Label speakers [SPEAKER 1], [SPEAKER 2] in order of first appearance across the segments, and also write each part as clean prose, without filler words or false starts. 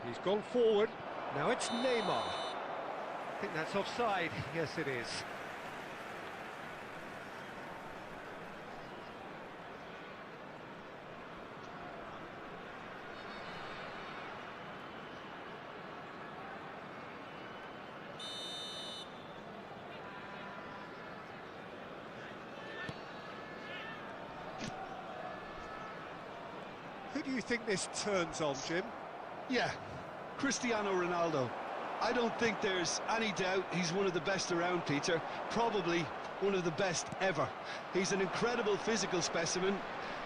[SPEAKER 1] He's gone forward. Now it's Neymar. I think that's offside. Yes, it is. Who do you think this turns on, Jim?
[SPEAKER 2] Yeah, Cristiano Ronaldo. I don't think there's any doubt he's one of the best around, Peter. Probably one of the best ever. He's an incredible physical specimen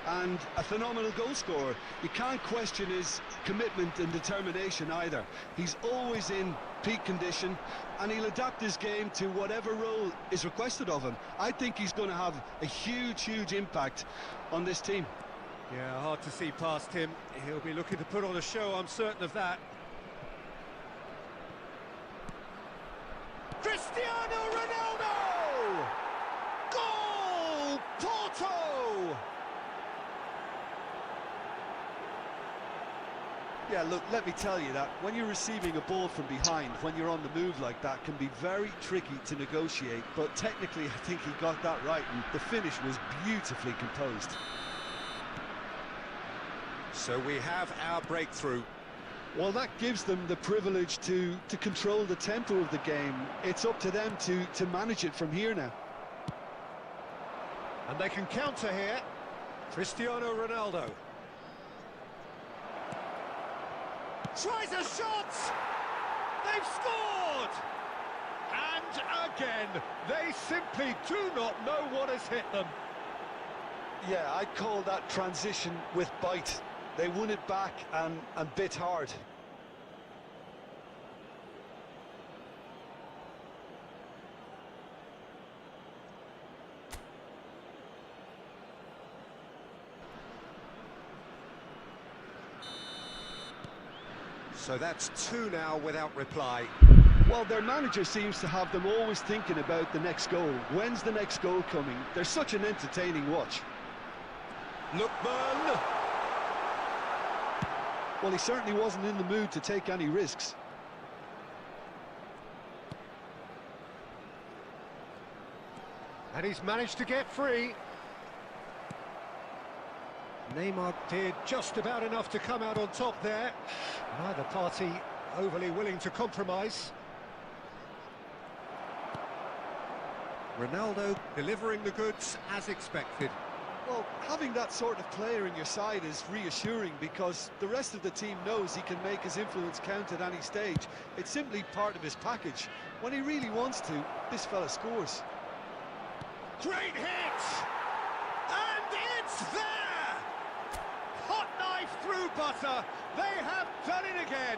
[SPEAKER 2] and a phenomenal goal scorer. You can't question his commitment and determination either. He's always in peak condition and he'll adapt his game to whatever role is requested of him. I think he's going to have a huge impact on this team.
[SPEAKER 1] Yeah, hard to see past him. He'll be looking to put on a show, I'm certain of that. Cristiano Ronaldo! Goal! Porto!
[SPEAKER 2] Yeah, look, let me tell you that when you're receiving a ball from behind, when you're on the move like that, can be very tricky to negotiate. But technically, I think he got that right, and the finish was beautifully composed.
[SPEAKER 1] So we have our breakthrough.
[SPEAKER 2] Well, that gives them the privilege to control the tempo of the game. It's up to them to manage it from here now.
[SPEAKER 1] And they can counter here. Cristiano Ronaldo. Tries a shot! They've scored! And again, they simply do not know what has hit them.
[SPEAKER 2] Yeah, I call that transition with bite. They won it back and bit hard.
[SPEAKER 1] So that's two now without reply.
[SPEAKER 2] Well, their manager seems to have them always thinking about the next goal. When's the next goal coming? They're such an entertaining watch.
[SPEAKER 1] Lookman!
[SPEAKER 2] Well, he certainly wasn't in the mood to take any risks.
[SPEAKER 1] And he's managed to get free. Neymar did just about enough to come out on top there. Neither party overly willing to compromise. Ronaldo delivering the goods as expected.
[SPEAKER 2] Well, having that sort of player in your side is reassuring because the rest of the team knows he can make his influence count at any stage. It's simply part of his package. When he really wants to, this fella scores.
[SPEAKER 1] Great hit! And it's there! Hot knife through butter. They have done it again.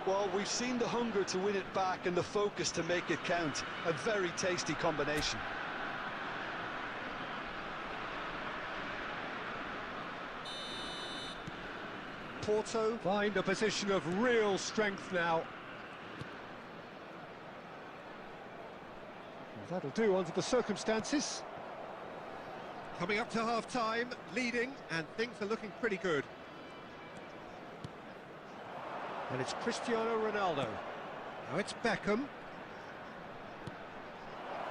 [SPEAKER 2] Well, we've seen the hunger to win it back and the focus to make it count. A very tasty combination.
[SPEAKER 1] Porto find a position of real strength now. That'll do under the circumstances. Coming up to half-time, leading, and things are looking pretty good. And it's Cristiano Ronaldo. Now it's Beckham.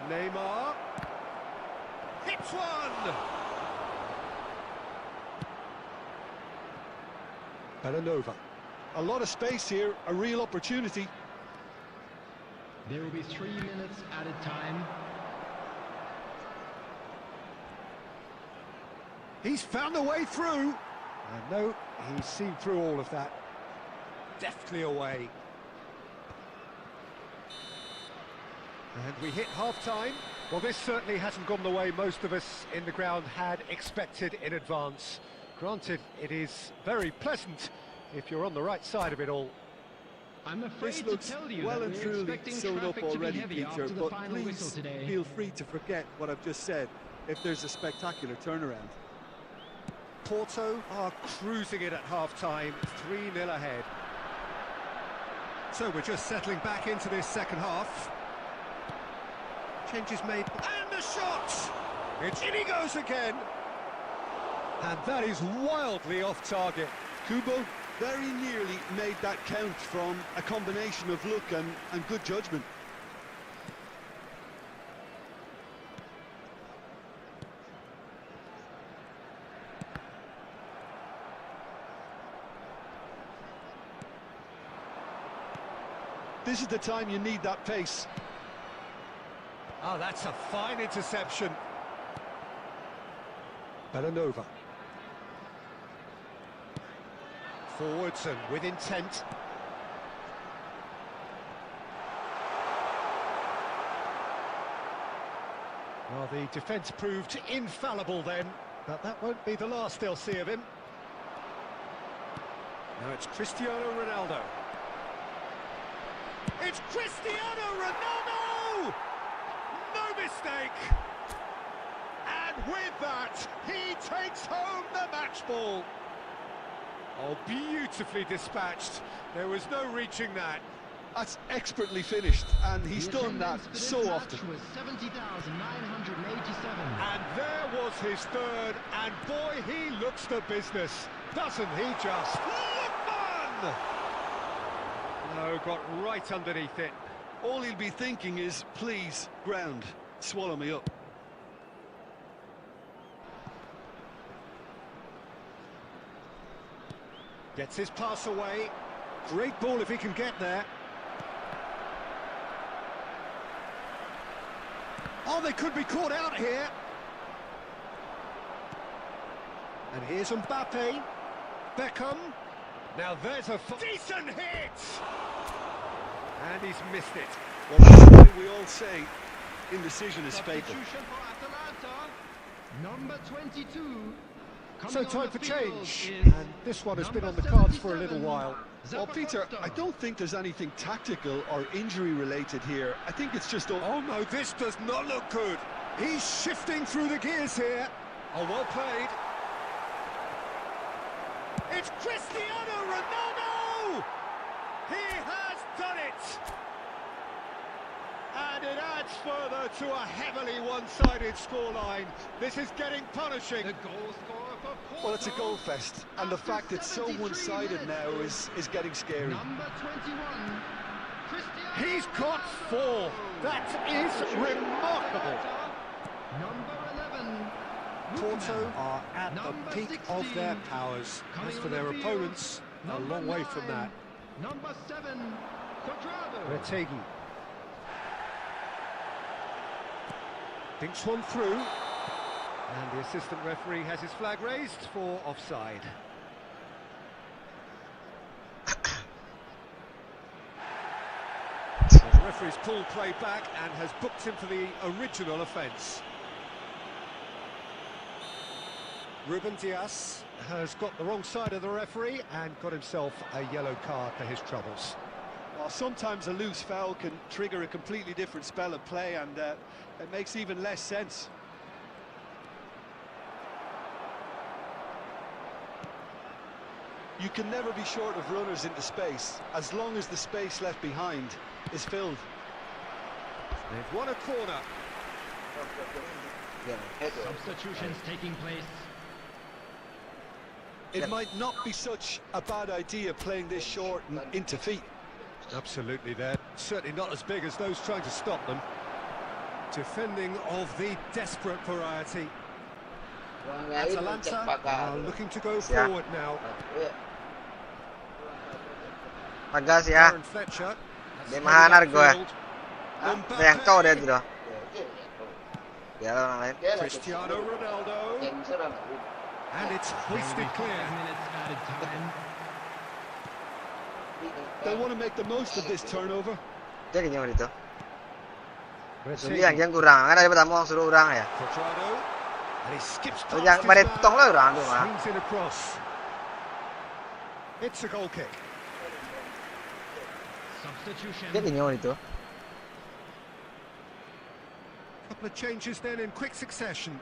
[SPEAKER 1] Neymar. Hits one! Bellanova.
[SPEAKER 2] A lot of space here, a real opportunity.
[SPEAKER 3] There will be 3 minutes added time.
[SPEAKER 1] He's found a way through. And no, he's seen through all of that. Deftly away. And we hit half-time. Well, this certainly hasn't gone the way most of us in the ground had expected in advance. Granted, it is very pleasant if you're on the right side of it all.
[SPEAKER 3] I'm afraid
[SPEAKER 2] This
[SPEAKER 3] to
[SPEAKER 2] looks
[SPEAKER 3] tell you
[SPEAKER 2] well
[SPEAKER 3] that
[SPEAKER 2] and
[SPEAKER 3] we're
[SPEAKER 2] truly
[SPEAKER 3] expecting
[SPEAKER 2] sewn up
[SPEAKER 3] traffic to be
[SPEAKER 2] already,
[SPEAKER 3] heavy
[SPEAKER 2] Peter,
[SPEAKER 3] after the
[SPEAKER 2] but
[SPEAKER 3] final whistle
[SPEAKER 2] please
[SPEAKER 3] today.
[SPEAKER 2] feel free to forget what I've just said if there's a spectacular turnaround.
[SPEAKER 1] Porto are cruising it at half-time, 3-0 ahead. So we're just settling back into this second half. Changes made, and the shot! In he goes again! And that is wildly off target.
[SPEAKER 2] Kubo very nearly made that count from a combination of luck and good judgment. This is the time you need that pace.
[SPEAKER 1] Oh, that's a fine interception. Belanova. Forwards and with intent. Well, the defence proved infallible then, but that won't be the last they'll see of him. Now it's Cristiano Ronaldo. It's Cristiano Ronaldo! No mistake! And with that, he takes home the match ball. Oh, beautifully dispatched. There was no reaching that.
[SPEAKER 2] That's expertly finished, and he's done that so often.
[SPEAKER 3] Was 70,987.
[SPEAKER 1] And there was his third, and boy, he looks the business, doesn't he just? Lookman! No, got right underneath it.
[SPEAKER 2] All he'll be thinking is, please, ground, swallow me up.
[SPEAKER 1] Gets his pass away. Great ball if he can get there. Oh, they could be caught out here. And here's Mbappe. Beckham. Now there's a decent hit! And he's missed it.
[SPEAKER 2] Well, that's why we all say indecision is fatal.
[SPEAKER 3] Substitution for Atalanta. Number 22.
[SPEAKER 1] So
[SPEAKER 3] Coming on
[SPEAKER 1] time
[SPEAKER 3] the
[SPEAKER 1] for
[SPEAKER 3] field
[SPEAKER 1] change.
[SPEAKER 3] is
[SPEAKER 1] And this one has been on
[SPEAKER 3] number
[SPEAKER 1] the cards for a little
[SPEAKER 3] 77,
[SPEAKER 1] while.
[SPEAKER 2] Well, Peter, I don't think there's anything tactical or injury related here. I think it's just...
[SPEAKER 1] Oh no, this does not look good. He's shifting through the gears here. Oh, well played. It's Cristiano Ronaldo! He has done it! And it adds further to a heavily one-sided scoreline. This is getting punishing.
[SPEAKER 3] the goal scorer for Porto.
[SPEAKER 2] Well, it's a goal fest, and the
[SPEAKER 3] After
[SPEAKER 2] fact it's so
[SPEAKER 3] 73
[SPEAKER 2] one-sided now
[SPEAKER 3] minutes.
[SPEAKER 2] is getting scary.
[SPEAKER 3] Number 21. Cristiano
[SPEAKER 1] He's caught four. That is remarkable.
[SPEAKER 3] Number 11.
[SPEAKER 1] Porto are at the
[SPEAKER 3] Number
[SPEAKER 1] peak of their
[SPEAKER 3] 16.
[SPEAKER 1] powers.
[SPEAKER 3] Coming
[SPEAKER 1] As for
[SPEAKER 3] on
[SPEAKER 1] their
[SPEAKER 3] the field,
[SPEAKER 1] opponents, a
[SPEAKER 3] number
[SPEAKER 1] long way from
[SPEAKER 3] 9.
[SPEAKER 1] that.
[SPEAKER 3] Number 7. Quadrado.
[SPEAKER 1] Retegi. Thinks one through. And the assistant referee has his flag raised for offside. The referee's pulled play back and has booked him for the original offence. Ruben Dias has got the wrong side of the referee and got himself a yellow card for his troubles.
[SPEAKER 2] Well, sometimes a loose foul can trigger a completely different spell of play, and it makes even less sense. You can never be short of runners into space, as long as the space left behind is filled.
[SPEAKER 1] They've won a corner.
[SPEAKER 3] Substitutions taking place.
[SPEAKER 2] It might not be such a bad idea playing this short and into feet.
[SPEAKER 1] Absolutely, they're certainly not as big as those trying to stop them. Defending of the desperate variety. Atalanta are looking to go forward now.
[SPEAKER 4] Tegas ya.
[SPEAKER 1] Aaron Fletcher.
[SPEAKER 4] Dia mahanar gue.
[SPEAKER 1] Mbappe.
[SPEAKER 4] Ada yang kau dia gitu. Ya orang lain.
[SPEAKER 1] Cristiano Ronaldo. And it's hoisted clear.
[SPEAKER 3] 5 minutes added time.
[SPEAKER 2] They want to make the most of this turnover.
[SPEAKER 4] Dia gini itu.
[SPEAKER 1] Retegi.
[SPEAKER 4] Dia yang kurang. Kan ada pertama suruh orang ya.
[SPEAKER 1] Quadrado. And he skips past
[SPEAKER 4] Yang
[SPEAKER 1] his
[SPEAKER 4] pada
[SPEAKER 1] man.
[SPEAKER 4] tong lah orang tu mah.
[SPEAKER 1] Swings in across. It's a goal kick.
[SPEAKER 3] Substitution.
[SPEAKER 4] Dia gini itu.
[SPEAKER 1] Couple of changes then in quick succession.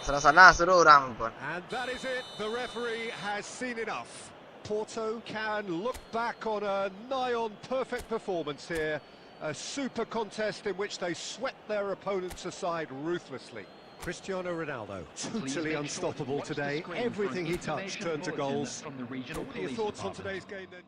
[SPEAKER 4] Sana-sana suruh orang pun.
[SPEAKER 1] And that is it. The referee has seen enough. Porto can look back on a nigh-on perfect performance here. A super contest in which they swept their opponents aside ruthlessly. Cristiano Ronaldo, totally unstoppable today. Everything he touched turned to goals.
[SPEAKER 3] From the regional
[SPEAKER 1] What are your
[SPEAKER 3] police
[SPEAKER 1] thoughts on
[SPEAKER 3] department.
[SPEAKER 1] today's game then?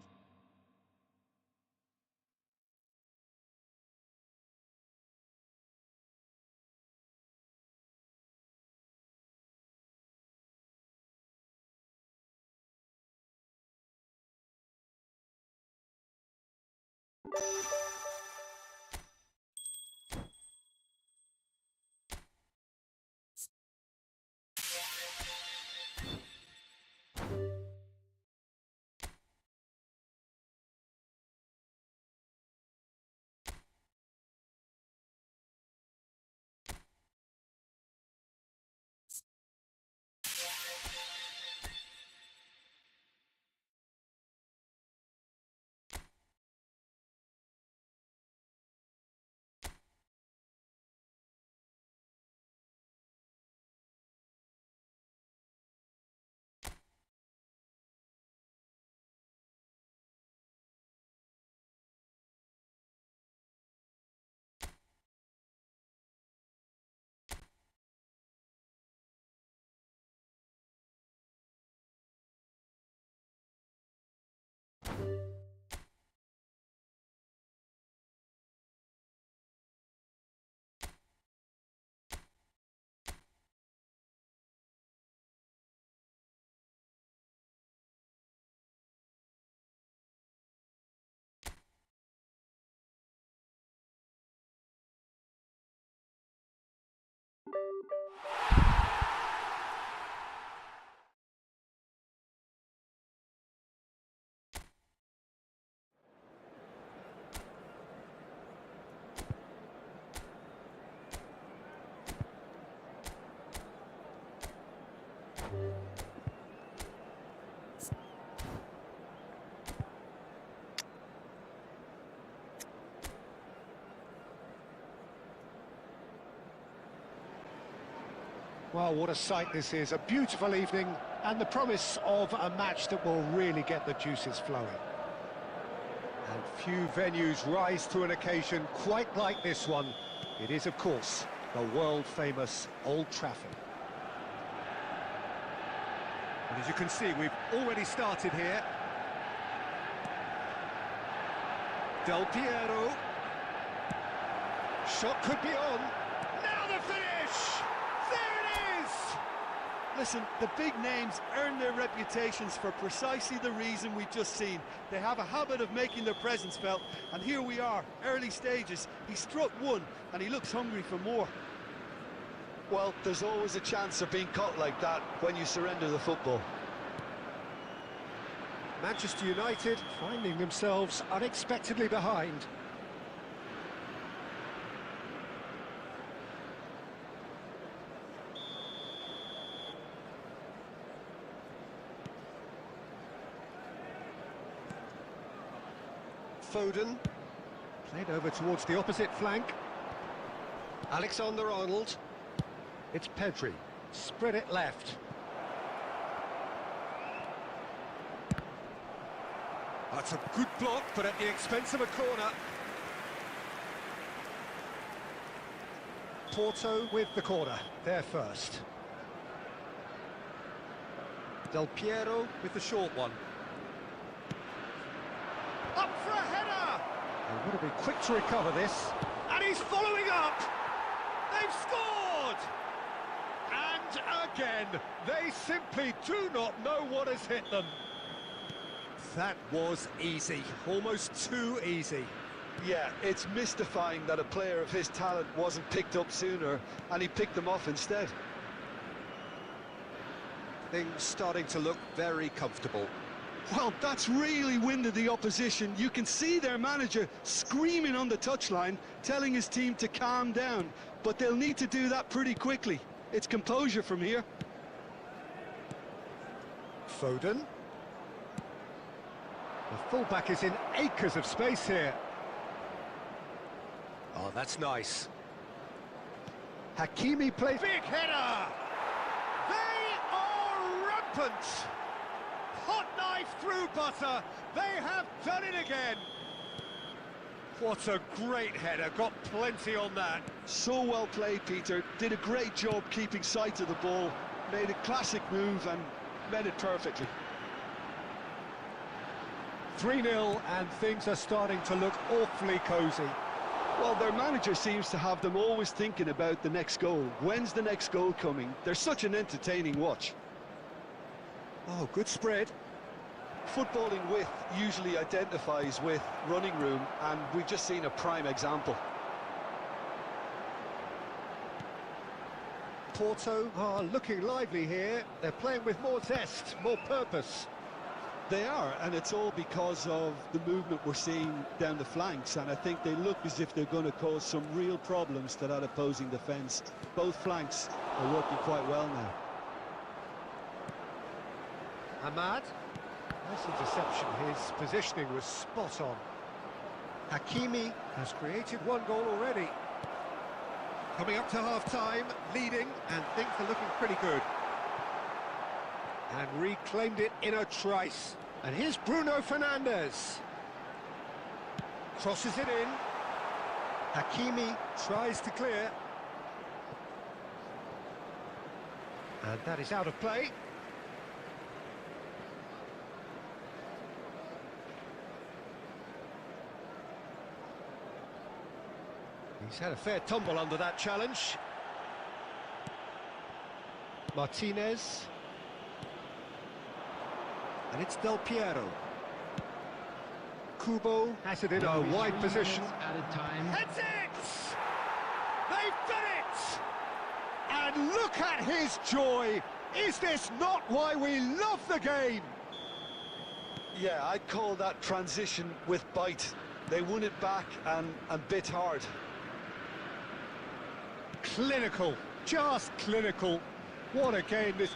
[SPEAKER 1] Well, what a sight this is. A beautiful evening and the promise of a match that will really get the juices flowing. And few venues rise to an occasion quite like this one. It is, of course, the world-famous Old Trafford. And as you can see, we've already started here. Del Piero. Shot could be on. Now the finish! There it is!
[SPEAKER 2] Listen, the big names earn their reputations for precisely the reason we've just seen. They have a habit of making their presence felt, and here we are, early stages. He struck one, and he looks hungry for more. Well, there's always a chance of being caught like that when you surrender the football.
[SPEAKER 1] Manchester United finding themselves unexpectedly behind. Foden, played over towards the opposite flank. Alexander-Arnold. It's Pedri, spread it left. That's a good block, but at the expense of a corner. Porto with the corner, there first. Del Piero with the short one. Up for a header! They would have been quick to recover this. And he's following up! They've scored! And again, they simply do not know what has hit them. That was easy, almost too easy.
[SPEAKER 2] Yeah, it's mystifying that a player of his talent wasn't picked up sooner, and he picked them off instead.
[SPEAKER 1] Things starting to look very comfortable.
[SPEAKER 2] Well, that's really winded the opposition. You can see their manager screaming on the touchline, telling his team to calm down. But they'll need to do that pretty quickly. It's composure from here.
[SPEAKER 1] Foden. The fullback is in acres of space here. Oh, that's nice. Hakimi plays... Big header! They are rampant! Hot knife through butter, they have done it again! What a great header, got plenty on that.
[SPEAKER 2] So well played, Peter. Did a great job keeping sight of the ball, made a classic move and met it perfectly.
[SPEAKER 1] 3-0 and things are starting to look awfully cosy.
[SPEAKER 2] Well, their manager seems to have them always thinking about the next goal. When's the next goal coming? They're such an entertaining watch.
[SPEAKER 1] Oh, good spread.
[SPEAKER 2] Footballing width usually identifies with running room, and we've just seen a prime example.
[SPEAKER 1] Porto are looking lively here. They're playing with more zest, more purpose.
[SPEAKER 2] They are, and it's all because of the movement we're seeing down the flanks, and I think they look as if they're going to cause some real problems to that opposing defence. Both flanks are working quite well now.
[SPEAKER 1] Ahmad. Nice interception. His positioning was spot on. Hakimi has created one goal already. Coming up to half-time, leading, and things are looking pretty good. And reclaimed it in a trice. And here's Bruno Fernandes. Crosses it in. Hakimi tries to clear. And that is out of play. He's had a fair tumble under that challenge. Martinez. And it's Del Piero. Kubo has it in a wide position.
[SPEAKER 3] Added time.
[SPEAKER 1] Heads it! They've done it! And look at his joy! Is this not why we love the game?
[SPEAKER 2] Yeah, I'd call that transition with bite. They won it back and bit hard.
[SPEAKER 1] Clinical, just clinical. What a game this...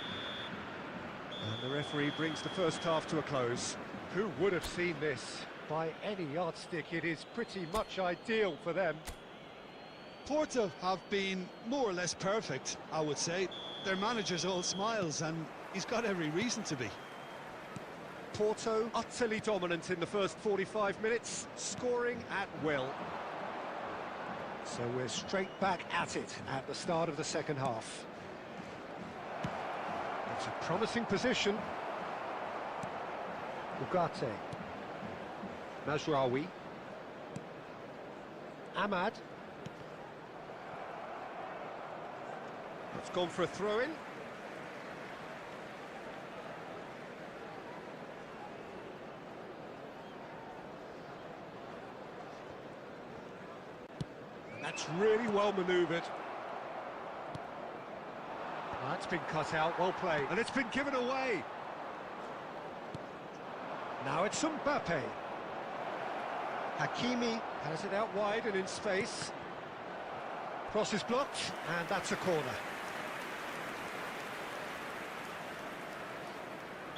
[SPEAKER 1] And the referee brings the first half to a close. Who would have seen this? By any yardstick, it is pretty much ideal for them.
[SPEAKER 2] Porto have been more or less perfect, I would say. Their manager's all smiles, and he's got every reason to be.
[SPEAKER 1] Porto utterly dominant in the first 45 minutes, scoring at will. So we're straight back at it at the start of the second half. It's a promising position. Ugarte. Mazraoui. Ahmad. It's gone for a throw-in. That's really well manoeuvred. That's been cut out, well played. And it's been given away. Now it's Mbappe. Hakimi has it out wide and in space. Cross is blocked, and that's a corner.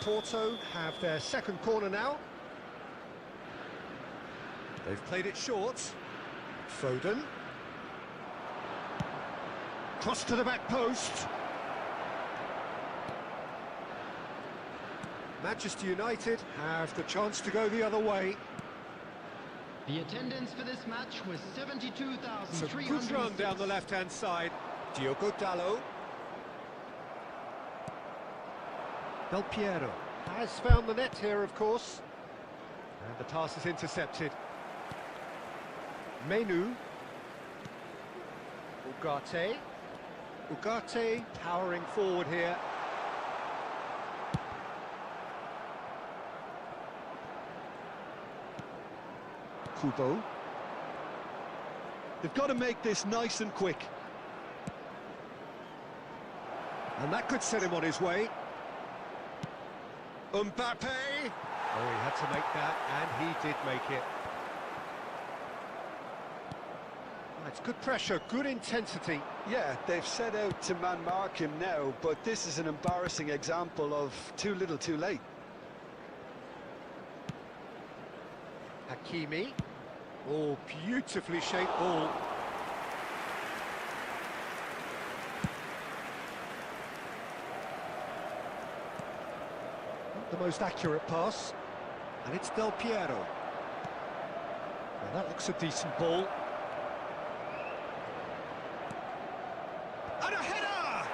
[SPEAKER 1] Porto have their second corner now. They've played it short. Foden. Cross to the back post. Manchester United have the chance to go the other way.
[SPEAKER 3] The attendance for this match was
[SPEAKER 1] It's a
[SPEAKER 3] 72,300.
[SPEAKER 1] good run down the left-hand side. Diogo Dalot. Del Piero has found the net here, of course. And the pass is intercepted. Menu. Ugarte. Ugarte powering forward here. Kubo.
[SPEAKER 2] They've got to make this nice and quick.
[SPEAKER 1] And that could set him on his way. Mbappe! Oh, he had to make that, and he did make it. It's good pressure, good intensity.
[SPEAKER 2] Yeah, they've set out to man-mark him now, but this is an embarrassing example of too little too late.
[SPEAKER 1] Hakimi. Oh, beautifully shaped ball. Not the most accurate pass. And it's Del Piero. Well, that looks a decent ball.
[SPEAKER 2] And a header!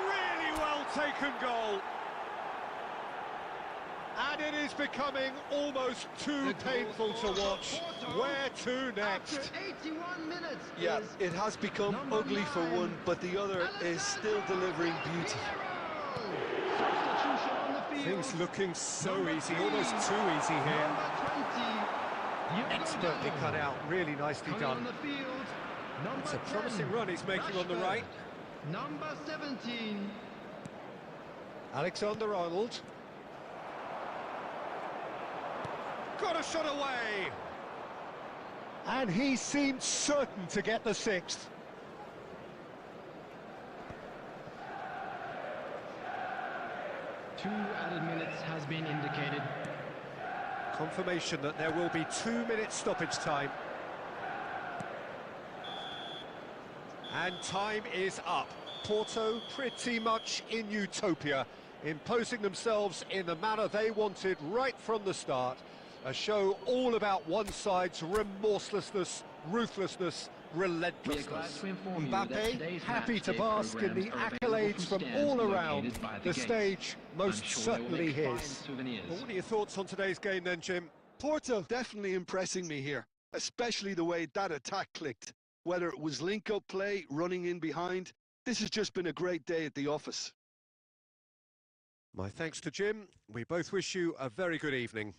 [SPEAKER 1] Really well taken goal. And it is becoming almost too painful to watch. Where to next?
[SPEAKER 3] After 81 minutes
[SPEAKER 2] Yeah,
[SPEAKER 3] is
[SPEAKER 2] it has become
[SPEAKER 3] number
[SPEAKER 2] ugly for
[SPEAKER 3] 9,
[SPEAKER 2] one, but the other is still delivering beauty.
[SPEAKER 3] Substitution on the field.
[SPEAKER 1] Things looking so
[SPEAKER 3] Number
[SPEAKER 1] easy,
[SPEAKER 3] 3,
[SPEAKER 1] almost too easy here.
[SPEAKER 3] Number 20.
[SPEAKER 1] Expertly cut out, really nicely
[SPEAKER 3] Coming on
[SPEAKER 1] done.
[SPEAKER 3] the field. Number
[SPEAKER 1] It's a
[SPEAKER 3] 10,
[SPEAKER 1] promising run he's making on the right.
[SPEAKER 3] Rashford. Number 17.
[SPEAKER 1] Alexander-Arnold. Got a shot away! And he seemed certain to get the sixth.
[SPEAKER 3] Two added minutes has been indicated.
[SPEAKER 1] Confirmation that there will be 2 minutes stoppage time. And time is up. Porto pretty much in utopia, imposing themselves in the manner they wanted right from the start. A show all about one side's remorselessness, ruthlessness, relentlessness. Mbappe happy to bask in the accolades from all around. The stage most certainly his. Well, what are your thoughts on today's game then, Jim?
[SPEAKER 2] Porto definitely impressing me here, especially the way that attack clicked. Whether it was link-up play, running in behind, this has just been a great day at the office.
[SPEAKER 1] My thanks to Jim. We both wish you a very good evening.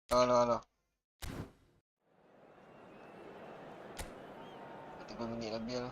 [SPEAKER 4] Halo, halo. 3 minit lebih lah.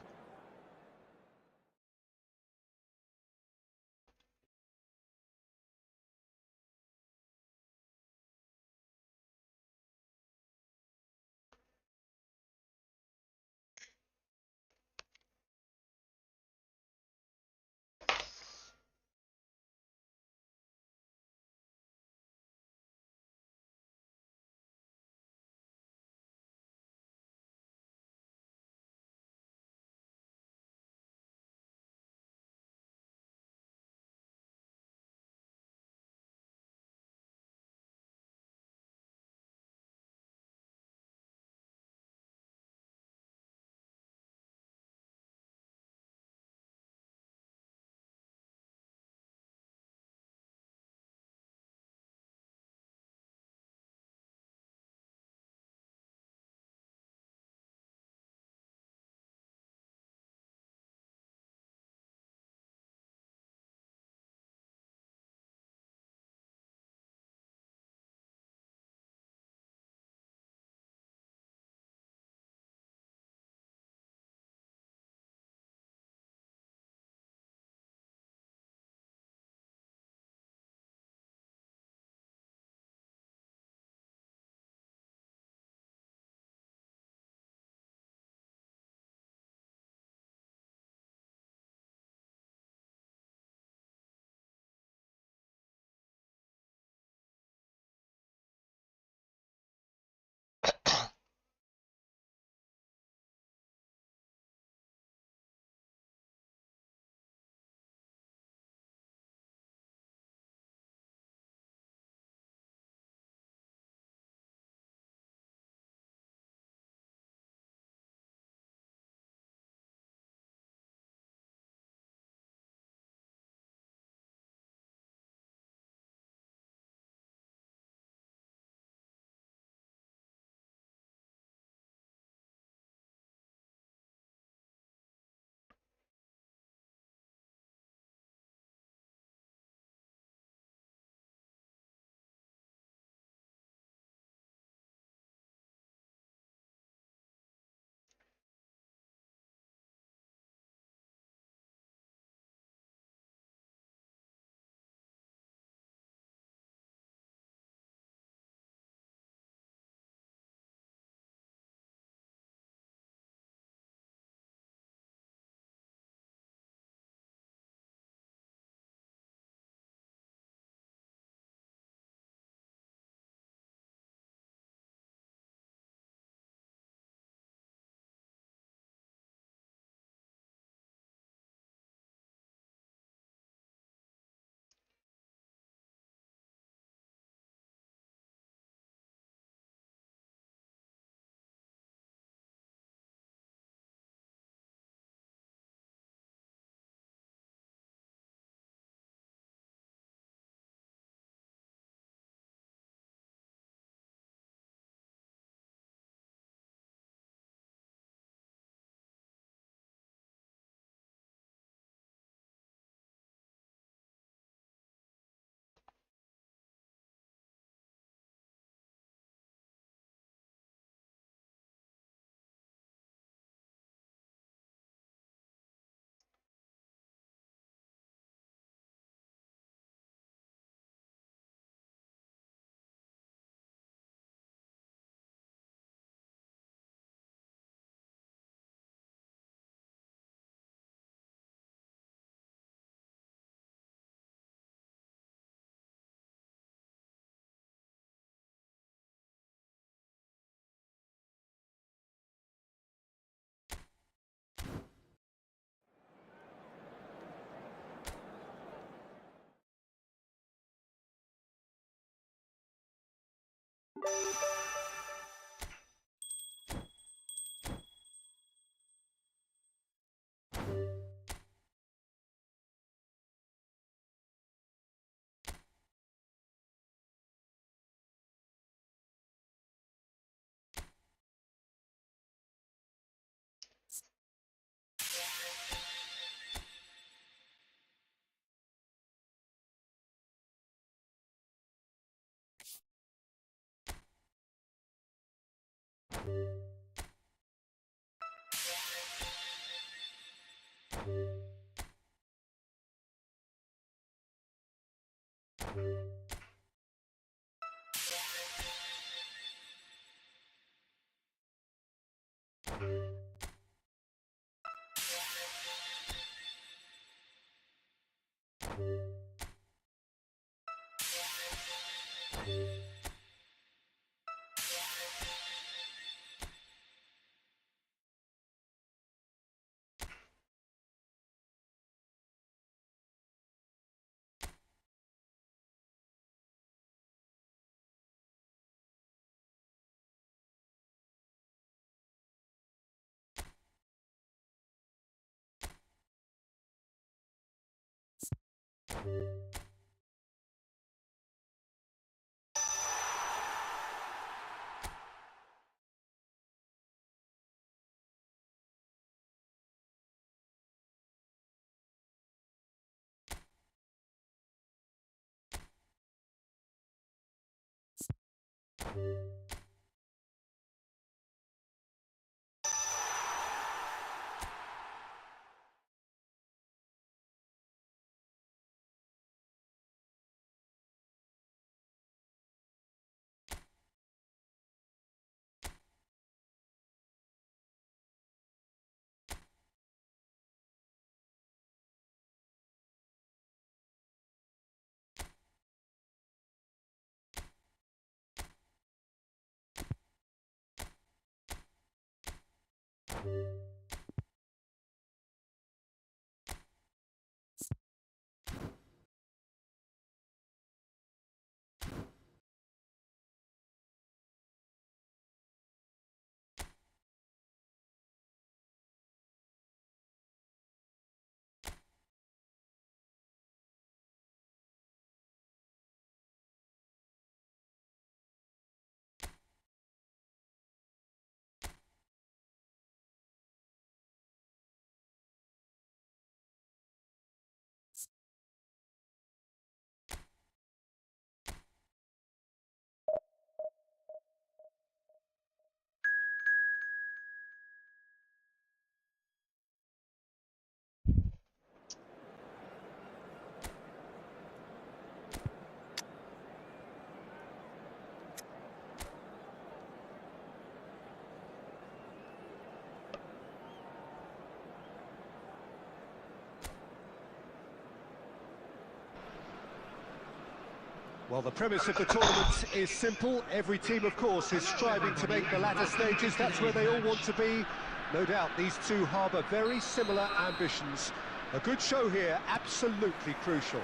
[SPEAKER 1] Well, the premise of the tournament is simple. Every team, of course, is striving to make the latter stages. That's where they all want to be. No doubt these two harbour very similar ambitions. A good show here, absolutely crucial.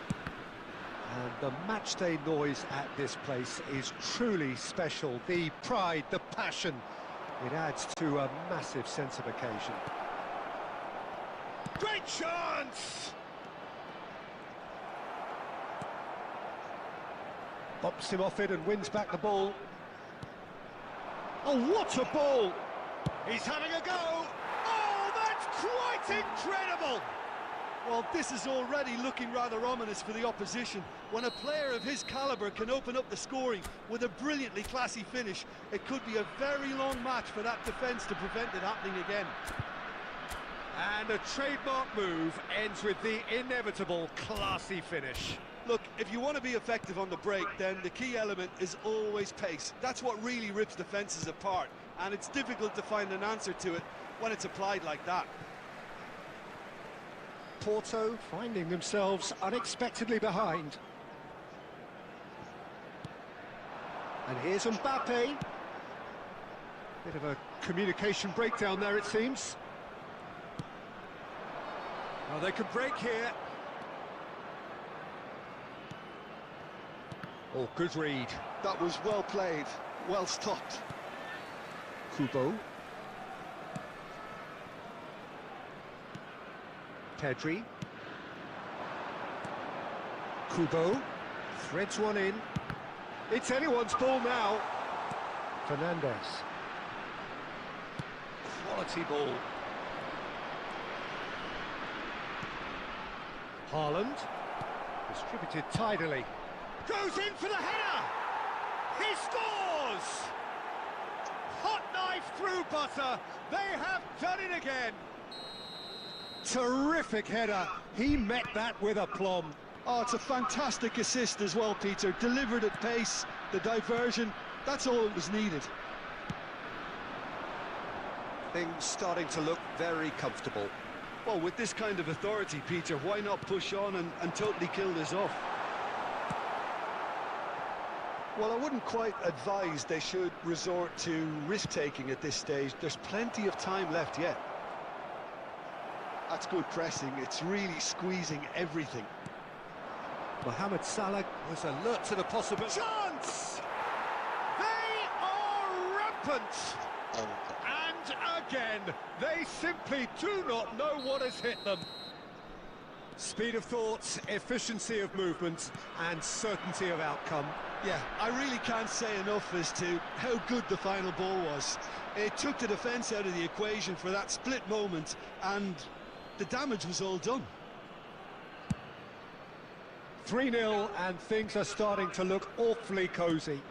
[SPEAKER 1] And the matchday noise at this place is truly special. The pride, the passion, it adds to a massive sense of occasion. Great chance! Bops him off it and wins back the ball. Oh, what a ball! He's having a go! Oh, that's quite incredible!
[SPEAKER 2] Well, this is already looking rather ominous for the opposition. When a player of his calibre can open up the scoring with a brilliantly classy finish, it could be a very long match for that defence to prevent it happening again.
[SPEAKER 1] And a trademark move ends with the inevitable classy finish.
[SPEAKER 2] Look, if you want to be effective on the break, then the key element is always pace. That's what really rips defences apart, and it's difficult to find an answer to it when it's applied like that.
[SPEAKER 1] Porto finding themselves unexpectedly behind. And here's Mbappe. Bit of a communication breakdown there, it seems. Oh, they could break here. Oh, good read.
[SPEAKER 2] That was well played, well stopped.
[SPEAKER 1] Kubo. Pedri. Kubo. Threads one in. It's anyone's ball now. Fernandez. Quality ball. Haaland. Distributed tidily. Goes in for the header! He scores! Hot knife through butter. They have done it again. Terrific header. He met that with aplomb.
[SPEAKER 2] Oh, it's a fantastic assist as well, Peter. Delivered at pace, the diversion, that's all that was needed.
[SPEAKER 1] Things starting to look very comfortable.
[SPEAKER 2] Well, with this kind of authority, Peter, why not push on and totally kill this off? Well, I wouldn't quite advise they should resort to risk-taking at this stage. There's plenty of time left yet. That's good pressing. It's really squeezing everything.
[SPEAKER 1] Mohamed Salah was alert to the possible chance! They are rampant! And again, they simply do not know what has hit them. Speed of thought, efficiency of movement, and certainty of outcome.
[SPEAKER 2] Yeah, I really can't say enough as to how good the final ball was. It took the defence out of the equation for that split moment, and the damage was all done.
[SPEAKER 1] 3-0, and things are starting to look awfully cosy.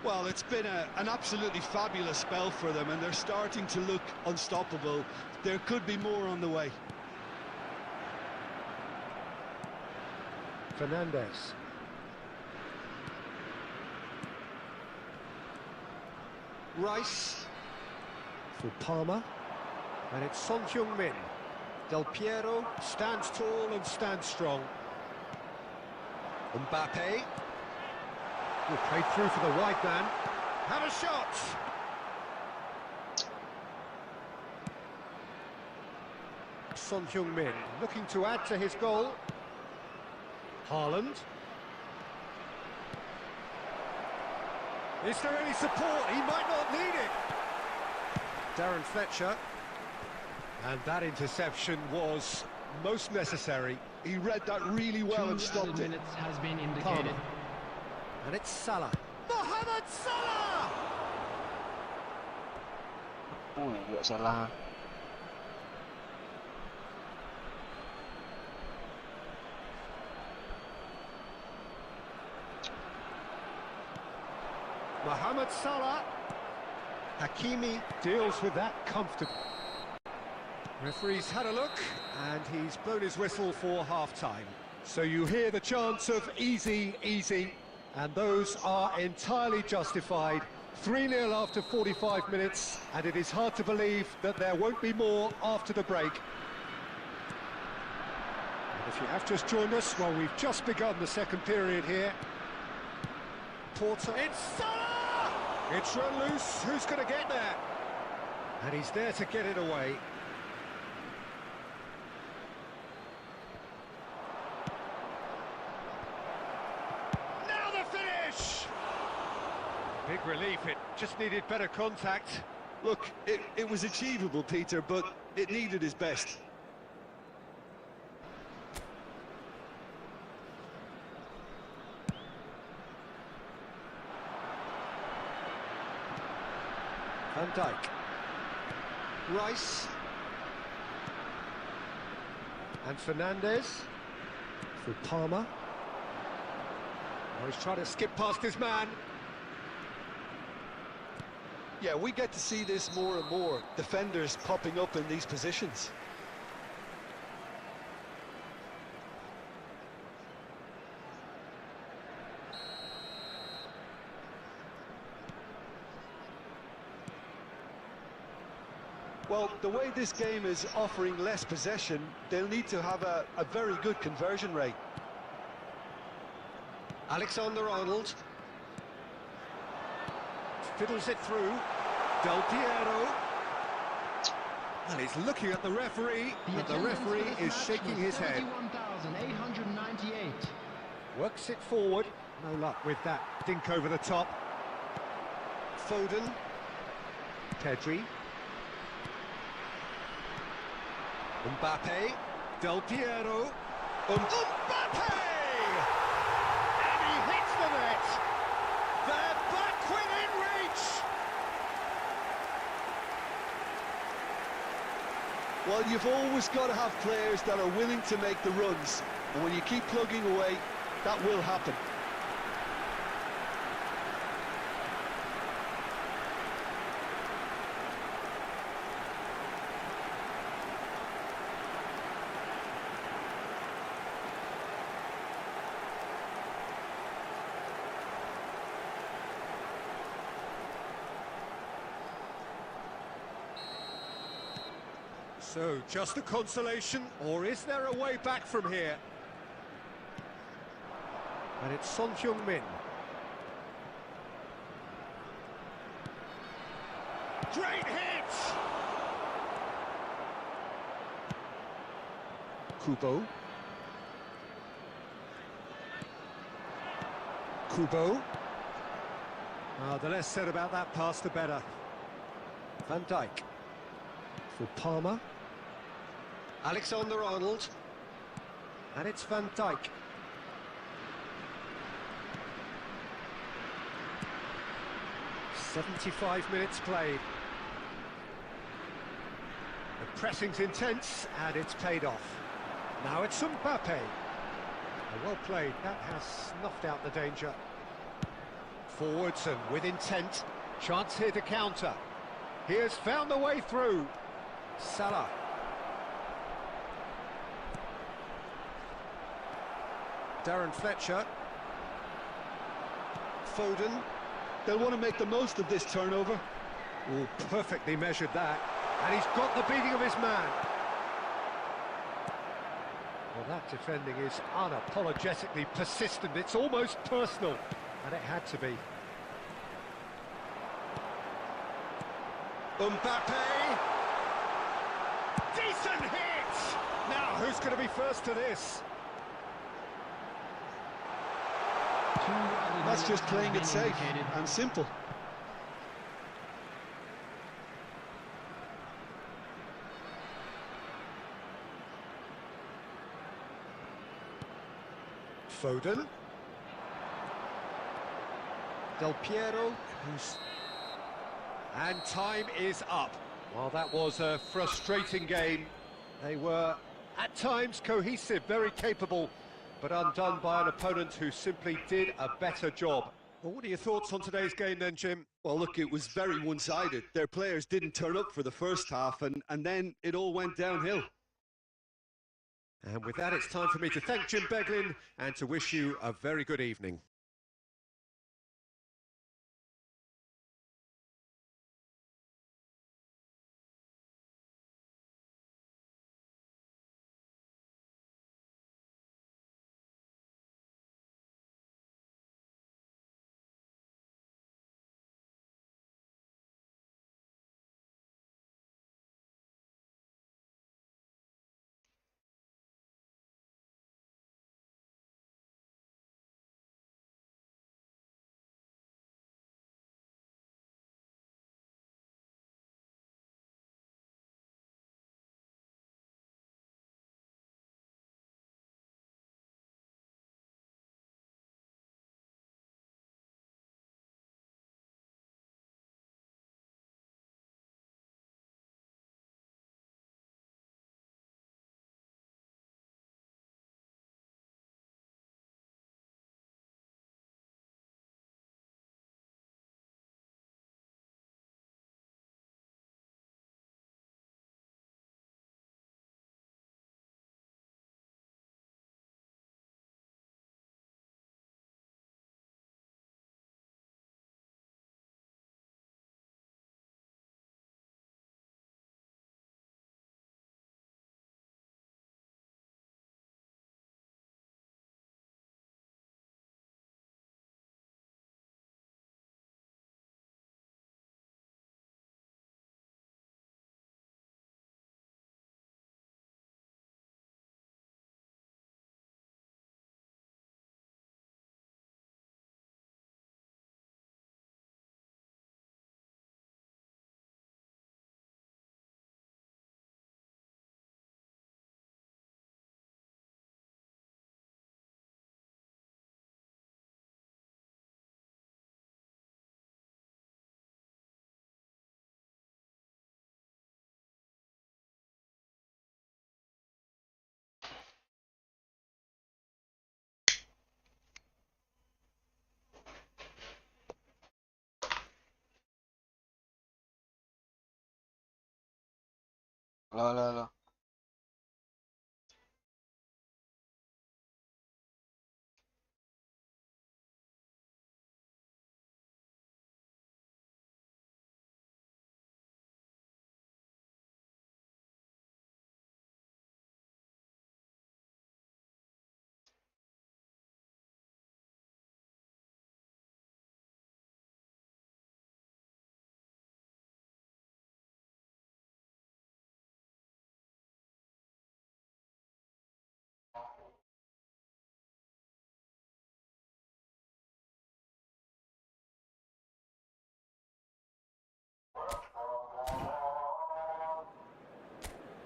[SPEAKER 2] Well, it's been an absolutely fabulous spell for them, and they're starting to look unstoppable. There could be more on the way.
[SPEAKER 1] Fernandez. Rice. For Palmer. And it's Son Heung-min. Del Piero stands tall and stands strong. Mbappe. Will play through for the wide man. Have a shot! Son Heung-min looking to add to his goal. Haaland. Is there any support? He might not need it. Darren Fletcher. And that interception was most necessary.
[SPEAKER 2] He read that really well and
[SPEAKER 3] 2
[SPEAKER 2] stopped
[SPEAKER 3] added
[SPEAKER 2] it.
[SPEAKER 3] minutes has been indicated.
[SPEAKER 1] Palmer. And it's Salah. Mohamed Salah!
[SPEAKER 4] Gak salah.
[SPEAKER 1] Mohamed Salah. Hakimi deals with that comfortably. Referee's had a look, and he's blown his whistle for half-time. So you hear the chants of easy, easy, and those are entirely justified. 3-0 after 45 minutes, and it is hard to believe that there won't be more after the break. And if you have just joined us, well, we've just begun the second period here. Porter, it's Salah! It's run loose, who's going to get there? And he's there to get it away. Now the finish! Big relief, it just needed better contact.
[SPEAKER 2] Look, it was achievable, Peter, but it needed his best.
[SPEAKER 1] Van Dijk. Rice. And Fernandez. For Palmer. Oh, he's trying to skip past his man.
[SPEAKER 2] Yeah, we get to see this more and more. Defenders popping up in these positions. Well, the way this game is offering less possession, they'll need to have a very good conversion rate.
[SPEAKER 1] Alexander-Arnold. Fiddles it through. Del Piero. And he's looking at the referee, and the referee is shaking his head.
[SPEAKER 3] 31,898.
[SPEAKER 1] Works it forward. No luck with that dink over the top. Foden. Pedri. Mbappe. Del Piero. Mbappe! And he hits the net. They're back within reach.
[SPEAKER 2] Well, you've always got to have players that are willing to make the runs. And when you keep plugging away, that will happen.
[SPEAKER 1] So, just a consolation, or is there a way back from here? And it's Son Heung-min. Great hit! Kubo. The less said about that pass, the better. Van Dijk. For Palmer. Alexander-Arnold. And it's Van Dijk. "75 minutes played. The pressing's intense, and it's paid off. Now it's Mbappe. Well played, that has snuffed out the danger. Forwards and with intent. Chance here to counter. He has found the way through. Salah. Darren Fletcher. Foden.
[SPEAKER 2] They'll want to make the most of this turnover.
[SPEAKER 1] Oh, perfectly measured that. And he's got the beating of his man. Well, that defending is unapologetically persistent. It's almost personal. And it had to be. Mbappe. Decent hit! Now, who's going to be first to this?
[SPEAKER 2] That's just playing it safe and simple.
[SPEAKER 1] Foden. Del Piero. And time is up. Well, that was a frustrating game. They were, at times, cohesive, very capable, but undone by an opponent who simply did a better job. Well, what are your thoughts on today's game then, Jim?
[SPEAKER 2] Well, look, it was very one-sided. Their players didn't turn up for the first half, and then it all went downhill.
[SPEAKER 1] And with that, it's time for me to thank Jim Beglin and to wish you a very good evening.
[SPEAKER 4] لا لا لا.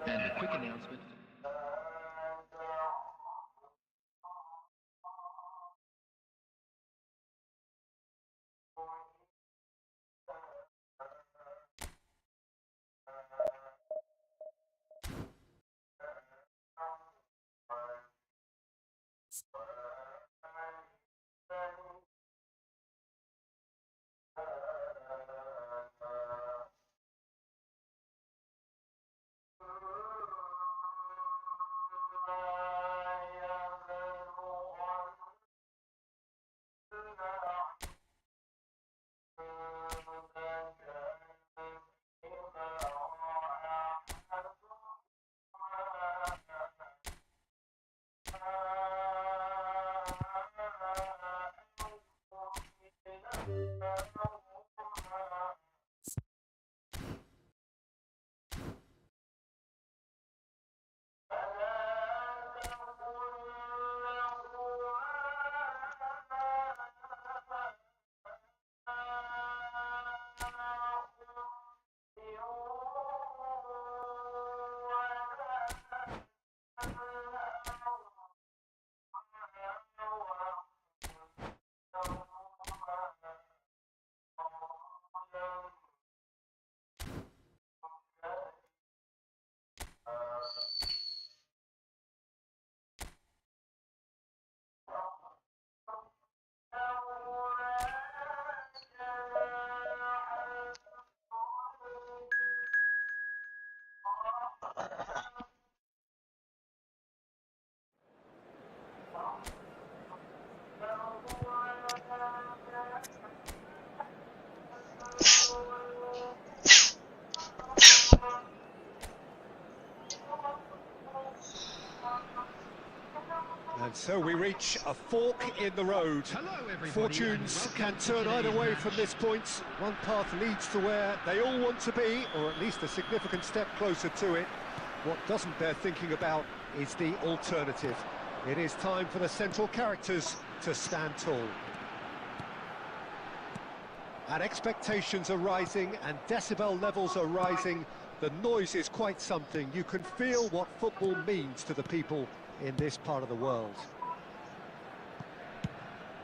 [SPEAKER 3] And a quick announcement.
[SPEAKER 1] And so we reach a fork in the road. Fortunes can turn either way from this point. One path leads to where they all want to be, or at least a significant step closer to it. What doesn't bear thinking about is the alternative. It is time for the central characters to stand tall. And expectations are rising and decibel levels are rising. The noise is quite something. You can feel what football means to the people in this part of the world.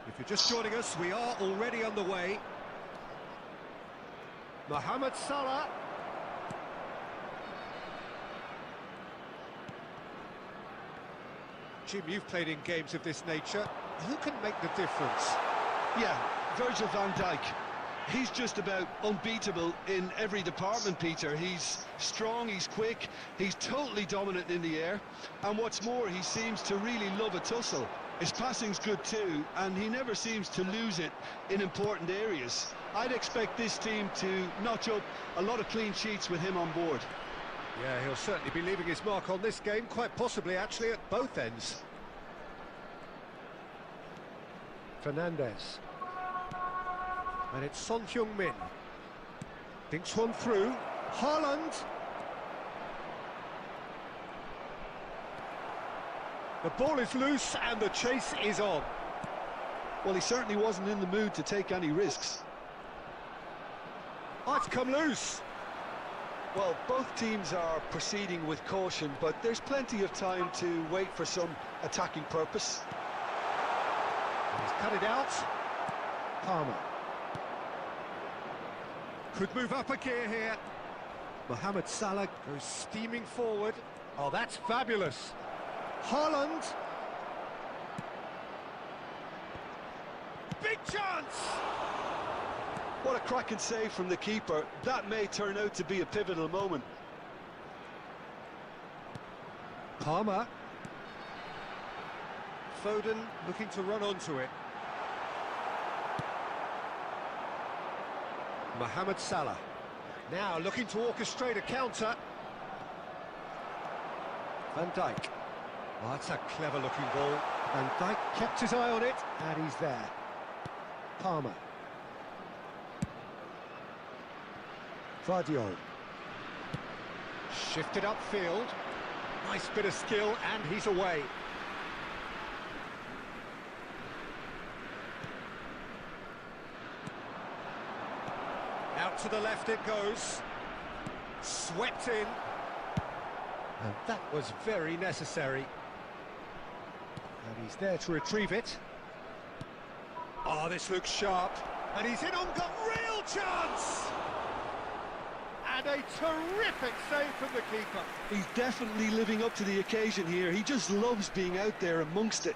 [SPEAKER 1] If you're just joining us, we are already underway. Mohamed Salah. Jim, you've played in games of this nature. Who can make the difference?
[SPEAKER 2] Yeah, Virgil van Dijk. He's just about unbeatable in every department, Peter. He's strong, he's quick, he's totally dominant in the air. And what's more, he seems to really love a tussle. His passing's good too, and he never seems to lose it in important areas. I'd expect this team to notch up a lot of clean sheets with him on board.
[SPEAKER 1] Yeah, he'll certainly be leaving his mark on this game, quite possibly actually at both ends. Fernandez. And it's Son Heung-min. Dinks one through. Haaland. The ball is loose and the chase is on.
[SPEAKER 2] Well, he certainly wasn't in the mood to take any risks.
[SPEAKER 1] Oh, it's come loose.
[SPEAKER 2] Well, both teams are proceeding with caution, but there's plenty of time to wait for some attacking purpose.
[SPEAKER 1] He's cut it out. Palmer. Could move up a gear here. Mohamed Salah goes steaming forward. Oh, that's fabulous. Haaland. Big chance!
[SPEAKER 2] What a cracking save from the keeper. That may turn out to be a pivotal moment.
[SPEAKER 1] Palmer. Foden looking to run onto it. Mohamed Salah. Now looking to orchestrate a counter. Van Dijk. Oh, that's a clever-looking ball. Van Dijk kept his eye on it, and he's there. Palmer. Vardiol. Shifted upfield. Nice bit of skill, and he's away. Out to the left it goes. Swept in. And that was very necessary. And he's there to retrieve it. Oh, this looks sharp. And he's in on, got real chance! And a terrific save from the keeper.
[SPEAKER 2] He's definitely living up to the occasion here. He just loves being out there amongst it.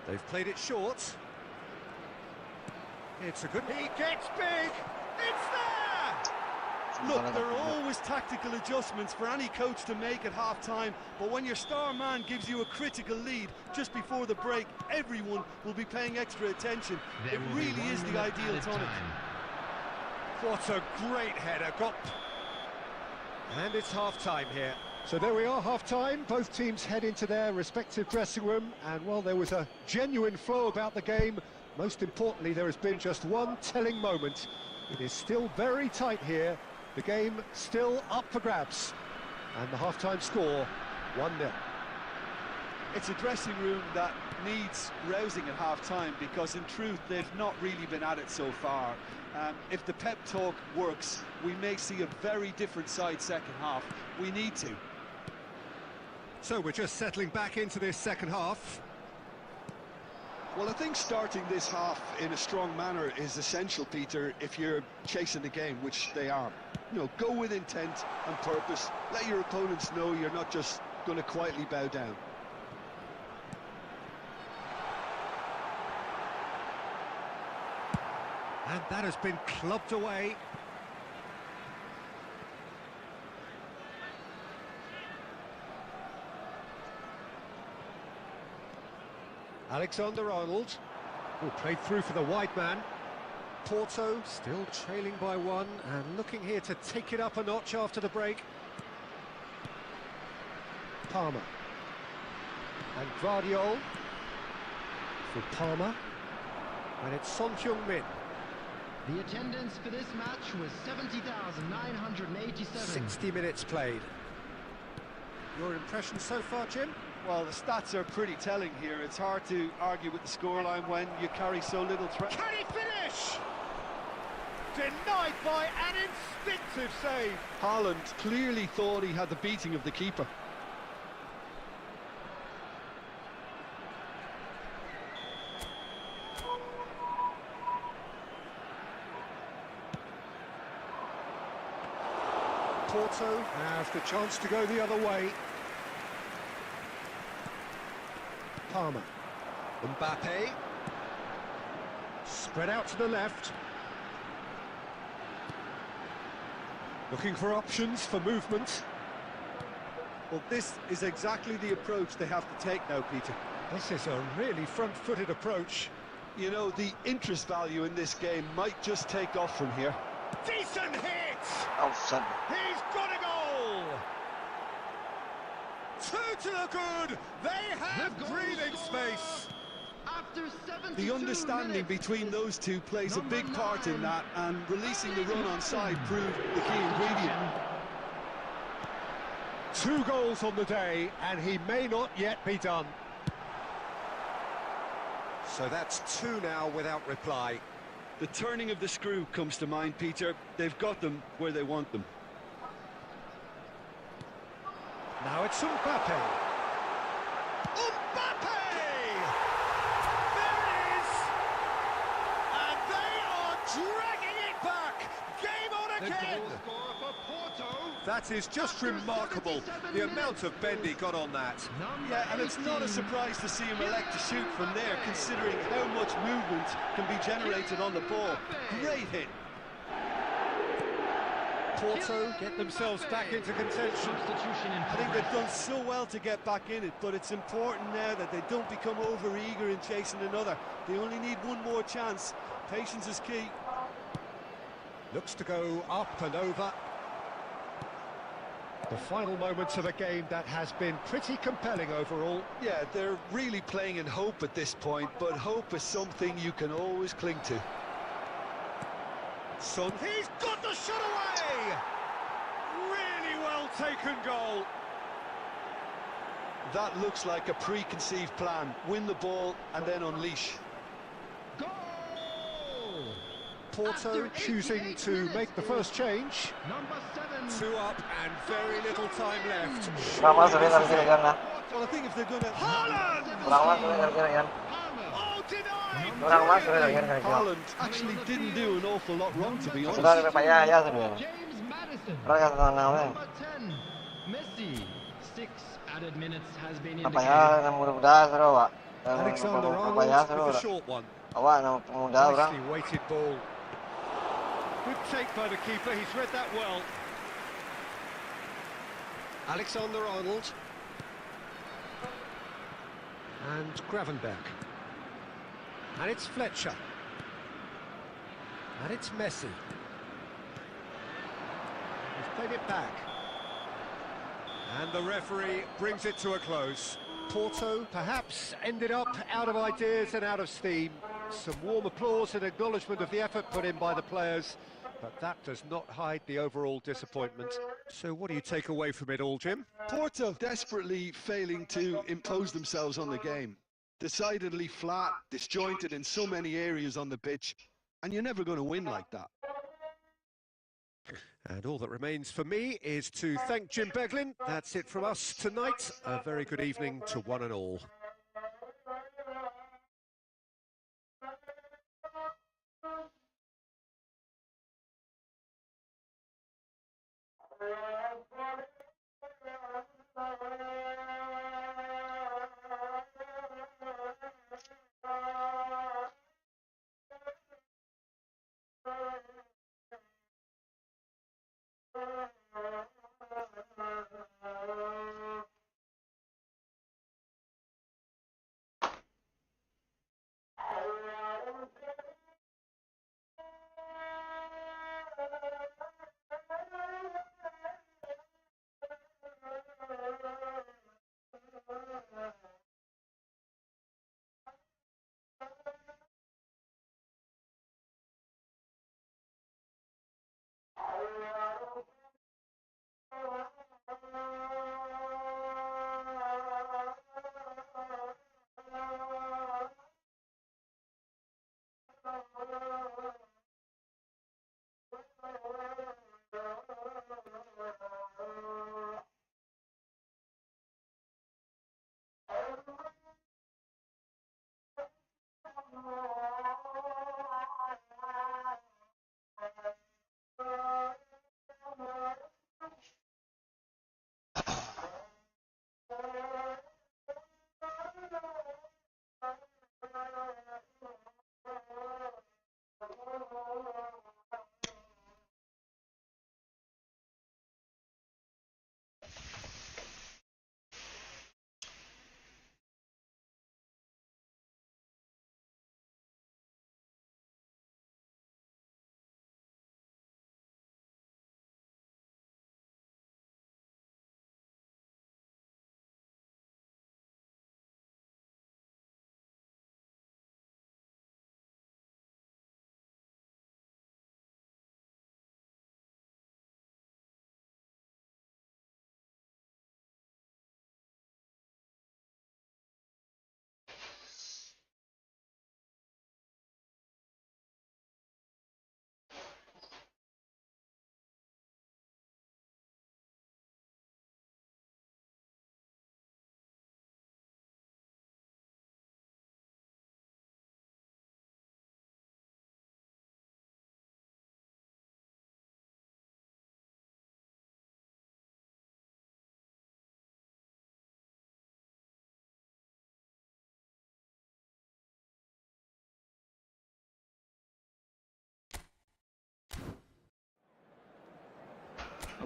[SPEAKER 1] They've played it short. It's a good... He gets big! It's there!
[SPEAKER 2] Look, there are always tactical adjustments for any coach to make at half-time, but when your star man gives you a critical lead just before the break, everyone will be paying extra attention. It really is the ideal tonic.
[SPEAKER 1] What a great header, And it's half-time here. So there we are, half-time. Both teams head into their respective dressing room, and while there was a genuine flow about the game, most importantly, there has been just one telling moment. It is still very tight here. The game still up for grabs. And the half-time score, 1-0.
[SPEAKER 2] It's a dressing room that needs rousing at half-time because, in truth, they've not really been at it so far. If the pep talk works, we may see a very different side second half. We need to.
[SPEAKER 1] So we're just settling back into this second half.
[SPEAKER 2] Well, I think starting this half in a strong manner is essential, Peter, if you're chasing the game, which they are. You know, go with intent and purpose. Let your opponents know you're not just going to quietly bow down.
[SPEAKER 1] And that has been clubbed away. Alexander-Arnold, who played through for the wide man. Porto still trailing by one and looking here to take it up a notch after the break. Palmer. And Vardiol for Palmer. And it's Son Heung-min.
[SPEAKER 3] The attendance for this match was 70,987.
[SPEAKER 1] 60 minutes played. Your impression so far, Jim?
[SPEAKER 2] Well, the stats are pretty telling here. It's hard to argue with the scoreline when you carry so little threat.
[SPEAKER 1] Can he finish? Denied by an instinctive save.
[SPEAKER 2] Haaland clearly thought he had the beating of the keeper.
[SPEAKER 1] Porto have the chance to go the other way. Palmer. Mbappe. Spread out to the left. Looking for options for movement.
[SPEAKER 2] Well, this is exactly the approach they have to take now, Peter.
[SPEAKER 1] This is a really front-footed approach.
[SPEAKER 2] You know, the interest value in this game might just take off from here.
[SPEAKER 1] Decent hit!
[SPEAKER 4] Oh, son.
[SPEAKER 1] He's got a goal! Two to the good! They have breathing space!
[SPEAKER 3] After 72
[SPEAKER 2] The understanding
[SPEAKER 3] minutes,
[SPEAKER 2] between those two plays a big part in that, and releasing the run on side proved the key ingredient.
[SPEAKER 1] 2 goals on the day, and he may not yet be done. So that's 2 now without reply.
[SPEAKER 2] The turning of the screw comes to mind, Peter. They've got them where they want them.
[SPEAKER 1] Now it's Mbappe. Mbappe! There it is! And they are dragging it back! Game on again! That is just remarkable, the amount of bend he got on that.
[SPEAKER 2] Yeah, and it's not a surprise to see him elect to shoot from there, considering how much movement can be generated on the ball. Great hit.
[SPEAKER 1] Porto get themselves back into contention.
[SPEAKER 3] Substitution in
[SPEAKER 2] I think they've
[SPEAKER 3] progress.
[SPEAKER 2] done so well to get back in it, but it's important now that they don't become over-eager in chasing another. They only need one more chance. Patience is key.
[SPEAKER 1] Looks to go up and over. The final moments of a game that has been pretty compelling overall.
[SPEAKER 2] Yeah, they're really playing in hope at this point, but hope is something you can always cling to.
[SPEAKER 1] Son, he's got the shot away! Really well taken goal.
[SPEAKER 2] That looks like a preconceived plan. Win the ball and then unleash.
[SPEAKER 3] Goal!
[SPEAKER 1] Porto choosing to make the first change.
[SPEAKER 3] Number 7.
[SPEAKER 1] 2 up and very little time left.
[SPEAKER 4] Kurang masuk dia kira-kira lah.
[SPEAKER 2] Well, I think if they're going to...
[SPEAKER 1] Haaland!
[SPEAKER 4] Kurang masuk dia kira-kira.
[SPEAKER 1] Oh, denied!
[SPEAKER 4] Kurang masuk dia kira-kira.
[SPEAKER 2] Haaland actually didn't do an awful lot wrong, to be honest.
[SPEAKER 4] Sudah lebih payah ya sudah.
[SPEAKER 3] James Maddison.
[SPEAKER 4] Kurang yang tenang ya.
[SPEAKER 3] Number 10. Messi. 6 added minutes has been
[SPEAKER 4] Apa
[SPEAKER 3] indicated.
[SPEAKER 4] ya yang muda-muda seru pak.
[SPEAKER 1] Alexander
[SPEAKER 4] Apa ya
[SPEAKER 1] Arnold
[SPEAKER 4] seru.
[SPEAKER 1] with the short one.
[SPEAKER 4] Awak nama pemuda orang.
[SPEAKER 1] Nicely weighted ball. Good take by the keeper, he's read that well. Alexander Arnold. And Gravenberch. And it's Fletcher. And it's Messi. He's played it back. And the referee brings it to a close. Porto perhaps ended up out of ideas and out of steam. Some warm applause and acknowledgement of the effort put in by the players, but that does not hide the overall disappointment. So what do you take away from it all, Jim?
[SPEAKER 2] Porto desperately failing to impose themselves on the game. Decidedly flat, disjointed in so many areas on the pitch, and you're never going to win like that.
[SPEAKER 1] And all that remains for me is to thank Jim Beglin. That's it from us tonight. A very good evening to one and all.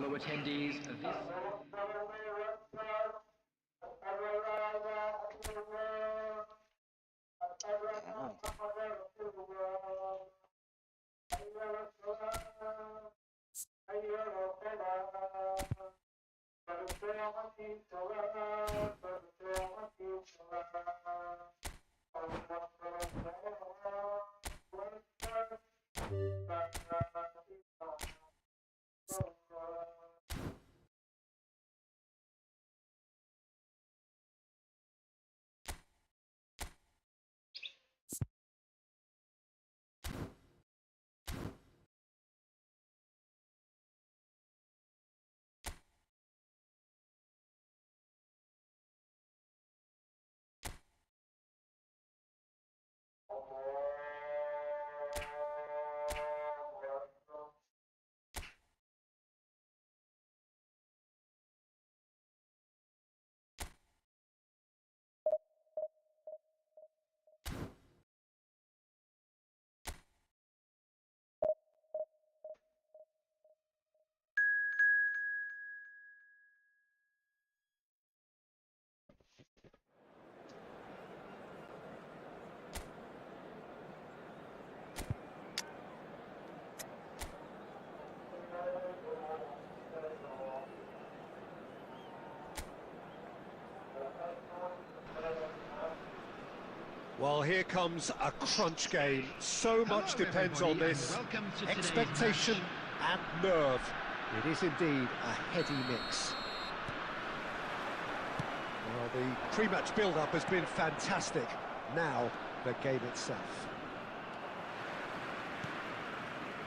[SPEAKER 3] Fellow attendees, this...
[SPEAKER 1] Well, here comes a crunch game. So much depends on this. Expectation and nerve. It is indeed a heady mix. Well, the pre-match build-up has been fantastic. Now, the game itself.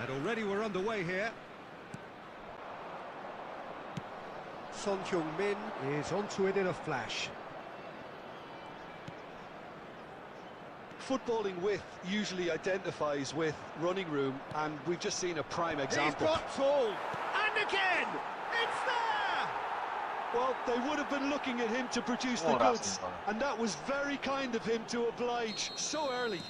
[SPEAKER 1] And already we're underway here. Son Heung-min is onto it in a flash.
[SPEAKER 2] Footballing width usually identifies with running room, and we've just seen a prime example.
[SPEAKER 1] He's got tall, and again, it's there!
[SPEAKER 2] Well, they would have been looking at him to produce the goods, and that was very kind of him to oblige so early.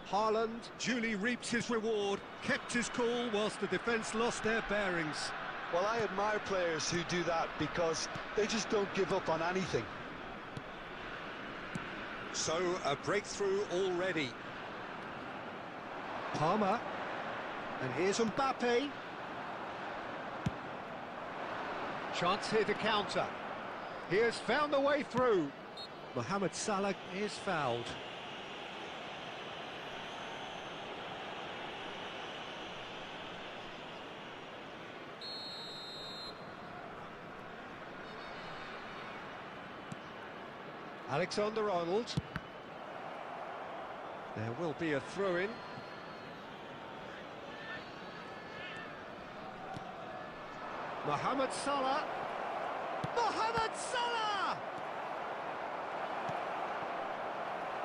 [SPEAKER 1] Haaland duly reaps his reward, kept his cool whilst the defence lost their bearings.
[SPEAKER 2] Well, I admire players who do that because they just don't give up on anything.
[SPEAKER 1] So, a breakthrough already. Palmer. And here's Mbappe. Chance here to counter. He has found the way through. Mohamed Salah is fouled. Alexander-Arnold. There will be a throw-in. Mohamed Salah. Mohamed Salah!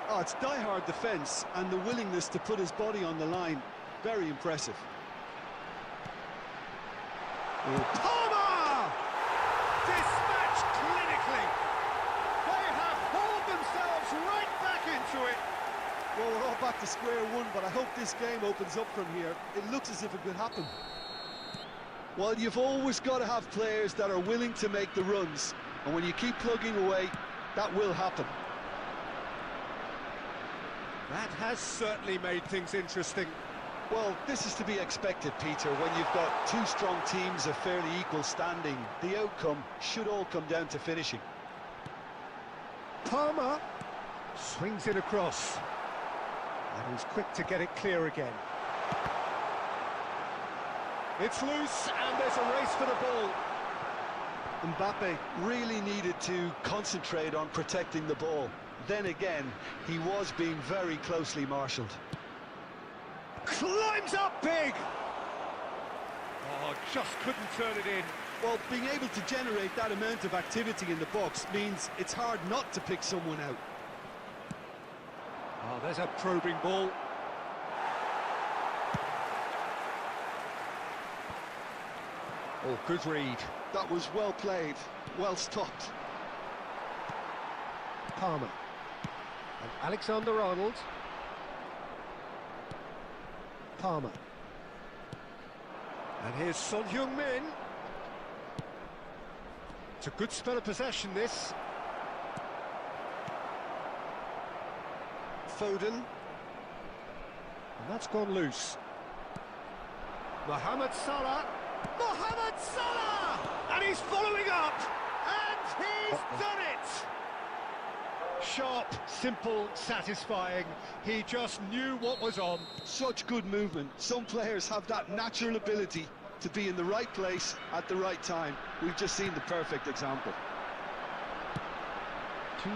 [SPEAKER 2] Oh, it's die-hard defence and the willingness to put his body on the line. Very impressive.
[SPEAKER 1] Palmer! Dispatched clinically. They have hauled themselves right back into it.
[SPEAKER 2] Well, we're all back to square one, but I hope this game opens up from here. It looks as if it could happen. Well, you've always got to have players that are willing to make the runs, and when you keep plugging away, that will happen.
[SPEAKER 1] That has certainly made things interesting.
[SPEAKER 2] Well, this is to be expected, Peter. When you've got two strong teams of fairly equal standing, the outcome should all come down to finishing.
[SPEAKER 1] Palmer swings it across. And he's quick to get it clear again. It's loose, and there's a race for the ball.
[SPEAKER 2] Mbappe really needed to concentrate on protecting the ball. Then again, he was being very closely marshalled.
[SPEAKER 1] Climbs up big! Oh, just couldn't turn it in.
[SPEAKER 2] Well, being able to generate that amount of activity in the box means it's hard not to pick someone out.
[SPEAKER 1] Oh, there's a probing ball. Oh, good read.
[SPEAKER 2] That was well played, well stopped.
[SPEAKER 1] Palmer. And Alexander-Arnold. Palmer. And here's Son Heung-min. It's a good spell of possession, this. Foden. And that's gone loose. Mohamed Salah. Mohamed Salah! And he's following up! And he's done it! Sharp, simple, satisfying. He just knew what was on.
[SPEAKER 2] Such good movement. Some players have that natural ability to be in the right place at the right time. We've just seen the perfect example.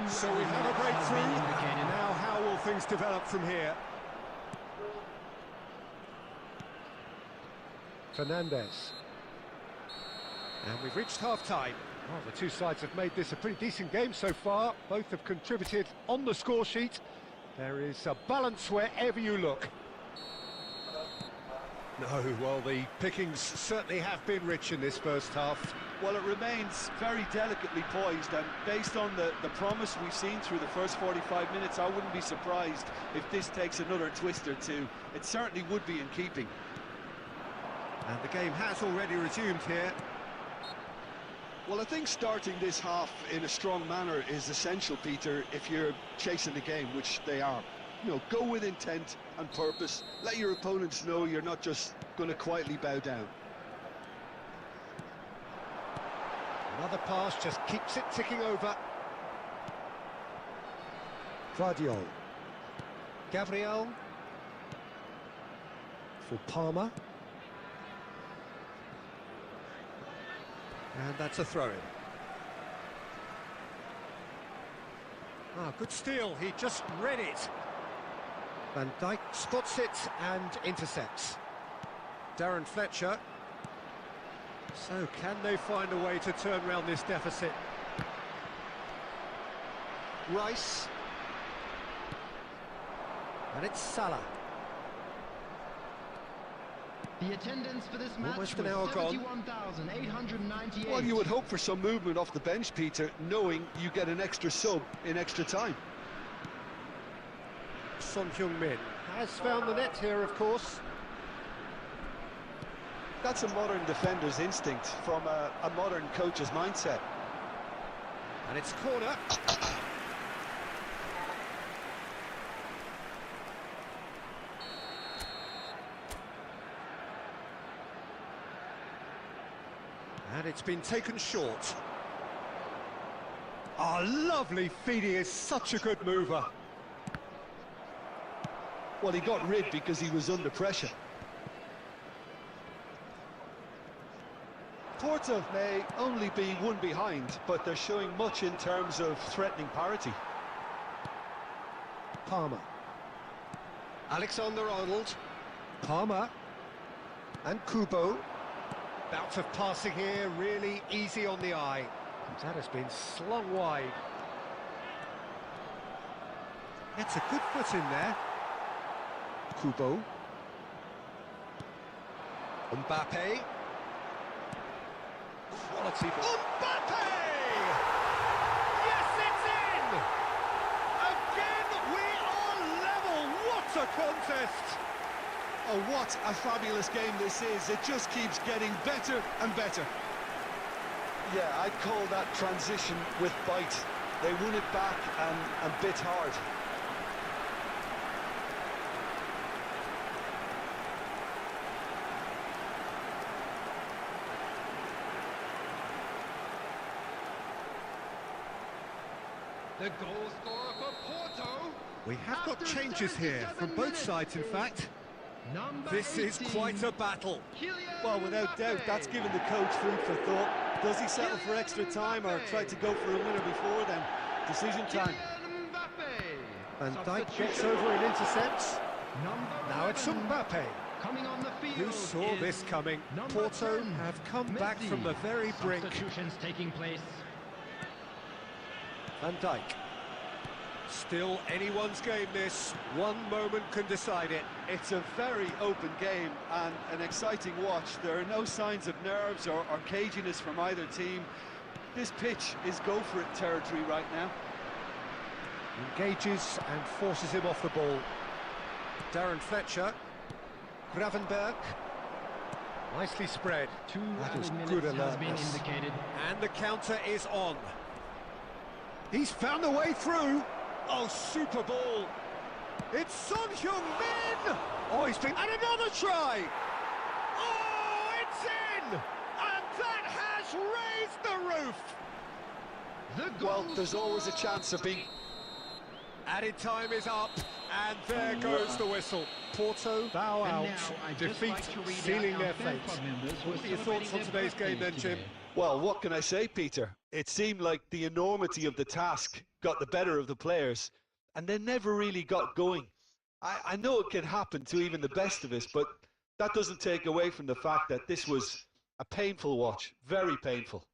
[SPEAKER 1] So we have a breakthrough. Now how will things develop from here? Fernandes. And we've reached half-time. Well, the two sides have made this a pretty decent game so far. Both have contributed on the score sheet. There is a balance wherever you look. No, well, the pickings certainly have been rich in this first half.
[SPEAKER 2] Well, it remains very delicately poised, and based on the promise we've seen through the first 45 minutes, I wouldn't be surprised if this takes another twist or two. It certainly would be in keeping.
[SPEAKER 1] And the game has already resumed here.
[SPEAKER 2] Well, I think starting this half in a strong manner is essential, Peter, if you're chasing the game, which they are. You know, go with intent and purpose. Let your opponents know you're not just going to quietly bow down.
[SPEAKER 1] Another pass just keeps it ticking over. Guardiola. Gabriel. For Palmer. And that's a throw-in. Ah, good steal, he just read it. Van Dijk spots it and intercepts. Darren Fletcher. So can they find a way to turn around this deficit? Rice. And it's Salah.
[SPEAKER 3] The attendance for this match
[SPEAKER 1] Almost
[SPEAKER 3] was
[SPEAKER 1] an hour gone.
[SPEAKER 3] 71,898.
[SPEAKER 2] Well, you would hope for some movement off the bench, Peter, knowing you get an extra sub in extra time.
[SPEAKER 1] Son Heung-min has found the net here, of course.
[SPEAKER 2] That's a modern defender's instinct from a modern coach's mindset.
[SPEAKER 1] And it's corner. And it's been taken short. Oh, lovely feed. He is such a good mover.
[SPEAKER 2] Well, he got rid because he was under pressure. Porto may only be one behind, but they're showing much in terms of threatening parity.
[SPEAKER 1] Palmer. Alexander-Arnold. Palmer. And Kubo. Bout of passing here, really easy on the eye. That has been slung wide. It's a good foot in there. Kubo. Mbappe. Quality ball. Mbappe! Yes, it's in! Again, we are level. What a contest!
[SPEAKER 2] Oh, what a fabulous game this is. It just keeps getting better and better. Yeah, I'd call that transition with bite. They won it back and bit hard.
[SPEAKER 3] The goal scorer for Porto.
[SPEAKER 1] We have got changes here from both sides, in fact. This is quite a battle.
[SPEAKER 2] Well, without doubt, that's given the coach food for thought. Does he settle for extra time or try to go for a winner before then? Decision time.
[SPEAKER 1] Van Dijk gets over and intercepts. Now it's Mbappe.
[SPEAKER 3] Coming on the field.
[SPEAKER 1] Who saw this coming? Porto have come back from the very brink.
[SPEAKER 3] Substitutions taking place.
[SPEAKER 1] Van Dijk. Still anyone's game, this. One moment can decide it.
[SPEAKER 2] It's a very open game and an exciting watch. There are no signs of nerves or caginess from either team. This pitch is go-for-it territory right now.
[SPEAKER 1] Engages and forces him off the ball. Darren Fletcher. Gravenberg. Nicely spread. That is
[SPEAKER 3] Added
[SPEAKER 1] good
[SPEAKER 3] minutes has been
[SPEAKER 1] alertness.
[SPEAKER 3] indicated.
[SPEAKER 1] And the counter is on. He's found a way through. Oh, super ball. It's Son Heung-min. Oh, he's been... And another try. Oh, it's in. And that has raised the roof.
[SPEAKER 2] Well, there's always a chance of being...
[SPEAKER 1] Added time is up, and there goes the whistle. Porto bow
[SPEAKER 3] And
[SPEAKER 1] out,
[SPEAKER 3] now I'd just
[SPEAKER 1] defeat
[SPEAKER 3] like to read
[SPEAKER 1] sealing
[SPEAKER 3] out
[SPEAKER 1] their
[SPEAKER 3] our fan
[SPEAKER 1] fate.
[SPEAKER 3] club members who are
[SPEAKER 1] What are your thoughts on
[SPEAKER 3] celebrating
[SPEAKER 1] today's
[SPEAKER 3] their
[SPEAKER 1] game then,
[SPEAKER 3] birthdays
[SPEAKER 1] Jim?
[SPEAKER 3] today.
[SPEAKER 2] Well, what can I say, Peter? It seemed like the enormity of the task got the better of the players, and they never really got going. I know it can happen to even the best of us, but that doesn't take away from the fact that this was a painful watch, very painful.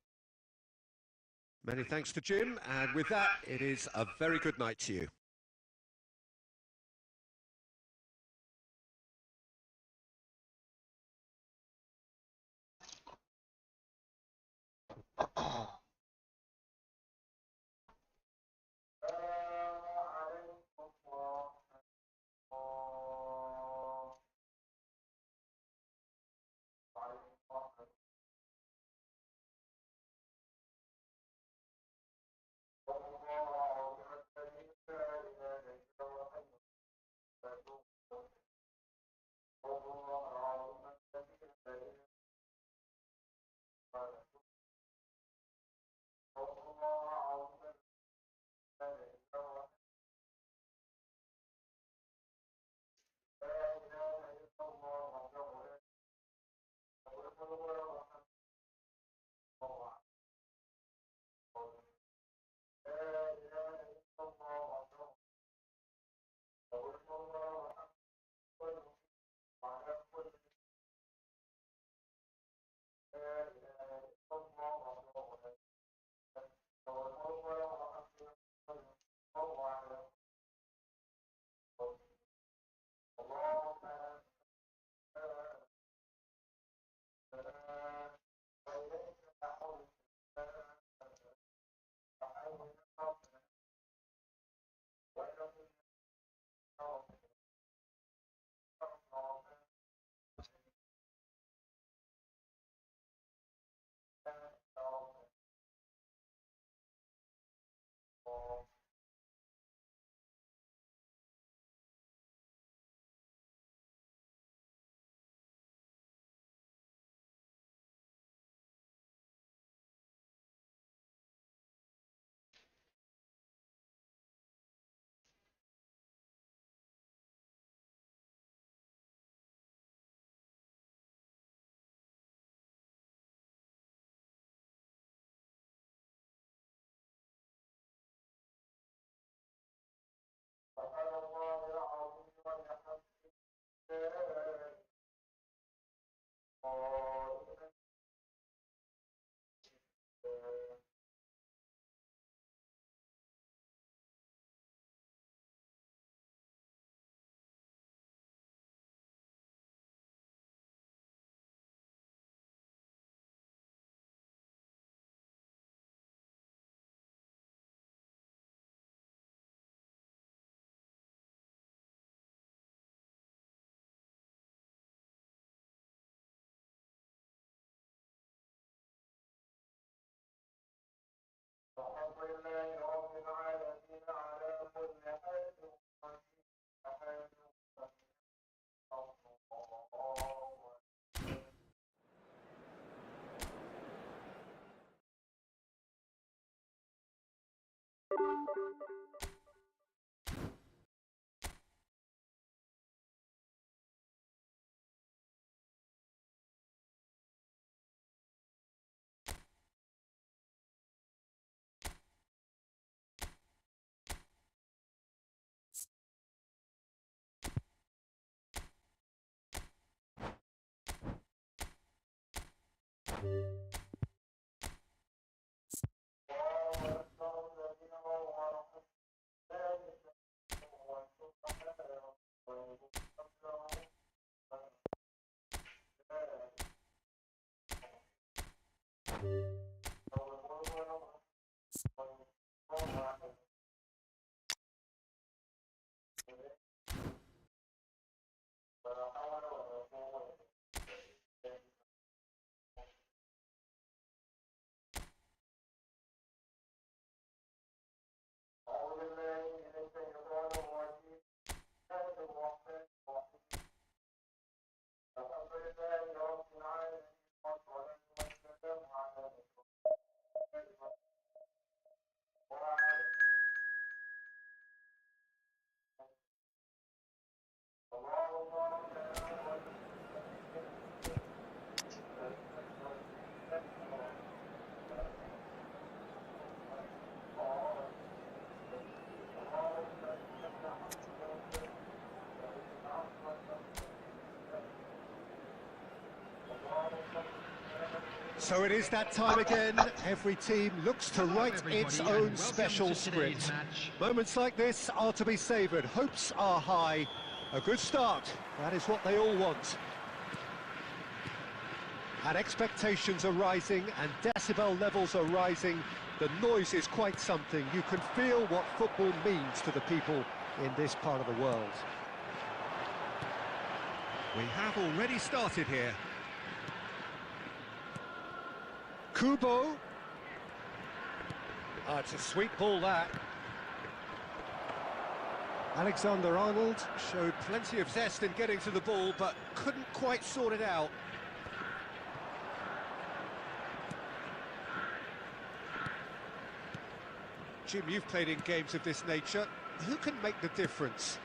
[SPEAKER 1] Many thanks to Jim, and with that, it is a very good night to you. So it is that time again. Every team looks to write its own special script. Moments like this are to be savoured. Hopes are high. A good start. That is what they all want. And expectations are rising and decibel levels are rising. The noise is quite something. You can feel what football means to the people in this part of the world. We have already started here. Kubo. Oh, it's a sweet ball, that. Alexander-Arnold showed plenty of zest in getting to the ball, but couldn't quite sort it out. Jim, you've played in games of this nature. Who can make the difference?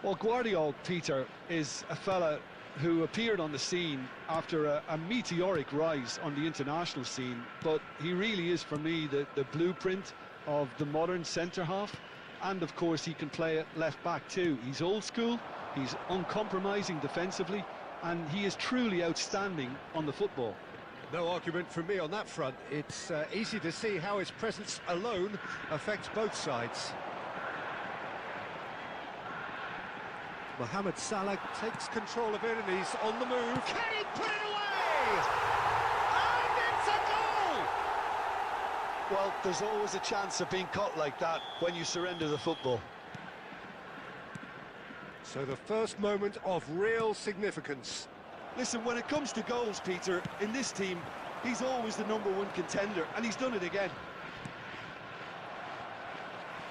[SPEAKER 2] Well, Guardiola, Peter, is a fella who appeared on the scene after a meteoric rise on the international scene, but he really is, for me, the blueprint of the modern centre-half, and of course he can play at left-back too. He's old school, he's uncompromising defensively, and he is truly outstanding on the football.
[SPEAKER 1] No argument from me on that front. It's easy to see how his presence alone affects both sides. Mohamed Salah takes control of it and he's on the move. Can he put it away? And it's a goal!
[SPEAKER 2] Well, there's always a chance of being caught like that when you surrender the football.
[SPEAKER 1] So the first moment of real significance.
[SPEAKER 2] Listen, when it comes to goals, Peter, in this team, he's always the #1 contender, and he's done it again.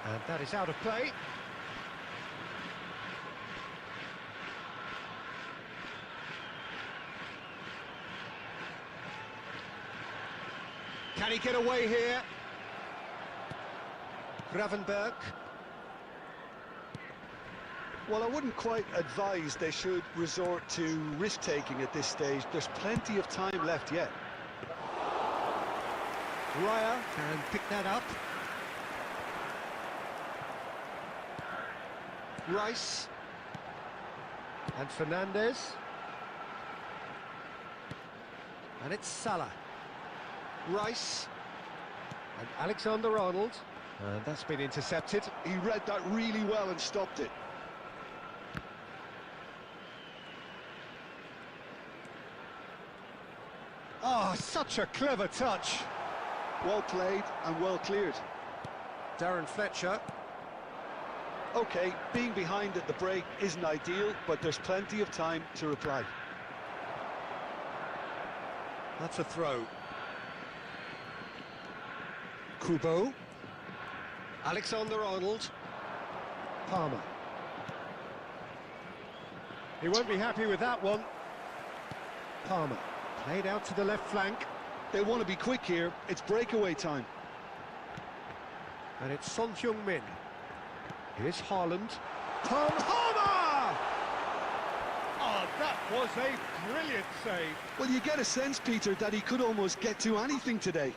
[SPEAKER 1] And that is out of play. Can he get away here? Gravenberg.
[SPEAKER 2] Well, I wouldn't quite advise they should resort to risk-taking at this stage. There's plenty of time left yet.
[SPEAKER 1] Raya can pick that up. Rice. And Fernandez. And it's Salah. Rice. And Alexander-Arnold. And that's been intercepted.
[SPEAKER 2] He read that really well and stopped it.
[SPEAKER 1] Oh, such a clever touch.
[SPEAKER 2] Well played and well cleared.
[SPEAKER 1] Darren Fletcher.
[SPEAKER 2] OK, being behind at the break isn't ideal, but there's plenty of time to reply.
[SPEAKER 1] That's a throw. Kubo. Alexander-Arnold. Palmer. He won't be happy with that one. Palmer. Played out to the left flank.
[SPEAKER 2] They want to be quick here. It's breakaway time.
[SPEAKER 1] And it's Son Heung-min. Here's Haaland. Palmer! Oh, that was a brilliant save.
[SPEAKER 2] Well, you get a sense, Peter, that he could almost get to anything today.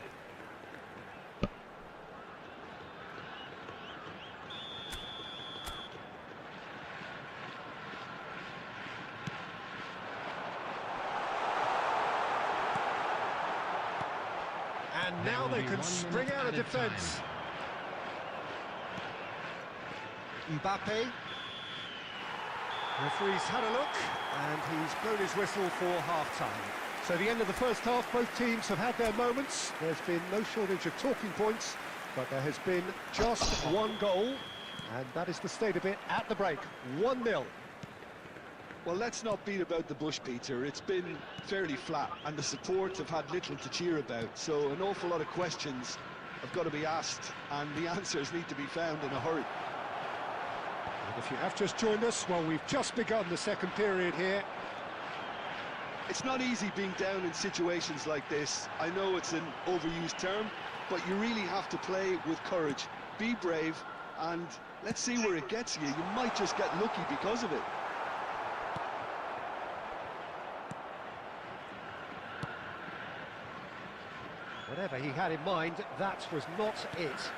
[SPEAKER 1] And now they can spring out of defence. Mbappe. Referee's had a look, and he's blown his whistle for half-time. So the end of the first half, both teams have had their moments. There's been no shortage of talking points, but there has been just one goal, and that is the state of it at the break. 1-0.
[SPEAKER 2] Well, let's not beat about the bush, Peter. It's been fairly flat, and the support have had little to cheer about. So an awful lot of questions have got to be asked, and the answers need to be found in a hurry.
[SPEAKER 1] And if you have just joined us, well, we've just begun the second period here.
[SPEAKER 2] It's not easy being down in situations like this. I know it's an overused term, but you really have to play with courage. Be brave, and let's see where it gets you. You might just get lucky because of it.
[SPEAKER 1] Whatever he had in mind, that was not it.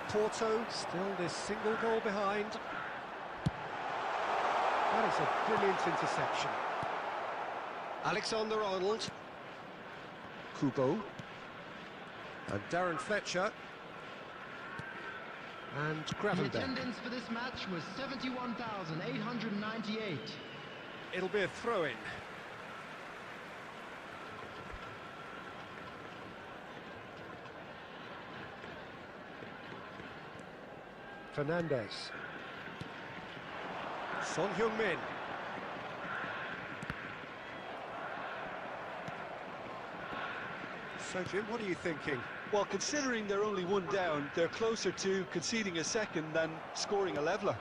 [SPEAKER 1] Porto still this single goal behind. That is a brilliant interception. Alexander-Arnold. Kubo. And Darren Fletcher. And
[SPEAKER 3] The
[SPEAKER 1] Gravenberch.
[SPEAKER 3] attendance for this match was 71,898.
[SPEAKER 1] It'll be a throw-in. Fernandez. Son Heung-min. So, Jim, what are you thinking?
[SPEAKER 2] Well, considering they're only one down, they're closer to conceding a second than scoring a leveller.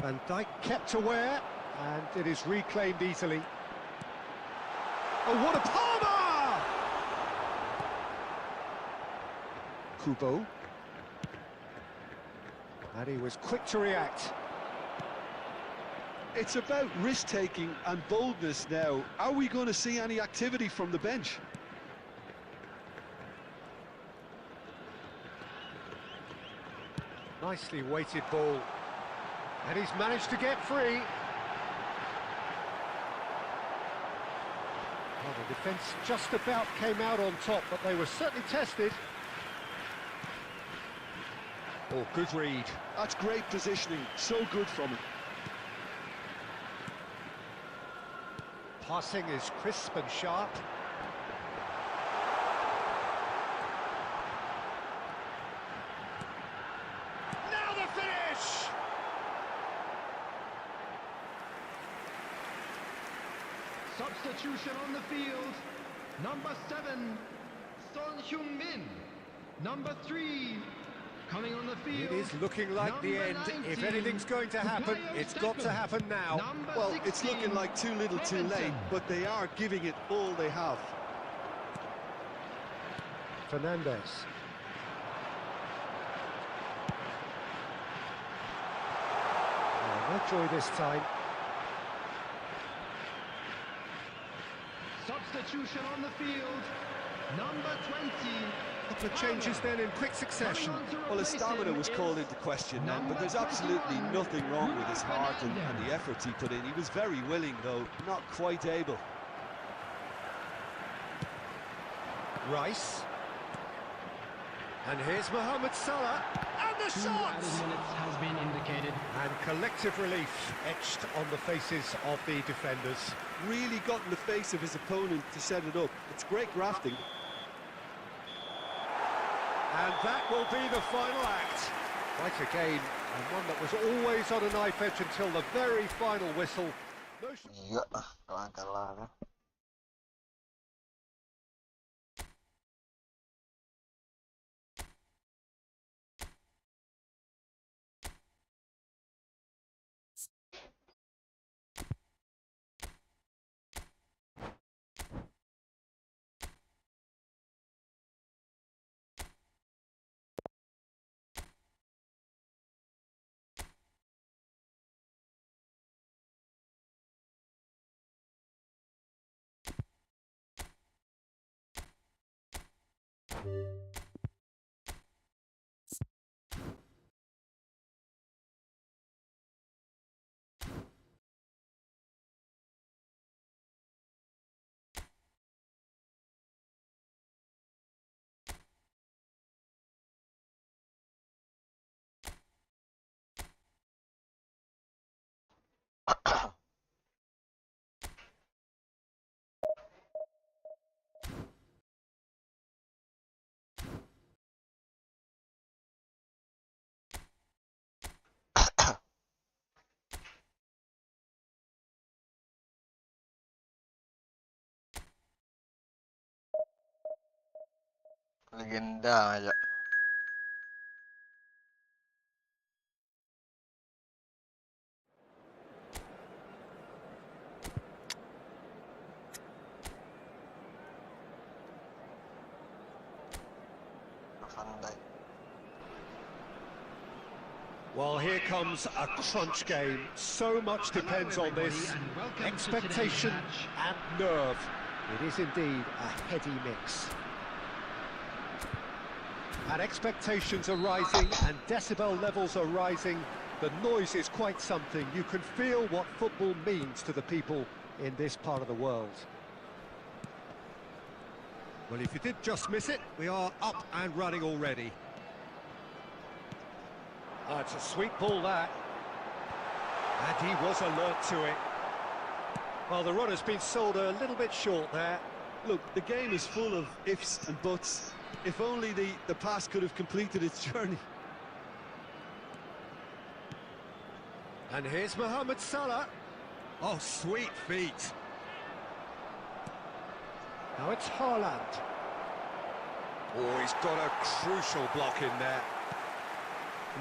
[SPEAKER 1] Van Dijk kept aware, and it is reclaimed easily. Oh, what a Palmer! Kubo. And he was quick to react.
[SPEAKER 2] It's about risk-taking and boldness now. Are we going to see any activity from the bench?
[SPEAKER 1] Nicely weighted ball. And he's managed to get free. Well, the defence just about came out on top, but they were certainly tested. Oh, good read.
[SPEAKER 2] That's great positioning, so good from him.
[SPEAKER 1] Passing is crisp and sharp. Now the finish!
[SPEAKER 3] Substitution on the field. Number 7, Son Heung-min. Number 3, coming on the field.
[SPEAKER 1] It is looking like the end. If anything's going to happen, it's got to happen now.
[SPEAKER 2] Well, it's looking like too little too late, but they are giving it all they have.
[SPEAKER 1] Fernandez. Oh, no joy this time.
[SPEAKER 3] Substitution on the field. Number 20.
[SPEAKER 1] Couple of changes then in quick succession.
[SPEAKER 2] Well, his stamina was called into question then, but there's absolutely nothing wrong with his heart and the efforts he put in. He was very willing, though, not quite able.
[SPEAKER 1] Rice. And here's Mohamed Salah. And the shot!
[SPEAKER 3] Added minutes has been indicated.
[SPEAKER 1] And collective relief etched on the faces of the defenders.
[SPEAKER 2] Really got in the face of his opponent to set it up. It's great grafting.
[SPEAKER 1] And that will be the final act. Quite a game, and one that was always on a knife edge until the very final whistle. No
[SPEAKER 4] Iya, kalah kan. Legenda aja. Van Dijk.
[SPEAKER 1] Well, here comes a crunch game. So much depends on this. Expectation and nerve. It is indeed a heady mix. And expectations are rising and decibel levels are rising. The noise is quite something. You can feel what football means to the people in this part of the world. Well, if you did just miss it, we are up and running already. It's a sweet ball, that. And he was alert to it. Well, the run has been sold a little bit short there.
[SPEAKER 2] Look, the game is full of ifs and buts. If only the pass could have completed its journey.
[SPEAKER 1] And here's Mohamed Salah. Oh, sweet feet. Now it's Haaland. Oh, he's got a crucial block in there.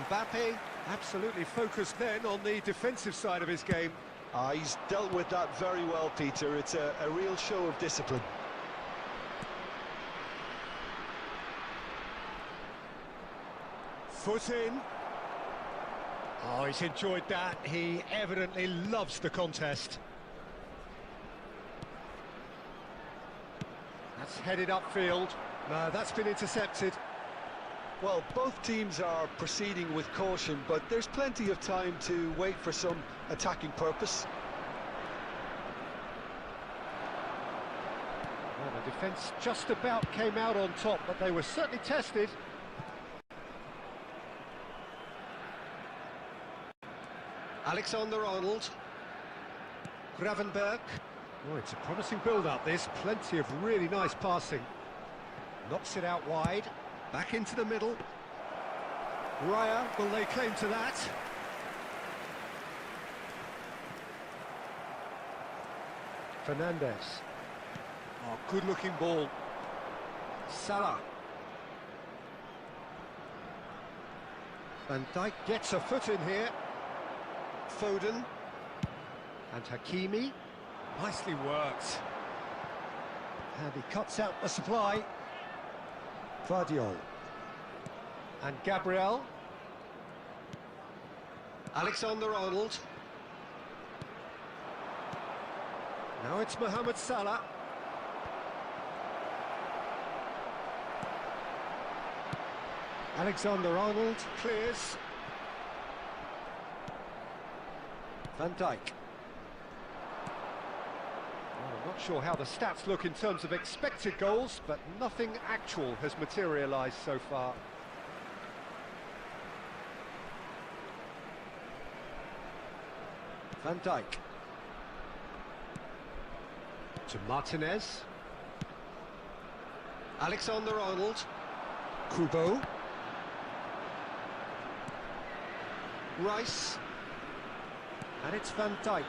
[SPEAKER 1] Mbappe absolutely focused then on the defensive side of his game.
[SPEAKER 2] He's dealt with that very well, Peter. It's a real show of discipline.
[SPEAKER 1] Foot in. Oh, he's enjoyed that. He evidently loves the contest. That's headed upfield. No, that's been intercepted.
[SPEAKER 2] Well, both teams are proceeding with caution, but there's plenty of time to wait for some attacking purpose.
[SPEAKER 1] Well, the defence just about came out on top, but they were certainly tested. Alexander-Arnold. Gravenberg. Oh, it's a promising build-up, this. Plenty of really nice passing. Knocks it out wide. Back into the middle. Raya will lay claim to that. Fernandez. Oh, good-looking ball. Salah. Van Dijk gets a foot in here. Foden. And Hakimi. Nicely worked. And he cuts out the supply. Vardiol. And Gabriel. Alexander-Arnold. Now it's Mohamed Salah. Alexander-Arnold clears. Van Dijk. I'm not sure how the stats look in terms of expected goals, but nothing actual has materialised so far. Van Dijk. To Martinez. Alexander-Arnold. Kubo. Rice. And it's Van Dijk.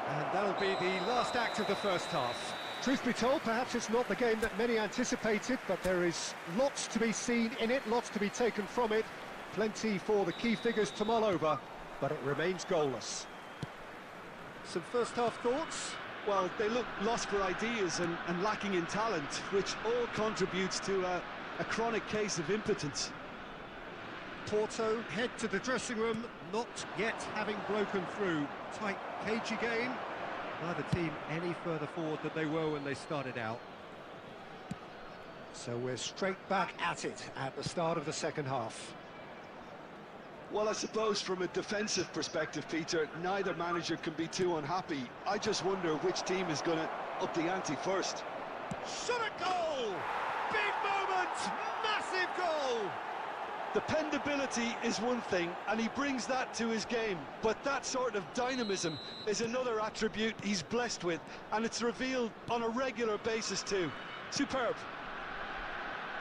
[SPEAKER 1] And that'll be the last act of the first half. Truth be told, perhaps it's not the game that many anticipated, but there is lots to be seen in it, lots to be taken from it. Plenty for the key figures to mull over, but it remains goalless. Some first half thoughts?
[SPEAKER 2] Well, they look lost for ideas and lacking in talent, which all contributes to a chronic case of impotence.
[SPEAKER 1] Porto head to the dressing room, not yet having broken through. Tight, cagey game. Neither team any further forward than they were when they started out. So we're straight back at it at the start of the second half.
[SPEAKER 2] Well, I suppose from a defensive perspective, Peter, neither manager can be too unhappy. I just wonder which team is going to up the ante first.
[SPEAKER 1] Shot a goal! Big moment! Massive goal!
[SPEAKER 2] Dependability is one thing, and he brings that to his game, but that sort of dynamism is another attribute he's blessed with, and it's revealed on a regular basis too. Superb.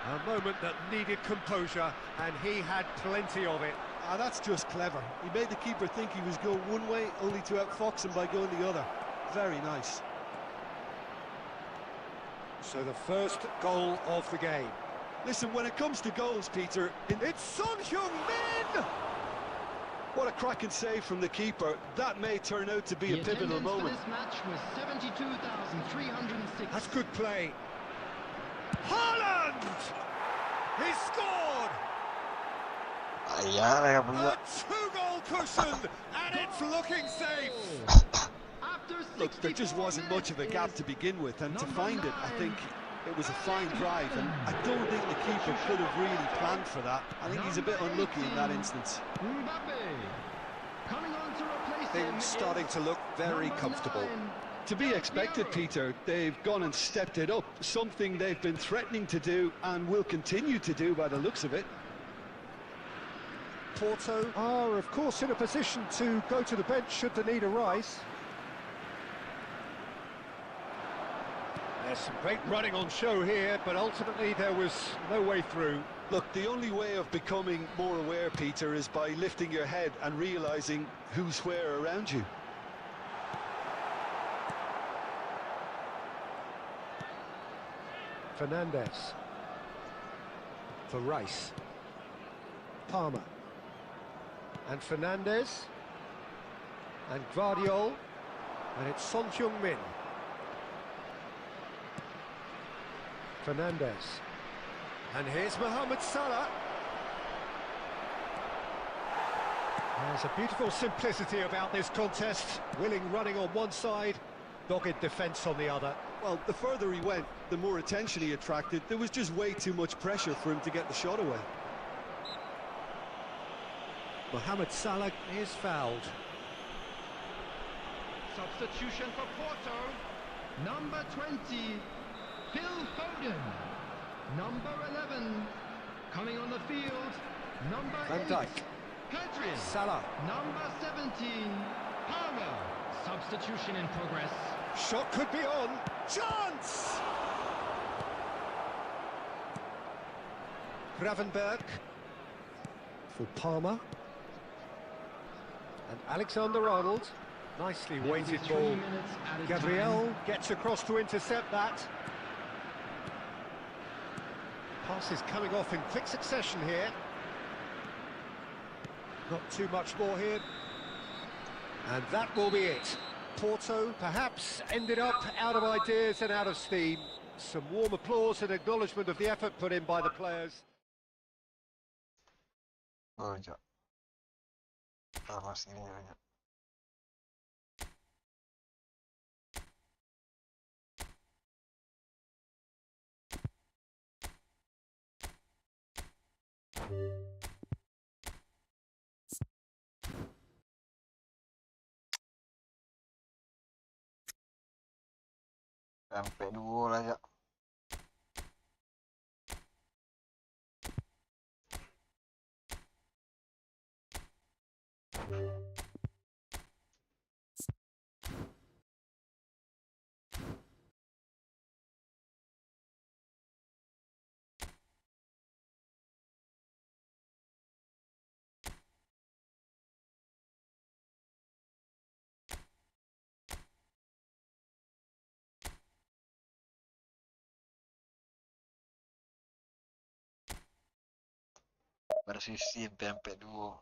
[SPEAKER 1] A moment that needed composure, and he had plenty of it.
[SPEAKER 2] That's just clever. He made the keeper think he was going one way, only to outfox him by going the other. Very nice.
[SPEAKER 1] So the first goal of the game.
[SPEAKER 2] Listen, when it comes to goals, Peter...
[SPEAKER 1] It's Son Heung-min!
[SPEAKER 2] What a cracking save from the keeper. That may turn out to be a pivotal moment.
[SPEAKER 3] This match was 72,306.
[SPEAKER 1] That's good play. Haaland! He scored! A two-goal cushion, and it's looking safe.
[SPEAKER 2] Look, there just wasn't much of a gap to begin with, and to find it, I think it was a fine drive, and I don't think the keeper could have really planned for that. I think he's a bit unlucky in that instance.
[SPEAKER 3] Mbappe coming on to replace
[SPEAKER 1] things starting to look very comfortable.
[SPEAKER 2] To be expected, Peter. They've gone and stepped it up, something they've been threatening to do and will continue to do by the looks of it.
[SPEAKER 1] Porto are, of course, in a position to go to the bench should the need arise. There's some great running on show here, but ultimately there was no way through.
[SPEAKER 2] Look, the only way of becoming more aware, Peter, is by lifting your head and realising who's where around you.
[SPEAKER 1] Fernandez. For Rice. Palmer. And Fernandez. And Gvardiol. And it's Son Heung-min. Fernandez. And here's Mohamed Salah. There's a beautiful simplicity about this contest. Willing running on one side, dogged defence on the other.
[SPEAKER 2] Well, the further he went, the more attention he attracted. There was just way too much pressure for him to get the shot away.
[SPEAKER 1] Mohamed Salah is fouled.
[SPEAKER 3] Substitution for Porto. Number 20, Phil Foden. Number 11, coming on the field. Number
[SPEAKER 1] Van
[SPEAKER 3] 8,
[SPEAKER 1] Dijk.
[SPEAKER 3] Pedri.
[SPEAKER 1] Salah.
[SPEAKER 3] Number 17, Palmer. Substitution in progress.
[SPEAKER 1] Shot could be on. Chance! Gravenberg. For Palmer. And Alexander-Arnold. Nicely weighted ball. Gabriel gets across to intercept that. Passes coming off in quick succession here. Not too much more here. And that will be it. Porto perhaps ended up out of ideas and out of steam. Some warm applause and acknowledgement of the effort put in by the players.
[SPEAKER 4] Oh, ya. Masih ini ya. Sampai 2 lah ya. Bersisi sampai 2.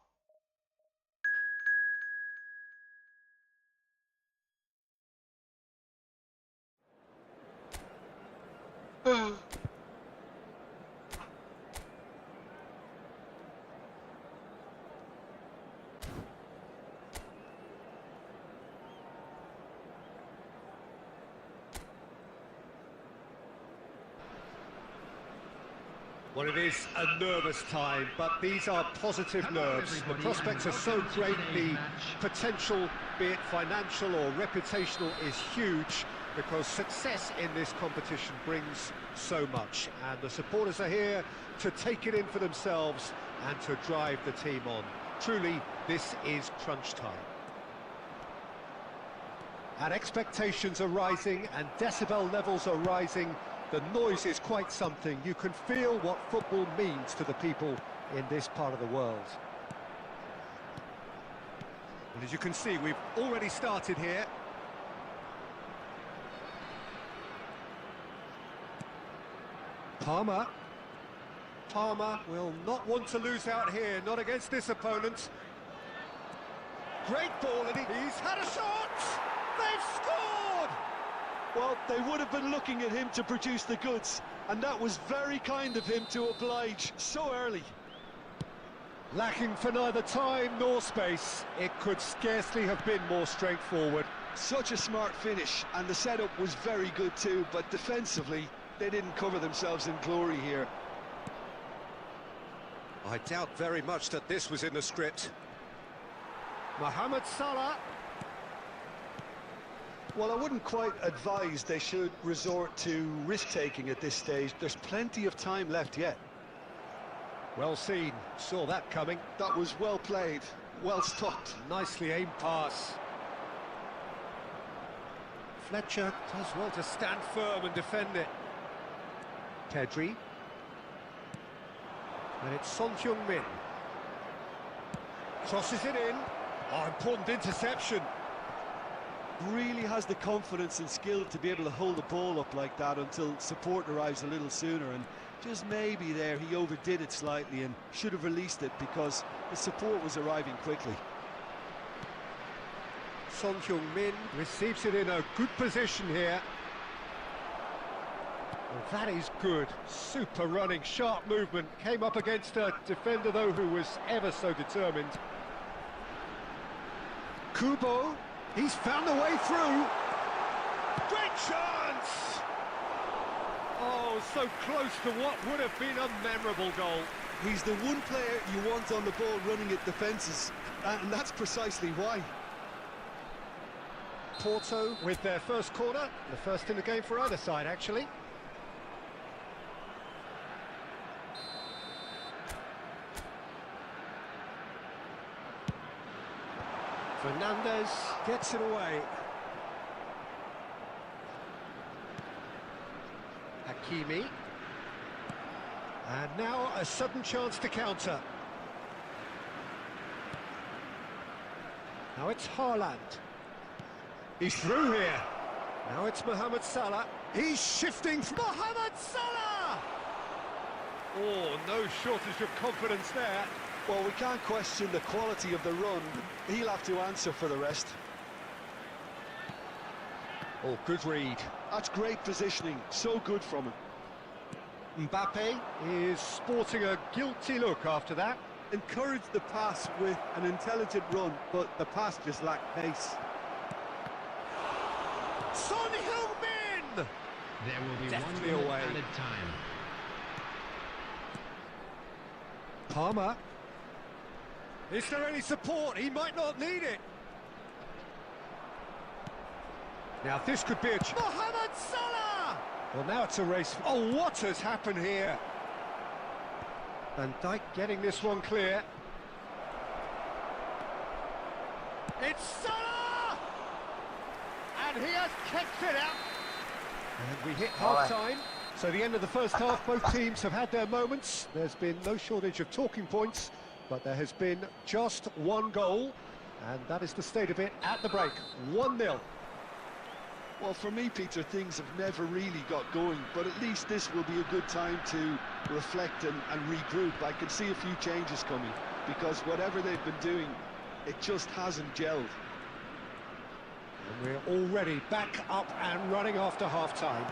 [SPEAKER 1] Well, it is a nervous time, but these are positive nerves. The prospects are so great, the potential, be it financial or reputational, is huge, because success in this competition brings so much. And the supporters are here to take it in for themselves and to drive the team on. Truly, this is crunch time. And expectations are rising and decibel levels are rising. The noise is quite something. You can feel what football means to the people in this part of the world. And as you can see, we've already started here. Palmer. Palmer will not want to lose out here, not against this opponent. Great ball, and he's had a shot! They've scored!
[SPEAKER 2] Well, they would have been looking at him to produce the goods, and that was very kind of him to oblige so early.
[SPEAKER 1] Lacking for neither time nor space, it could scarcely have been more straightforward.
[SPEAKER 2] Such a smart finish, and the setup was very good too, but defensively, they didn't cover themselves in glory here.
[SPEAKER 1] I doubt very much that this was in the script. Mohamed Salah,
[SPEAKER 2] Well, I wouldn't quite advise they should resort to risk-taking at this stage. There's plenty of time left yet.
[SPEAKER 1] Well seen, saw that coming.
[SPEAKER 2] That was well played, well stopped.
[SPEAKER 1] Nicely aimed pass. Fletcher does well to stand firm and defend it. Pedri. And it's Son Heung-min. Crosses it in. Oh, important interception.
[SPEAKER 2] Really has the confidence and skill to be able to hold the ball up like that until support arrives a little sooner, and just maybe there he overdid it slightly and should have released it because the support was arriving quickly.
[SPEAKER 1] Son Heung-min receives it in a good position here. Well, that is good. Super running, sharp movement. Came up against a defender, though, who was ever so determined. Kubo, he's found a way through. Great chance! Oh, so close to what would have been a memorable goal.
[SPEAKER 2] He's the one player you want on the ball running at defences, and that's precisely why.
[SPEAKER 1] Porto with their first corner, the first in the game for either side, actually. Fernandez gets it away. Hakimi. And now a sudden chance to counter. Now it's Haaland. He's through here. Now it's Mohamed Salah. He's shifting. Mohamed Salah! Oh, no shortage of confidence there.
[SPEAKER 2] Well, we can't question the quality of the run. He'll have to answer for the rest.
[SPEAKER 1] Oh, good read.
[SPEAKER 2] That's great positioning. So good from him.
[SPEAKER 1] Mbappe is sporting a guilty look after that.
[SPEAKER 2] Encouraged the pass with an intelligent run, but the pass just lacked pace.
[SPEAKER 1] Son Heung-min!
[SPEAKER 3] There will be
[SPEAKER 1] Definitely
[SPEAKER 3] 1 minute
[SPEAKER 1] away.
[SPEAKER 3] added time.
[SPEAKER 1] Palmer. Is there any support? He might not need it. Now this could be a... Mohamed Salah! Well, now it's a race. Oh, what has happened here? Van Dijk getting this one clear. It's Salah! And he has kicked it out. And we hit half-time. So the end of the first half, both teams have had their moments. There's been no shortage of talking points, but there has been just one goal, and that is the state of it at the break. 1-0.
[SPEAKER 2] Well, for me, Peter, things have never really got going, but at least this will be a good time to reflect and regroup. I can see a few changes coming, because whatever they've been doing, it just hasn't gelled.
[SPEAKER 1] And we're already back up and running after half-time.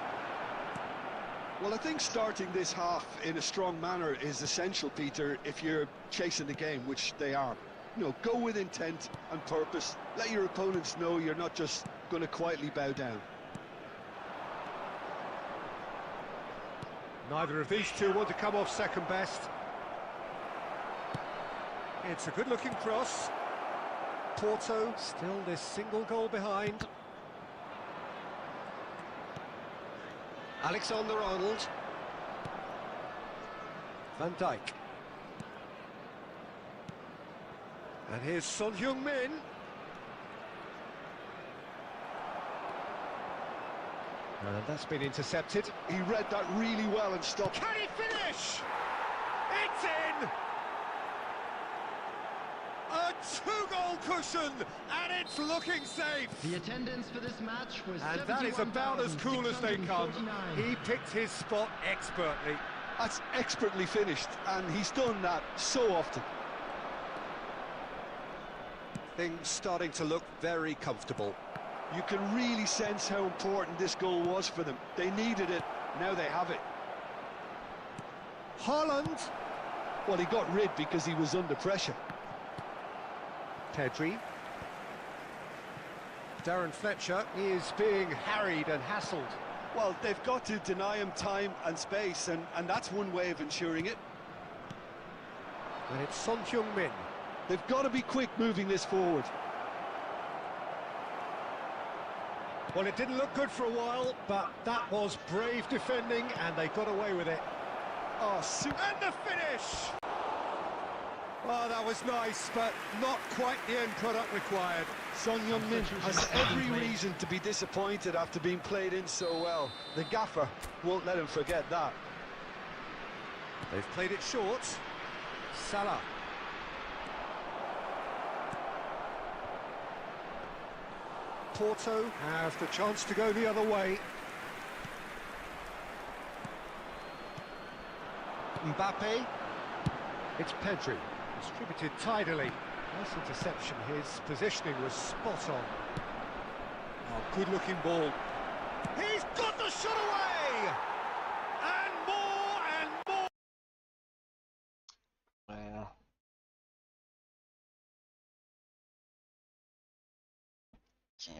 [SPEAKER 2] Well, I think starting this half in a strong manner is essential, Peter, if you're chasing the game, which they are. You know, go with intent and purpose. Let your opponents know you're not just going to quietly bow down.
[SPEAKER 1] Neither of these two want to come off second best. It's a good-looking cross. Porto still this single goal behind. Alexander-Arnold. Van Dijk. And here's Son Heung-min. And that's been intercepted.
[SPEAKER 2] He read that really well and stopped.
[SPEAKER 1] Can he finish? It's in! A two-goal cushion, and it's looking safe.
[SPEAKER 3] The attendance for this match was
[SPEAKER 1] And that is about as cool as they come.
[SPEAKER 3] 71,649.
[SPEAKER 1] He picked his spot expertly.
[SPEAKER 2] That's expertly finished, and he's done that so often.
[SPEAKER 1] Things starting to look very comfortable.
[SPEAKER 2] You can really sense how important this goal was for them. They needed it, now they have it.
[SPEAKER 1] Haaland.
[SPEAKER 2] Well, he got rid because he was under pressure.
[SPEAKER 1] Pedri. Darren Fletcher is being harried and hassled.
[SPEAKER 2] Well, they've got to deny him time and space, and that's one way of ensuring it.
[SPEAKER 1] And it's Son Heung-min.
[SPEAKER 2] They've got to be quick moving this forward.
[SPEAKER 1] Well, it didn't look good for a while, but that was brave defending, and they got away with it.
[SPEAKER 2] Oh, super.
[SPEAKER 1] And the finish! Oh, that was nice, but not quite the end product required.
[SPEAKER 2] Son Heung-min has every reason to be disappointed after being played in so well. The gaffer won't let him forget that.
[SPEAKER 1] They've played it short. Salah. Porto have the chance to go the other way. Mbappe. It's Pedri. Distributed tidily. Nice interception. His positioning was spot on. Oh, good-looking ball. He's got the shot away! And more and more!
[SPEAKER 4] Bueno. Sí.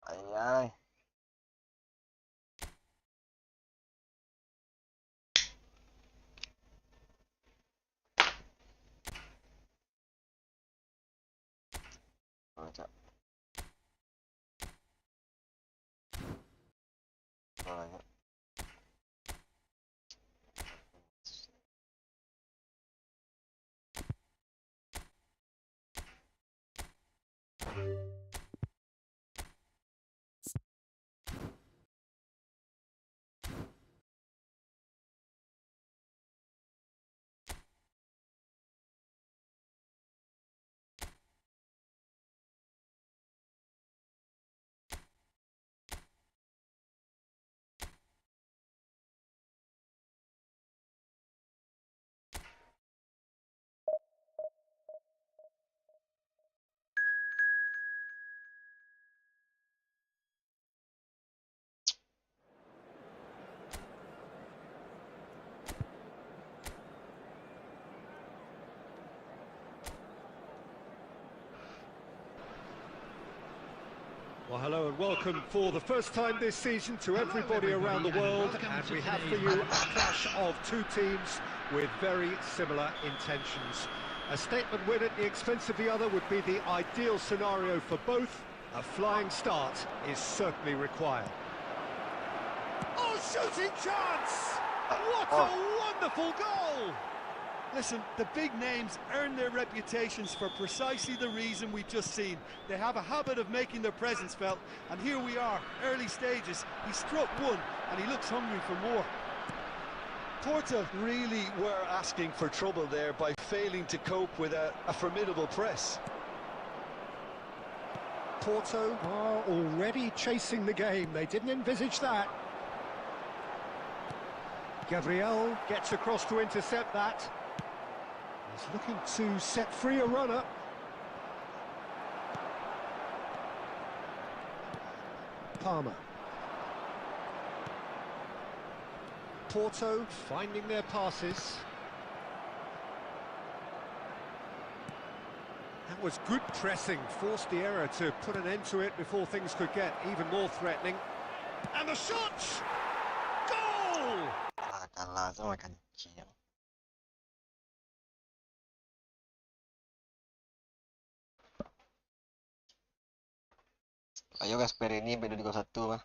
[SPEAKER 4] Ay, ay. Baca. Baca.
[SPEAKER 1] Well, hello and welcome for the first time this season to everybody around the world, and we have for you a clash of two teams with very similar intentions. A statement win at the expense of the other would be the ideal scenario for both. A flying start is certainly required. Oh, shooting chance! What a wonderful goal!
[SPEAKER 2] Listen, the big names earn their reputations for precisely the reason we've just seen. They have a habit of making their presence felt, and here we are, early stages. He struck one, and he looks hungry for more. Porto really were asking for trouble there by failing to cope with a formidable press.
[SPEAKER 1] Porto are already chasing the game. They didn't envisage that. Gabriel gets across to intercept that. He's looking to set free a runner. Palmer. Porto finding their passes. That was good pressing, forced the error to put an end to it before things could get even more threatening. And the shot! Goal!
[SPEAKER 4] Kalah sama kancil. Ayo guys, ini beda di 1 mah.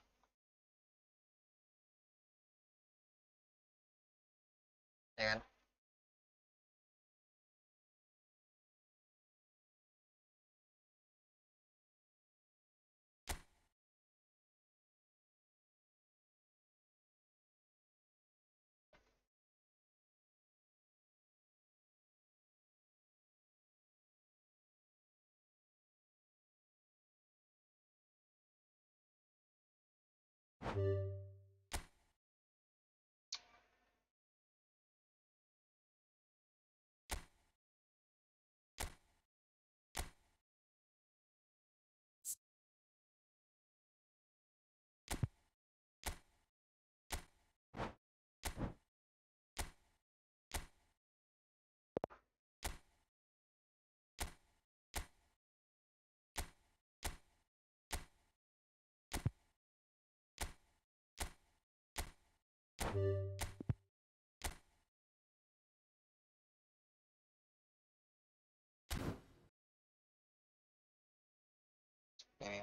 [SPEAKER 4] Ya kan?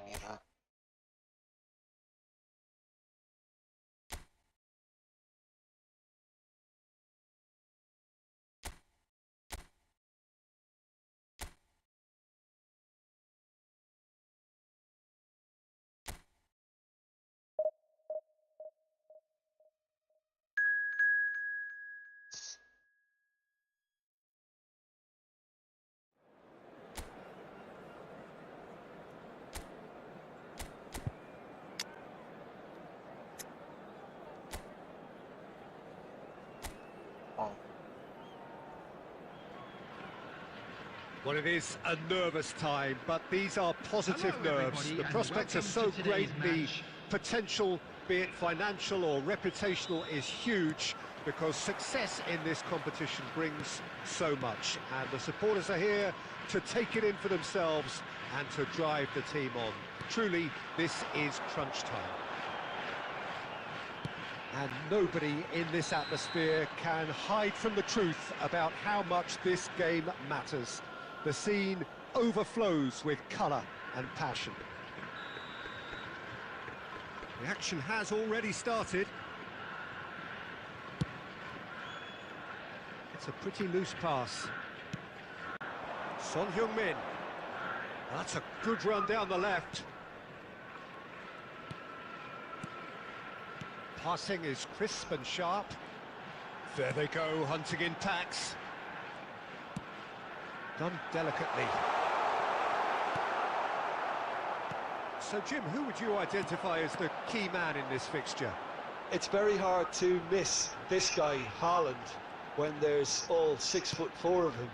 [SPEAKER 4] Mira. Oh.
[SPEAKER 1] Well, it is a nervous time, but these are positive
[SPEAKER 3] Hello,
[SPEAKER 1] nerves.
[SPEAKER 3] everybody,
[SPEAKER 1] The
[SPEAKER 3] and
[SPEAKER 1] prospects are
[SPEAKER 3] welcome
[SPEAKER 1] so
[SPEAKER 3] to
[SPEAKER 1] great,
[SPEAKER 3] today's
[SPEAKER 1] the
[SPEAKER 3] match.
[SPEAKER 1] potential, be it financial or reputational, is huge, because success in this competition brings so much, and the supporters are here to take it in for themselves and to drive the team on. Truly, this is crunch time. And nobody in this atmosphere can hide from the truth about how much this game matters. The scene overflows with colour and passion. The action has already started. It's a pretty loose pass. Son Heung-min. That's a good run down the left. Passing is crisp and sharp. There they go, hunting in packs. Done delicately. So, Jim, who would you identify as the key man in this fixture?
[SPEAKER 2] It's very hard to miss this guy, Haaland, when there's all 6'4" of him.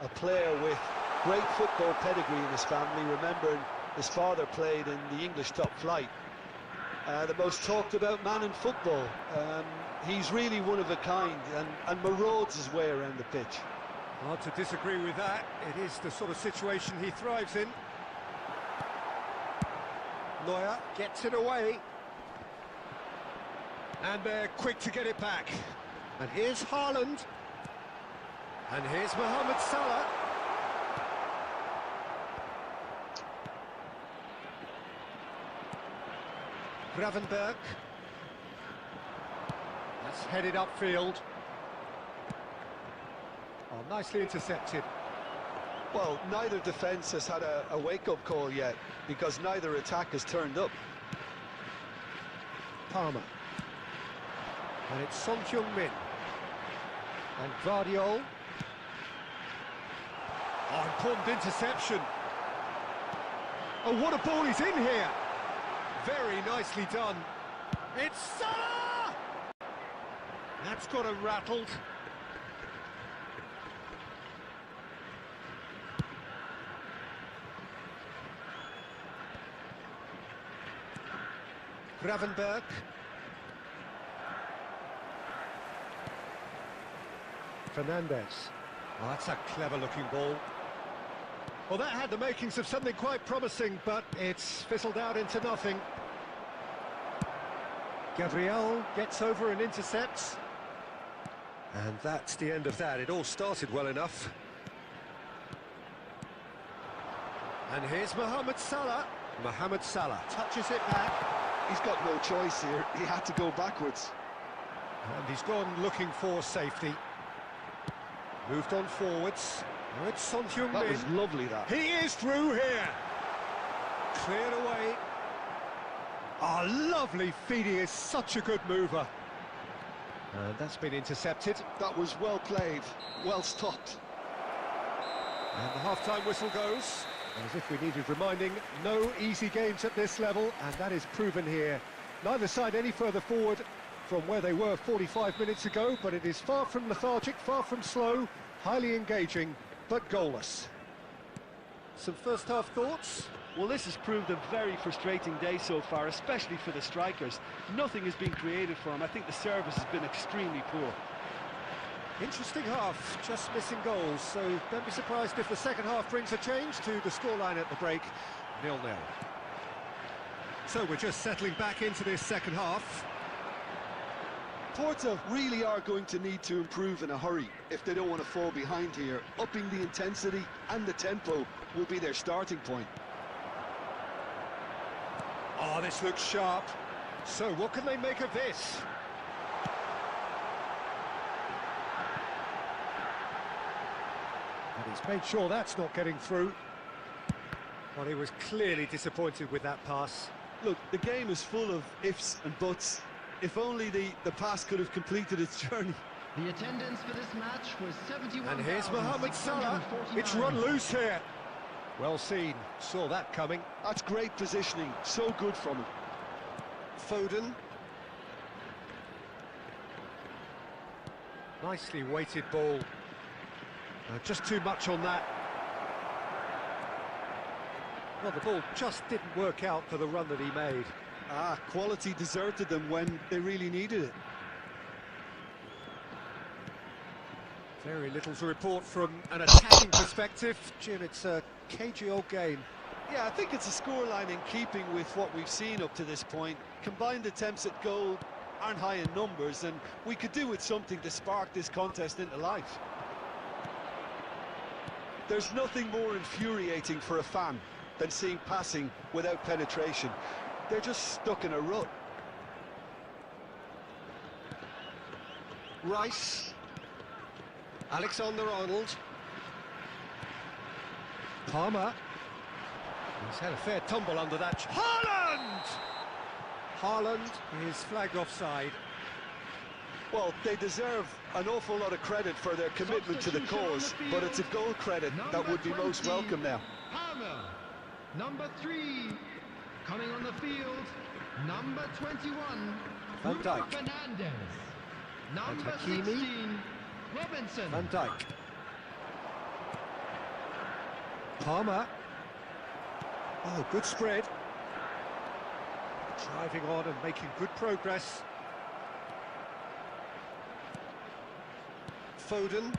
[SPEAKER 2] A player with great football pedigree in his family, remembering his father played in the English top flight. The most talked about man in football. He's really one of a kind and marauds his way around the pitch.
[SPEAKER 1] Hard to disagree with that. It is the sort of situation he thrives in. Neuer gets it away. And they're quick to get it back. And here's Haaland. And here's Mohamed Salah. Gravenberg. That's headed upfield. Oh, nicely intercepted.
[SPEAKER 2] Well, neither defence has had a wake-up call yet, because neither attack has turned up.
[SPEAKER 1] Palmer. And it's Son Heung-min. And Guardiol. Oh, important interception. Oh, what a ball he's in here. Very nicely done. It's Salah! That's got him rattled. Gravenberg. Fernandez. Oh, that's a clever-looking ball. Well, that had the makings of something quite promising, but it's fizzled out into nothing. Gabriel gets over and intercepts. And that's the end of that. It all started well enough. And here's Mohamed Salah. Mohamed Salah touches it back.
[SPEAKER 2] He's got no choice here. He had to go backwards.
[SPEAKER 1] And he's gone looking for safety. Moved on forwards. Now it's Son Heung-min.
[SPEAKER 2] That was lovely, that.
[SPEAKER 1] He is through here. Cleared away. Oh, lovely feed. He is such a good mover. And that's been intercepted.
[SPEAKER 2] That was well played, well stopped.
[SPEAKER 1] And the half-time whistle goes. As if we needed reminding, no easy games at this level, and that is proven here. Neither side any further forward from where they were 45 minutes ago, but it is far from lethargic, far from slow, highly engaging, but goalless. Some first-half thoughts?
[SPEAKER 5] Well, this has proved a very frustrating day so far, especially for the strikers. Nothing has been created for them. I think the service has been extremely poor.
[SPEAKER 1] Interesting half, just missing goals, so don't be surprised if the second half brings a change to the scoreline at the break, 0-0. So we're just settling back into this second half.
[SPEAKER 2] Porto really are going to need to improve in a hurry if they don't want to fall behind here. Upping the intensity and the tempo will be their starting point.
[SPEAKER 1] Oh, this looks sharp. So what can they make of this? And he's made sure that's not getting through. Well, he was clearly disappointed with that pass.
[SPEAKER 2] Look, the game is full of ifs and buts. If only the pass could have completed its journey.
[SPEAKER 3] The attendance for this match was 71.
[SPEAKER 1] And here's Mohamed Salah. It's run loose here. Well seen. Saw that coming.
[SPEAKER 2] That's great positioning. So good from him.
[SPEAKER 1] Foden. Nicely weighted ball. Just too much on that. Well, the ball just didn't work out for the run that he made.
[SPEAKER 2] Quality deserted them when they really needed it.
[SPEAKER 1] Very little to report from an attacking perspective. Jim, it's a cagey old game.
[SPEAKER 2] Yeah, I think it's a scoreline in keeping with what we've seen up to this point. Combined attempts at goal aren't high in numbers, and we could do with something to spark this contest into life. There's nothing more infuriating for a fan than seeing passing without penetration. They're just stuck in a rut.
[SPEAKER 1] Rice. Alexander-Arnold. Palmer. He's had a fair tumble under that. Haaland! Haaland is flagged offside.
[SPEAKER 2] Well, they deserve an awful lot of credit for their commitment to the cause, but it's a goal credit that would be most welcome now.
[SPEAKER 3] Palmer, number 3, coming on the field, number 21,
[SPEAKER 1] Van Dijk.
[SPEAKER 3] Fernandez, number
[SPEAKER 1] Hakimi.
[SPEAKER 3] 16, Robinson.
[SPEAKER 1] Van Dijk. Palmer. Oh, good spread. Driving on and making good progress. Foden.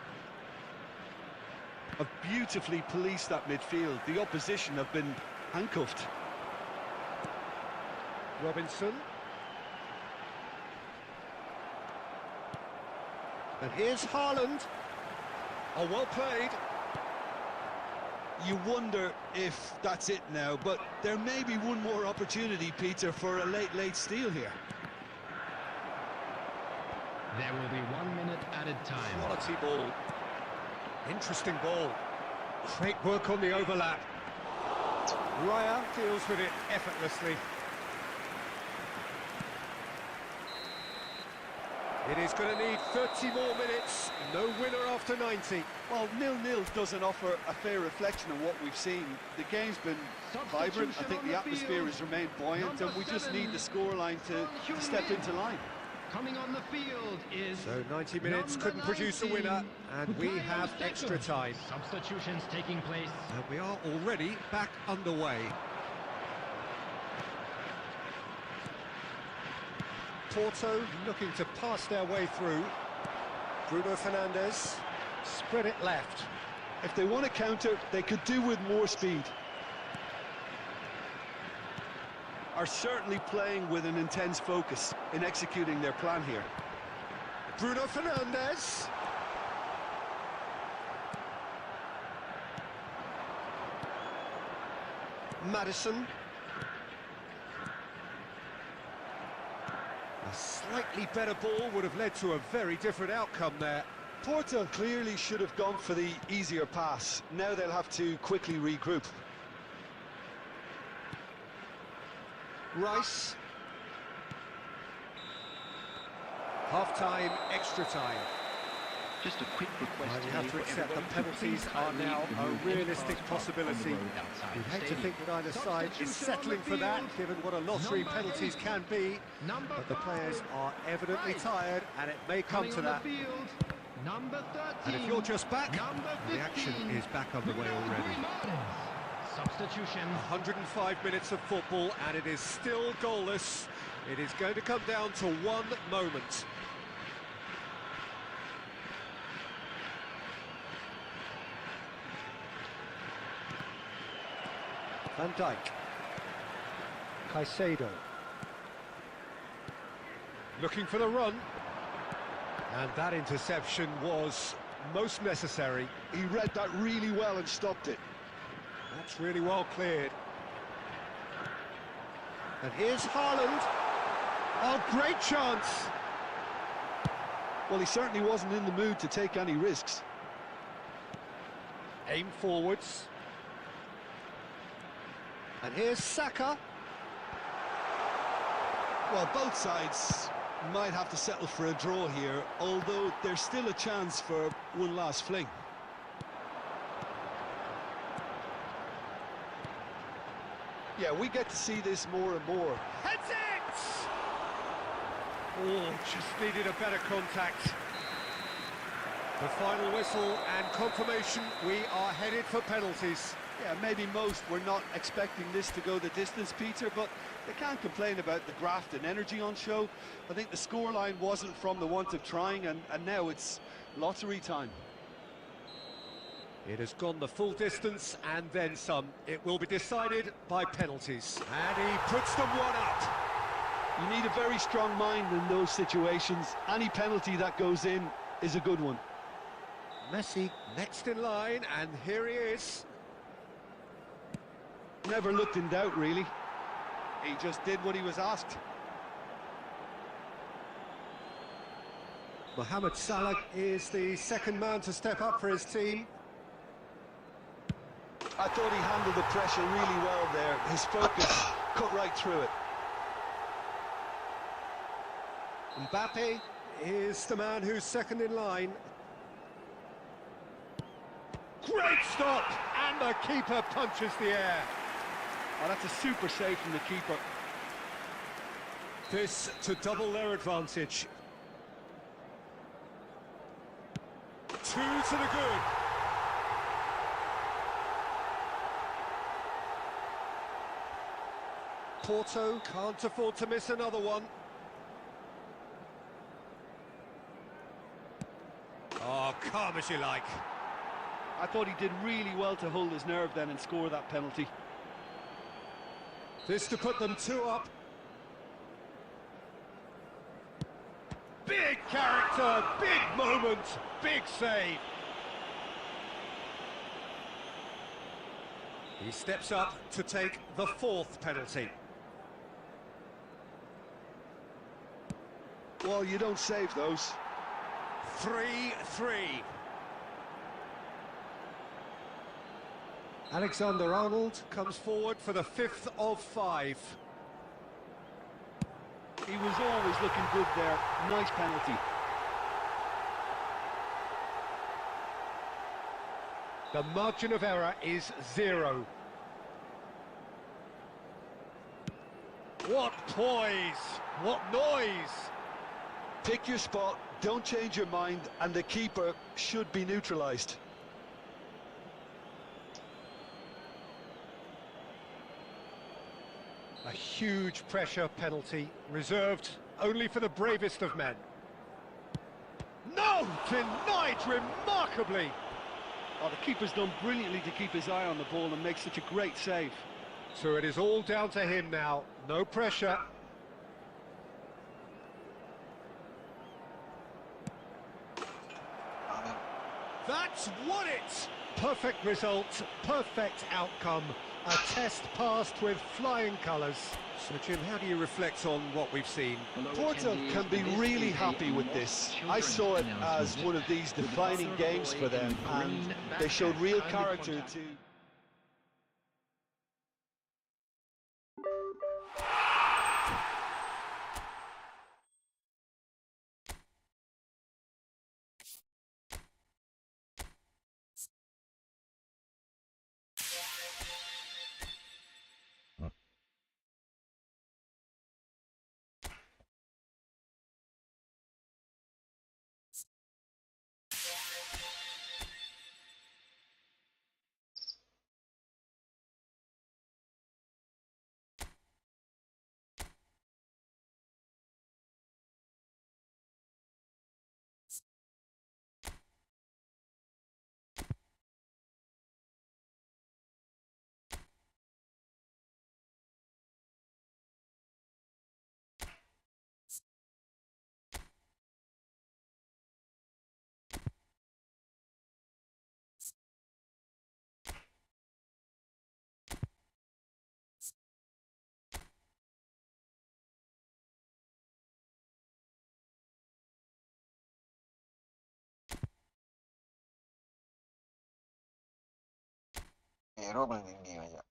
[SPEAKER 2] Have beautifully policed that midfield. The opposition have been handcuffed.
[SPEAKER 1] Robinson. And here's Haaland. Oh, well played.
[SPEAKER 2] You wonder if that's it now, but there may be one more opportunity, Peter, for a late steal here.
[SPEAKER 3] There will be 1 minute added time.
[SPEAKER 1] Quality ball. Interesting ball. Great work on the overlap. Raya deals with it effortlessly. It is going to need 30 more minutes. No winner after 90.
[SPEAKER 2] Well, 0-0 doesn't offer a fair reflection of what we've seen. The game's been vibrant. I think the atmosphere has remained buoyant, and we just need the scoreline to step into line.
[SPEAKER 3] Coming on the field is...
[SPEAKER 1] So 90 minutes couldn't produce a winner, and we have extra time.
[SPEAKER 3] Substitutions taking place.
[SPEAKER 1] And we are already back underway. Porto looking to pass their way through. Bruno Fernandes, spread it left.
[SPEAKER 2] If they want to counter, they could do with more speed. Are certainly playing with an intense focus in executing their plan here.
[SPEAKER 1] Bruno Fernandes. Maddison. A slightly better ball would have led to a very different outcome there.
[SPEAKER 2] Porto clearly should have gone for the easier pass. Now they'll have to quickly regroup.
[SPEAKER 1] Rice. Half-time, extra time.
[SPEAKER 6] Just a quick request.
[SPEAKER 1] We have to accept that penalties are now a realistic possibility. We hate to think that either side is settling for that, given what a lottery penalties can be. But the players are evidently tired, and it may come to that.
[SPEAKER 3] Number 13.
[SPEAKER 1] And if you're just back, the action is back underway already.
[SPEAKER 3] Substitution.
[SPEAKER 1] 105 minutes of football, and it is still goalless. It is going to come down to one moment. Van Dijk. Caicedo. Looking for the run. And that interception was most necessary.
[SPEAKER 2] He read that really well and stopped it.
[SPEAKER 1] That's really well cleared. And here's Haaland. Oh, great chance!
[SPEAKER 2] Well, he certainly wasn't in the mood to take any risks.
[SPEAKER 1] Aim forwards. And here's Saka.
[SPEAKER 2] Well, both sides might have to settle for a draw here, although there's still a chance for one last fling. Yeah, we get to see this more and more.
[SPEAKER 1] Heads it! Oh, just needed a better contact. The final whistle and confirmation, we are headed for penalties.
[SPEAKER 5] Yeah, maybe most were not expecting this to go the distance, Peter, but they can't complain about the graft and energy on show. I think the scoreline wasn't from the want of trying, and now it's lottery time.
[SPEAKER 1] It has gone the full distance and then some. It will be decided by penalties. And he puts them one up.
[SPEAKER 2] You need a very strong mind in those situations. Any penalty that goes in is a good one.
[SPEAKER 1] Messi next in line, and here he is.
[SPEAKER 2] Never looked in doubt, really.
[SPEAKER 5] He just did what he was asked.
[SPEAKER 1] Mohamed Salah is the second man to step up for his team.
[SPEAKER 2] I thought he handled the pressure really well there. His focus cut right through it.
[SPEAKER 1] Mbappe is the man who's second in line. Great stop! And the keeper punches the air.
[SPEAKER 5] Oh, that's a super save from the keeper.
[SPEAKER 1] This to double their advantage. Two to the good. Porto can't afford to miss another one. Oh, calm as you like.
[SPEAKER 5] I thought he did really well to hold his nerve then and score that penalty.
[SPEAKER 1] This to put them two up. Big character, big moment, big save. He steps up to take the fourth penalty.
[SPEAKER 2] Well, you don't save those.
[SPEAKER 1] 3-3. Alexander-Arnold comes forward for the fifth of five.
[SPEAKER 5] He was always looking good there. Nice penalty.
[SPEAKER 1] The margin of error is 0. What poise! What noise!
[SPEAKER 2] Pick your spot, don't change your mind, and the keeper should be neutralised.
[SPEAKER 1] A huge pressure penalty, reserved only for the bravest of men. No! Denied remarkably!
[SPEAKER 5] Oh, the keeper's done brilliantly to keep his eye on the ball and make such a great save.
[SPEAKER 1] So it is all down to him now, no pressure. That's won it! Perfect result, perfect outcome. A test passed with flying colours. So Jim, how do you reflect on what we've seen?
[SPEAKER 2] Porto can be really happy with this. I saw it as one of these defining games for them, and they showed real character to...
[SPEAKER 4] Hero paling tinggi aja.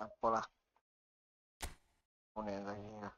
[SPEAKER 4] Apalah. Udah lagi ya.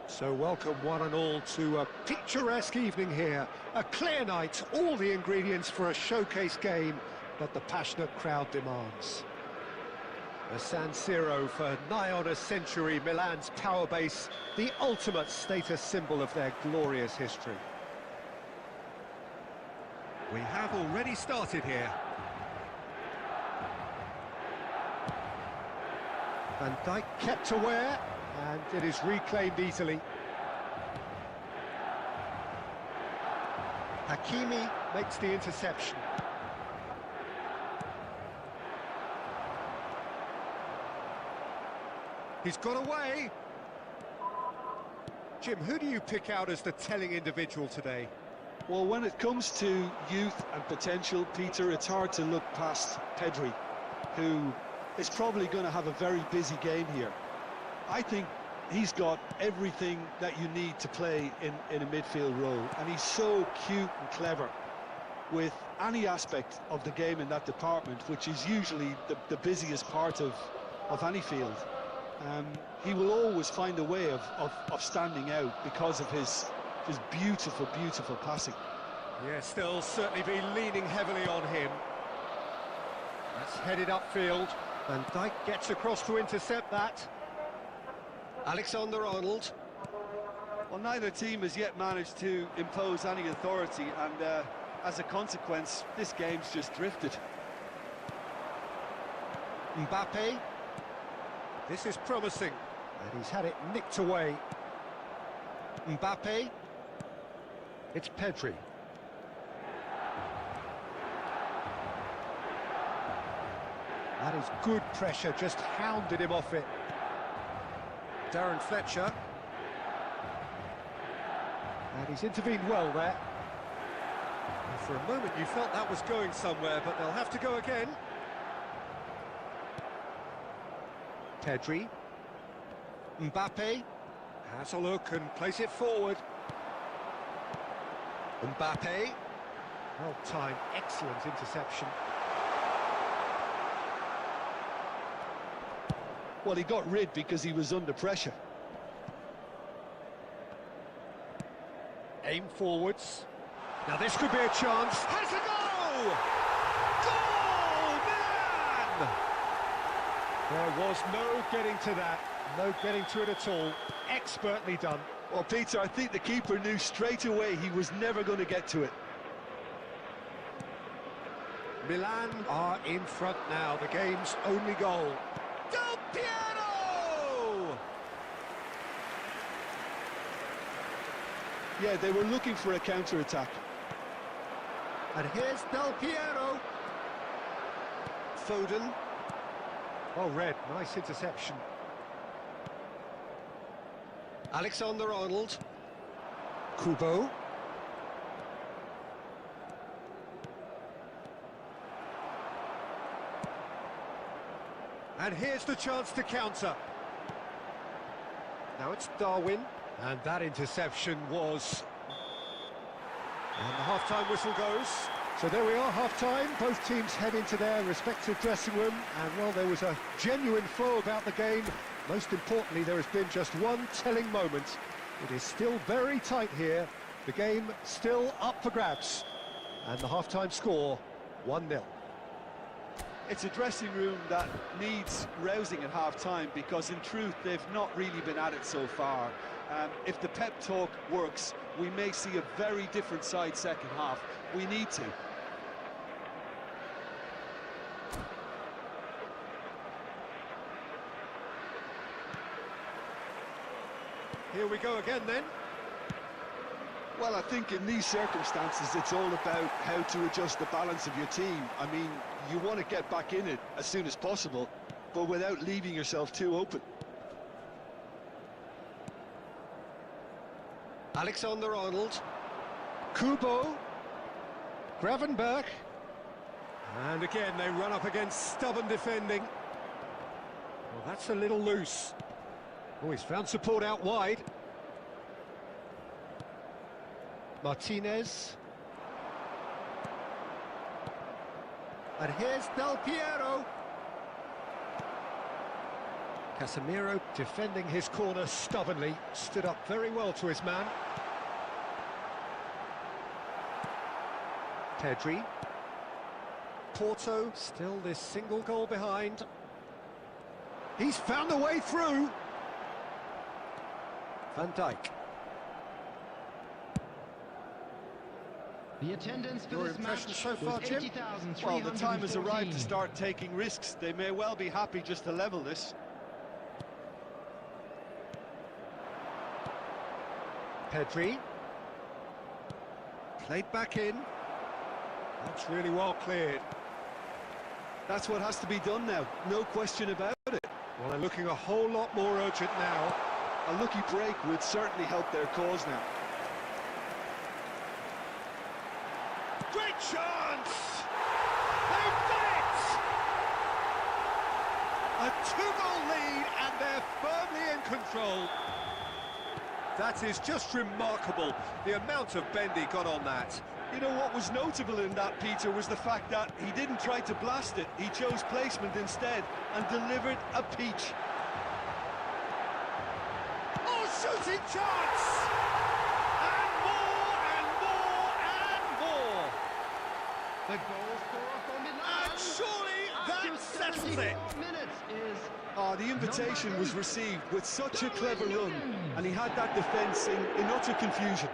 [SPEAKER 1] So welcome one and all to a picturesque evening here. A clear night, all the ingredients for a showcase game that the passionate crowd demands. The San Siro for nigh on a century, Milan's power base, the ultimate status symbol of their glorious history. We have already started here. Van Dijk kept aware, and it is reclaimed easily. Hakimi makes the interception. He's got away. Jim, who do you pick out as the telling individual today?
[SPEAKER 2] Well, when it comes to youth and potential, Peter, it's hard to look past Pedri, who is probably going to have a very busy game here. I think he's got everything that you need to play in a midfield role, and he's so cute and clever with any aspect of the game in that department, which is usually the busiest part of any field. He will always find a way of standing out because of his beautiful, beautiful passing.
[SPEAKER 1] Yes, they'll certainly be leaning heavily on him. That's headed upfield. Van Dijk gets across to intercept that. Alexander-Arnold.
[SPEAKER 5] Well, neither team has yet managed to impose any authority, and as a consequence, this game's just drifted.
[SPEAKER 1] Mbappe. This is promising, and he's had it nicked away. Mbappe. It's Pedri. That is good pressure, just hounded him off it. Darren Fletcher. And he's intervened well there. And for a moment you felt that was going somewhere, but they'll have to go again. Pedri. Mbappe has a look and plays it forward. Mbappe. Well-timed, excellent interception.
[SPEAKER 2] Well, he got rid because he was under pressure.
[SPEAKER 1] Aim forwards. Now this could be a chance. Has a goal! Goal, Milan! There was no getting to that. No getting to it at all. Expertly done.
[SPEAKER 2] Well, Peter, I think the keeper knew straight away he was never going to get to it.
[SPEAKER 1] Milan are in front now. The game's only goal. Del Piero!
[SPEAKER 2] Yeah, they were looking for a counter-attack.
[SPEAKER 1] And here's Del Piero. Foden. Well read, nice interception. Alexander-Arnold. Kubo. And here's the chance to counter. Now it's Darwin. And that interception was... And the half-time whistle goes. So there we are, half-time. Both teams head into their respective dressing room. And, well, there was a genuine flow about the game. Most importantly, there has been just one telling moment. It is still very tight here. The game still up for grabs. And the half-time score, 1-0.
[SPEAKER 5] It's a dressing room that needs rousing at half-time, because in truth they've not really been at it so far. If the pep talk works, we may see a very different side second half. We need to.
[SPEAKER 1] Here we go again then.
[SPEAKER 2] Well, I think in these circumstances it's all about how to adjust the balance of your team. I mean, you want to get back in it as soon as possible, but without leaving yourself too open.
[SPEAKER 1] Alexander-Arnold. Kubo. Gravenberch. And again they run up against stubborn defending. Well, that's a little loose. Oh, he's found support out wide. Martinez. And here's Del Piero. Casemiro defending his corner stubbornly, stood up very well to his man. Pedri. Porto still this single goal behind. He's found a way through. Van Dijk.
[SPEAKER 3] The attendance for
[SPEAKER 1] Your
[SPEAKER 3] this
[SPEAKER 1] impression
[SPEAKER 3] match
[SPEAKER 1] so far,
[SPEAKER 3] was
[SPEAKER 1] Jim?
[SPEAKER 3] 80,314.
[SPEAKER 5] Well, the time has arrived to start taking risks. They may well be happy just to level this.
[SPEAKER 1] Pedri. Played back in. That's really well cleared.
[SPEAKER 5] That's what has to be done now, no question about it.
[SPEAKER 1] Well, they're looking a whole lot more urgent now.
[SPEAKER 5] A lucky break would certainly help their cause now.
[SPEAKER 1] Great chance! They've done it! A two-goal lead and they're firmly in control. That is just remarkable, the amount of bend he got on that.
[SPEAKER 5] You know what was notable in that, Peter, was the fact that he didn't try to blast it. He chose placement instead and delivered a peach.
[SPEAKER 1] Oh, shooting chance! And more, and more, and more!
[SPEAKER 3] The goal scorer for Milan.
[SPEAKER 1] And surely
[SPEAKER 3] after
[SPEAKER 1] that settles
[SPEAKER 3] 74
[SPEAKER 1] it!
[SPEAKER 3] minutes is
[SPEAKER 5] The invitation was received with such a clever run, and he had that defence in utter confusion.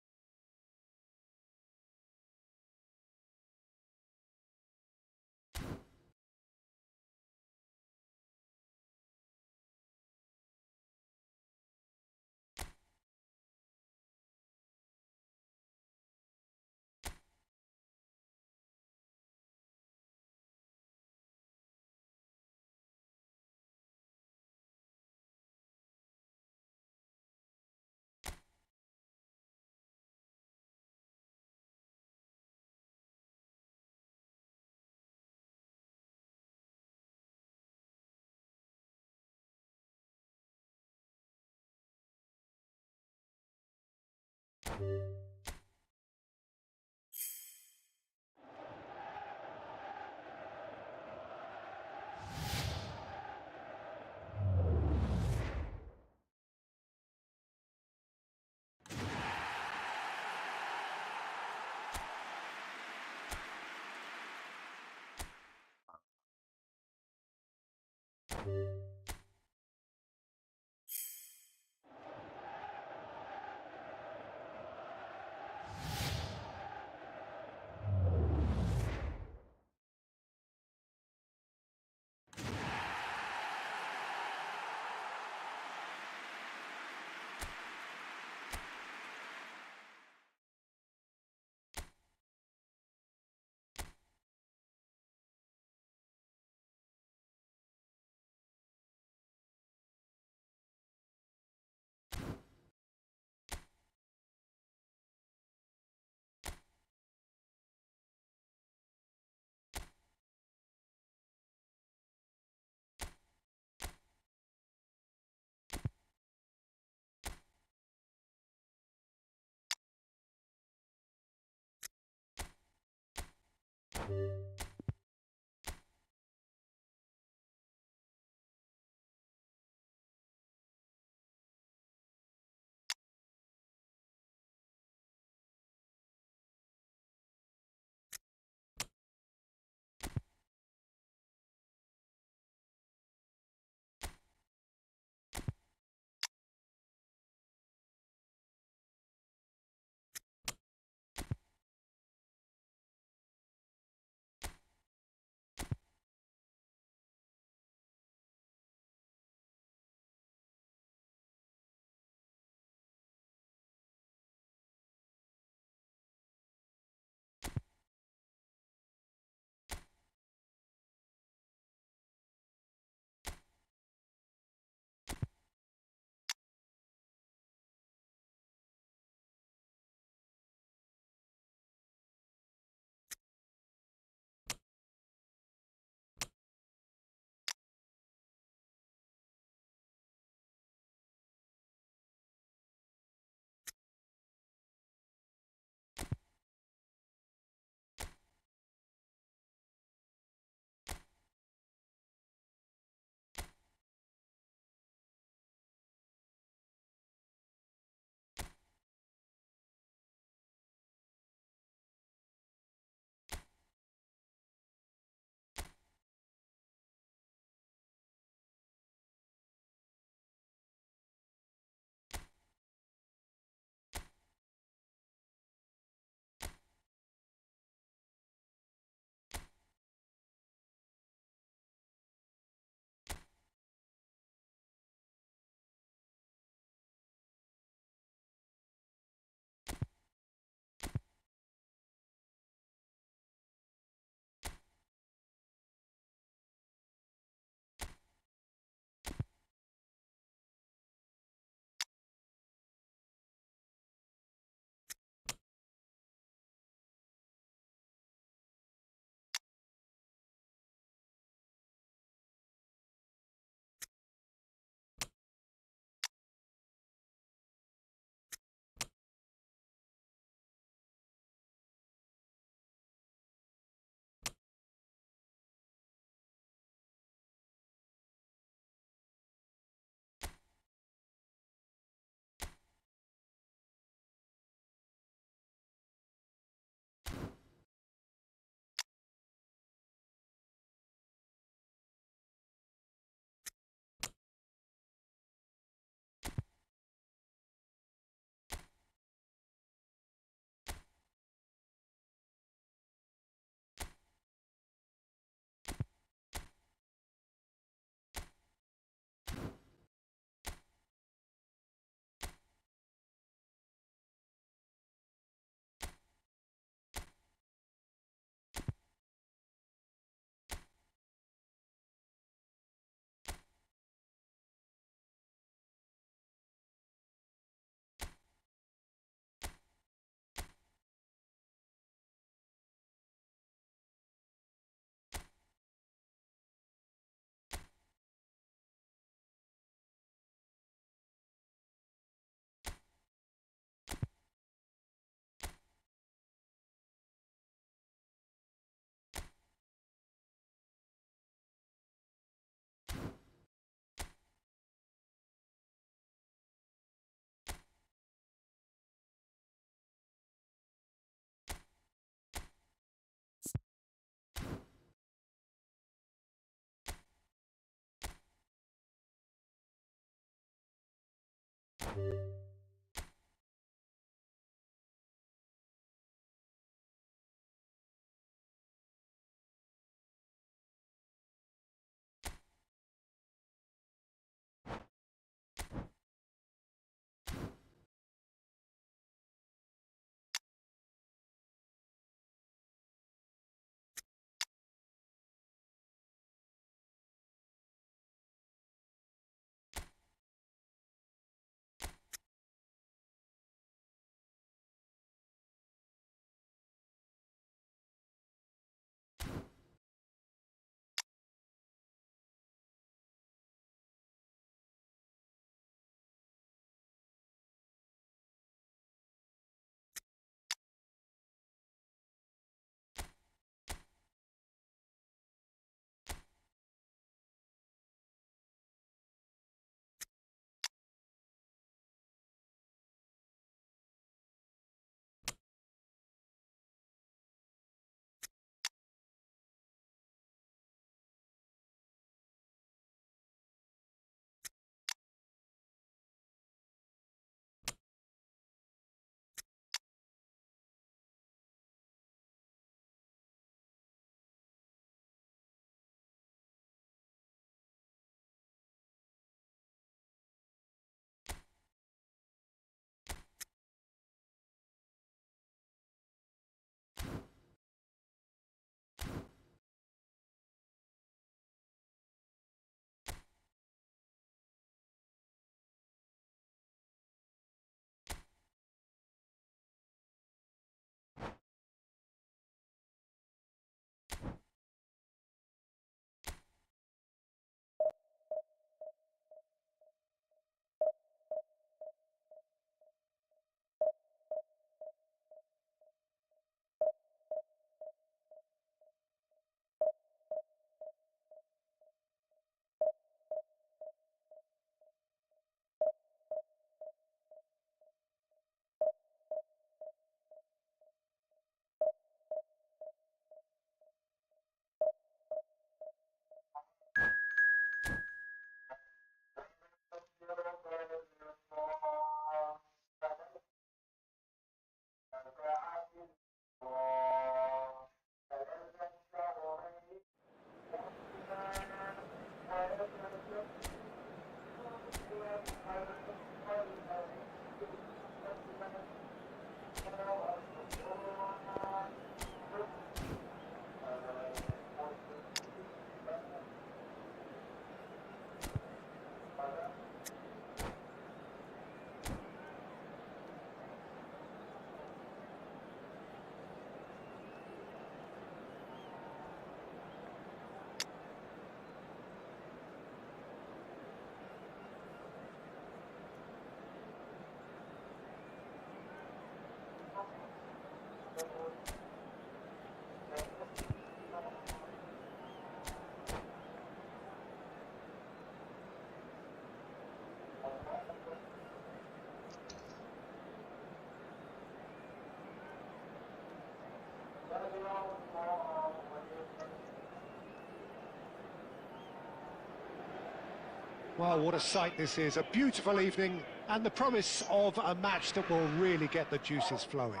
[SPEAKER 1] Well, what a sight this is. A beautiful evening and the promise of a match that will really get the juices flowing.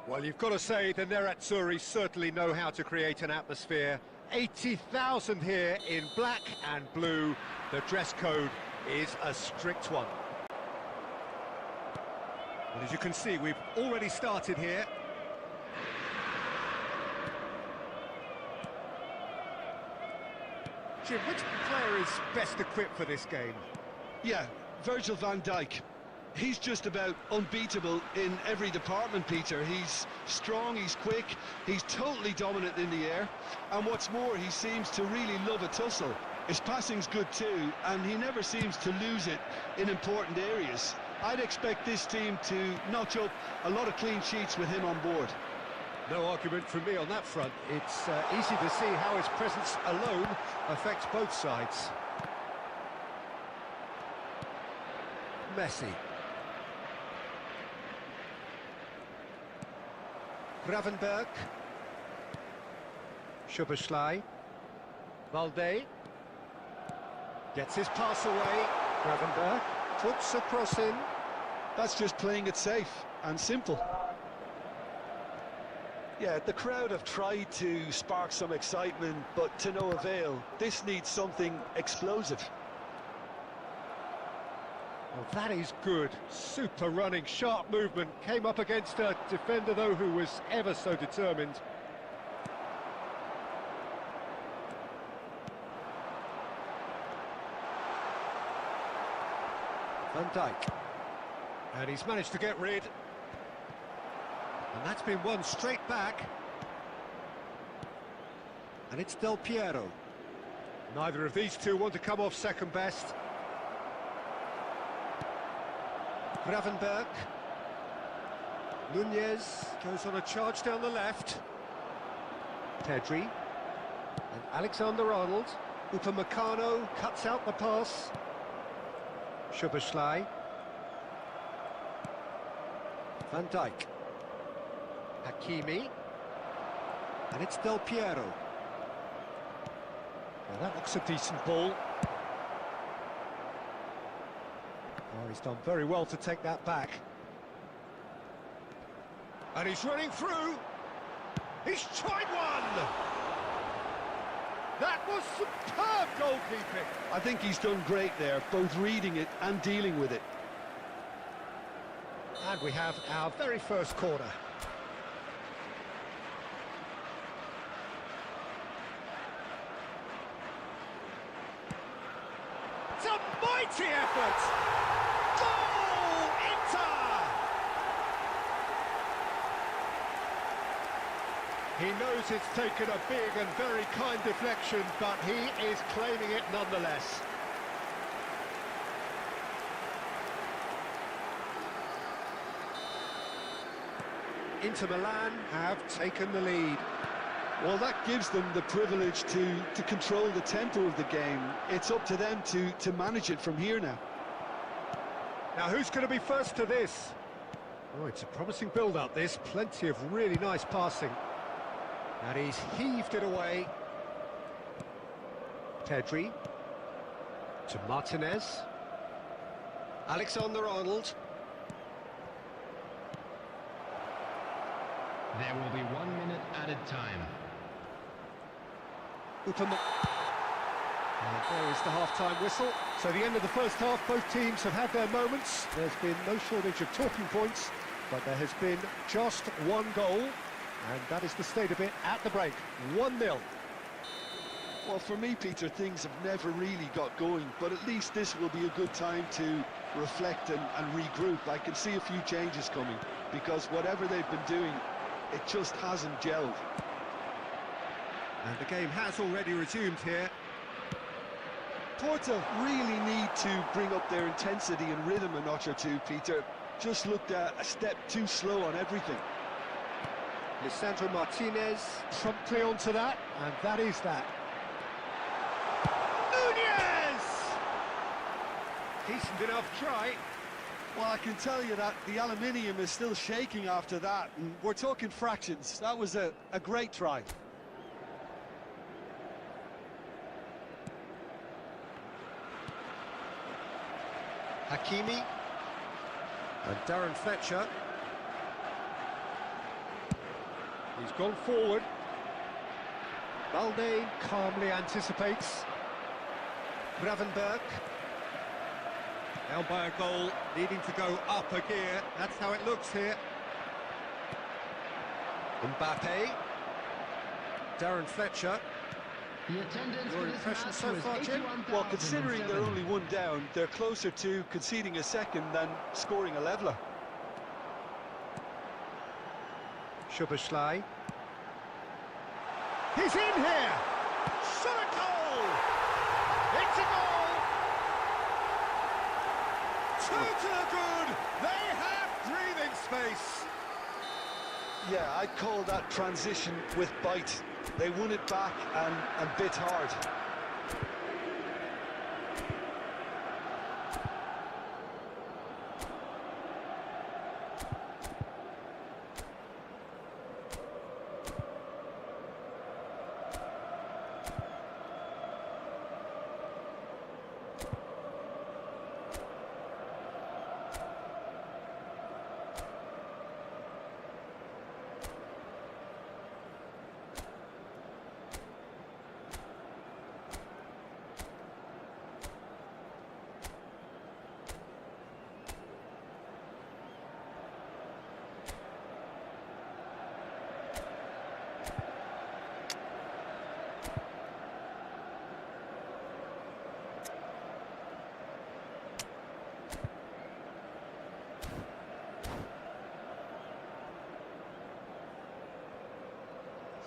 [SPEAKER 1] Well, you've got to say the Nerazzurri certainly know how to create an atmosphere. 80,000 here in black and blue. The dress code is a strict one. And as you can see, we've already started here. Jim, which player is best equipped for this game?
[SPEAKER 2] Yeah, Virgil van Dijk. He's just about unbeatable in every department, Peter. He's strong, he's quick, he's totally dominant in the air, and what's more, he seems to really love a tussle. His passing's good too, and he never seems to lose it in important areas. I'd expect this team to notch up a lot of clean sheets with him on board.
[SPEAKER 1] No argument from me on that front. It's easy to see how his presence alone affects both sides. Messi. Gravenberg. Szoboszlai. Valde. Gets his pass away. Gravenberg. Puts a cross in.
[SPEAKER 2] That's just playing it safe and simple. Yeah, the crowd have tried to spark some excitement, but to no avail. This needs something explosive.
[SPEAKER 1] Well, that is good. Super running, sharp movement. Came up against a defender, though, who was ever so determined. Van Dijk. And he's managed to get rid. And that's been won straight back. And it's Del Piero. Neither of these two want to come off second best. Gravenberg. Nunez goes on a charge down the left. Pedri. And Alexander-Arnold. Upamecano cuts out the pass. Szoboszlai. Van Dijk. Hakimi. And it's Del Piero. Now that looks a decent ball. Oh, he's done very well to take that back. And he's running through. He's tried one! That was superb goalkeeping.
[SPEAKER 2] I think he's done great there, both reading it and dealing with it.
[SPEAKER 1] And we have our very first corner. It's a mighty effort! Goal! Inter! He knows it's taken a big and very kind deflection, but he is claiming it nonetheless. Inter Milan have taken the lead.
[SPEAKER 2] Well, that gives them the privilege to control the tempo of the game. It's up to them to manage it from here now.
[SPEAKER 1] Now, who's going to be first to this? Oh, it's a promising build-up, this. Plenty of really nice passing. And he's heaved it away. Pedri. To Martinez. Alexander-Arnold.
[SPEAKER 3] There will be 1 minute added time.
[SPEAKER 1] And there is the half-time whistle. So the end of the first half, both teams have had their moments. There's been no shortage of talking points, but there has been just one goal, and that is the state of it at the break. 1-0.
[SPEAKER 2] Well, for me, Peter, things have never really got going, but at least this will be a good time to reflect and regroup. I can see a few changes coming, because whatever they've been doing, it just hasn't gelled.
[SPEAKER 1] And the game has already resumed here.
[SPEAKER 2] Porto really need to bring up their intensity and rhythm a notch or two, Peter. Just looked a step too slow on everything.
[SPEAKER 1] Lisandro Martinez promptly onto that, and that is that. Nunez! Decent enough try.
[SPEAKER 2] Well, I can tell you that the aluminium is still shaking after that, and we're talking fractions. That was a great try.
[SPEAKER 1] Hakimi. And Darren Fletcher. He's gone forward. Balde calmly anticipates. Gravenberg. Down by a goal, needing to go up a gear. That's how it looks here. Mbappe. Darren Fletcher.
[SPEAKER 3] The attendance
[SPEAKER 1] Your
[SPEAKER 3] for this
[SPEAKER 1] impression
[SPEAKER 3] match
[SPEAKER 1] so
[SPEAKER 3] was
[SPEAKER 1] far, Jim?
[SPEAKER 2] Well, considering they're
[SPEAKER 3] 81,007.
[SPEAKER 2] only one down, they're closer to conceding a second than scoring a leveller.
[SPEAKER 1] Szoboszlai. He's in here! Shot a goal! It's a goal! Two to the good! They have breathing space!
[SPEAKER 2] Yeah, I'd call that transition with bite. They won it back and bit hard.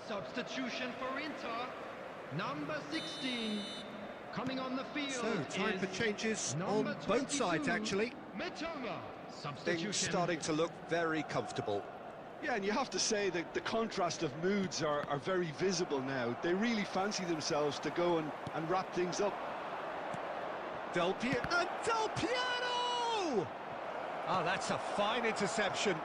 [SPEAKER 3] Substitution for Inter. Number 16. Coming on the field.
[SPEAKER 1] So, time for
[SPEAKER 3] is
[SPEAKER 1] changes
[SPEAKER 3] number
[SPEAKER 1] on both sides,
[SPEAKER 3] 22,
[SPEAKER 1] actually.
[SPEAKER 3] Mitoma.
[SPEAKER 5] Things
[SPEAKER 3] Substitution.
[SPEAKER 5] starting to look very comfortable. Yeah, and you have to say that the contrast of moods are very visible now. They really fancy themselves to go and wrap things up.
[SPEAKER 1] Del Piero! Oh, that's a fine interception.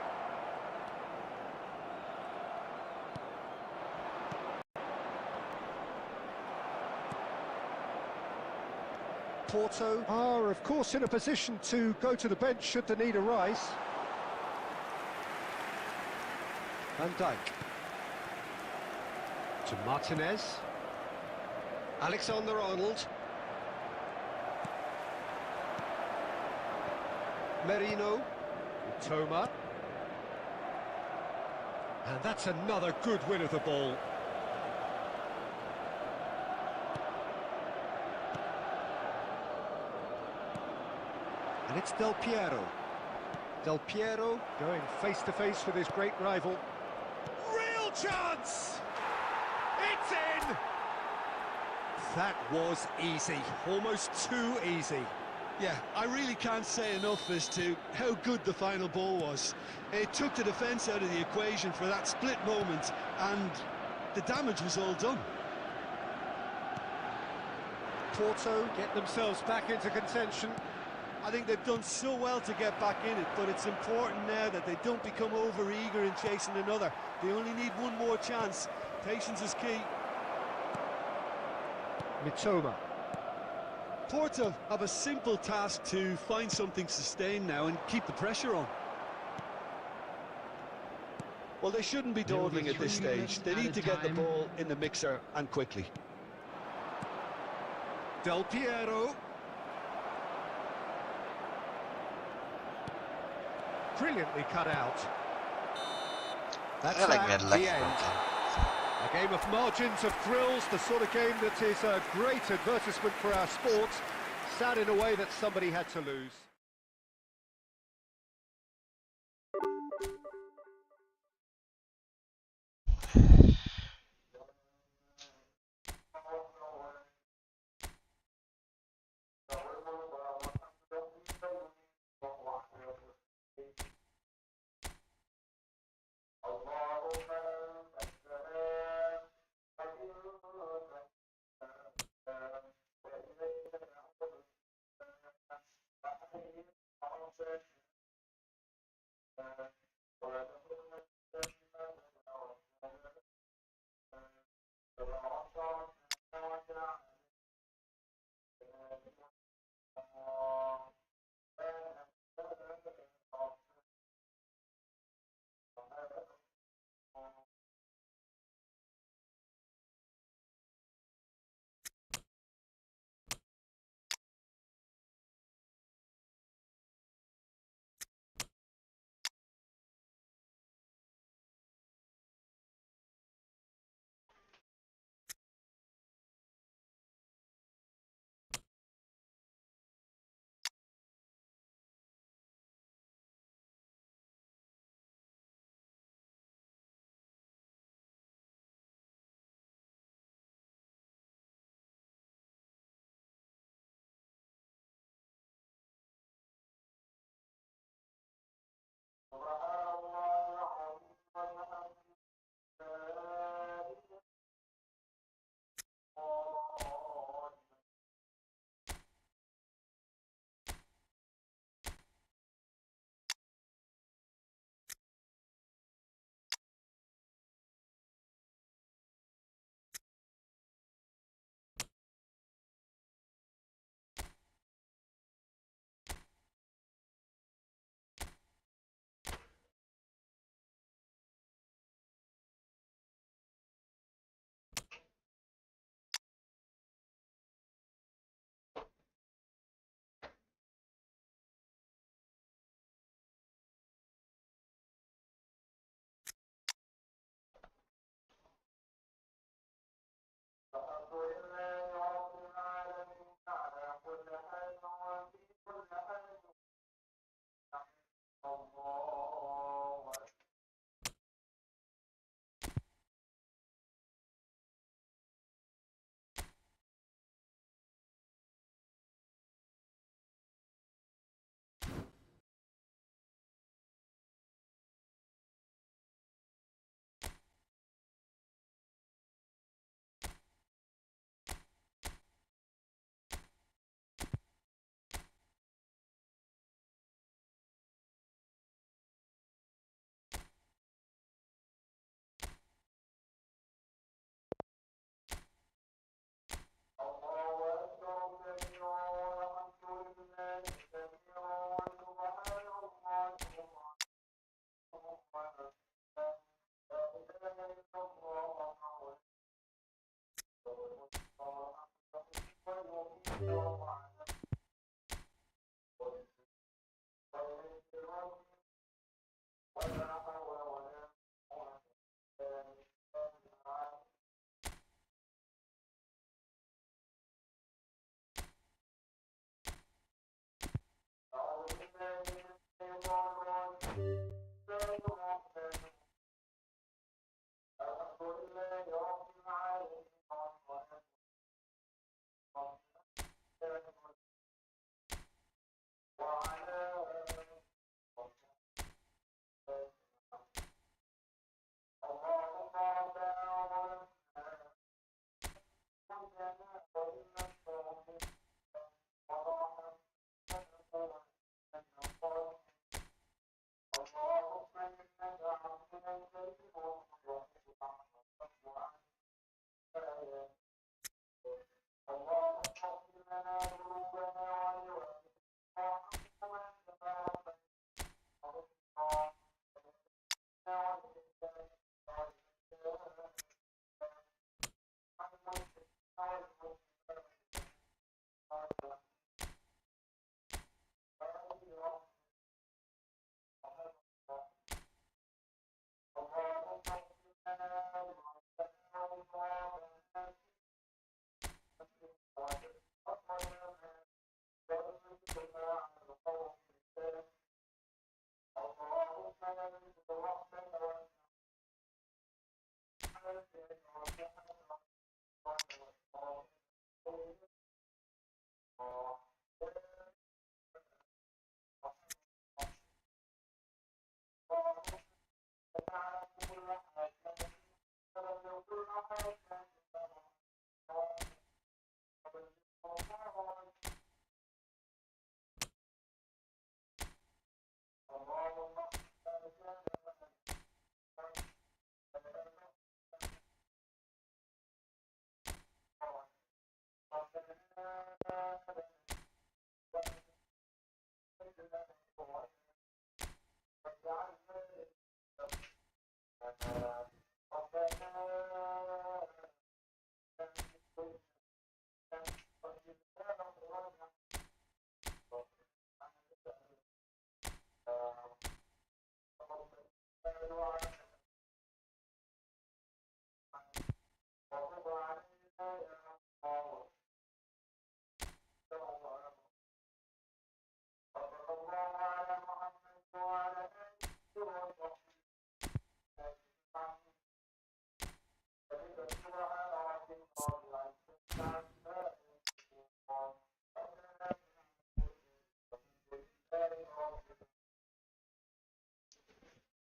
[SPEAKER 1] Porto are, of course, in a position to go to the bench should the need arise. Van Dijk. To Martinez. Alexander-Arnold. Merino. Toma. And that's another good win of the ball. And it's Del Piero. Del Piero going face-to-face with his great rival. Real chance! It's in! That was easy, almost too easy.
[SPEAKER 5] Yeah, I really can't say enough as to how good the final ball was. It took the defence out of the equation for that split moment, and the damage was all done.
[SPEAKER 1] Porto get themselves back into contention.
[SPEAKER 5] I think they've done so well to get back in it, but it's important now that they don't become over-eager in chasing another. They only need one more chance. Patience is key.
[SPEAKER 1] Mitoma.
[SPEAKER 5] Porto have a simple task to find something sustained now and keep the pressure on. Well, they shouldn't be dawdling at this stage. They need to get the ball in the mixer and quickly.
[SPEAKER 1] Del Piero. Brilliantly cut out. That's
[SPEAKER 4] I like
[SPEAKER 1] at
[SPEAKER 4] that
[SPEAKER 1] the
[SPEAKER 4] lucky
[SPEAKER 1] end. A game of margins, of thrills, the sort of game that is a great advertisement for our sport. Sad in a way that somebody had to lose.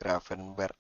[SPEAKER 4] Gravenberg.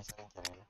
[SPEAKER 4] saling terrible.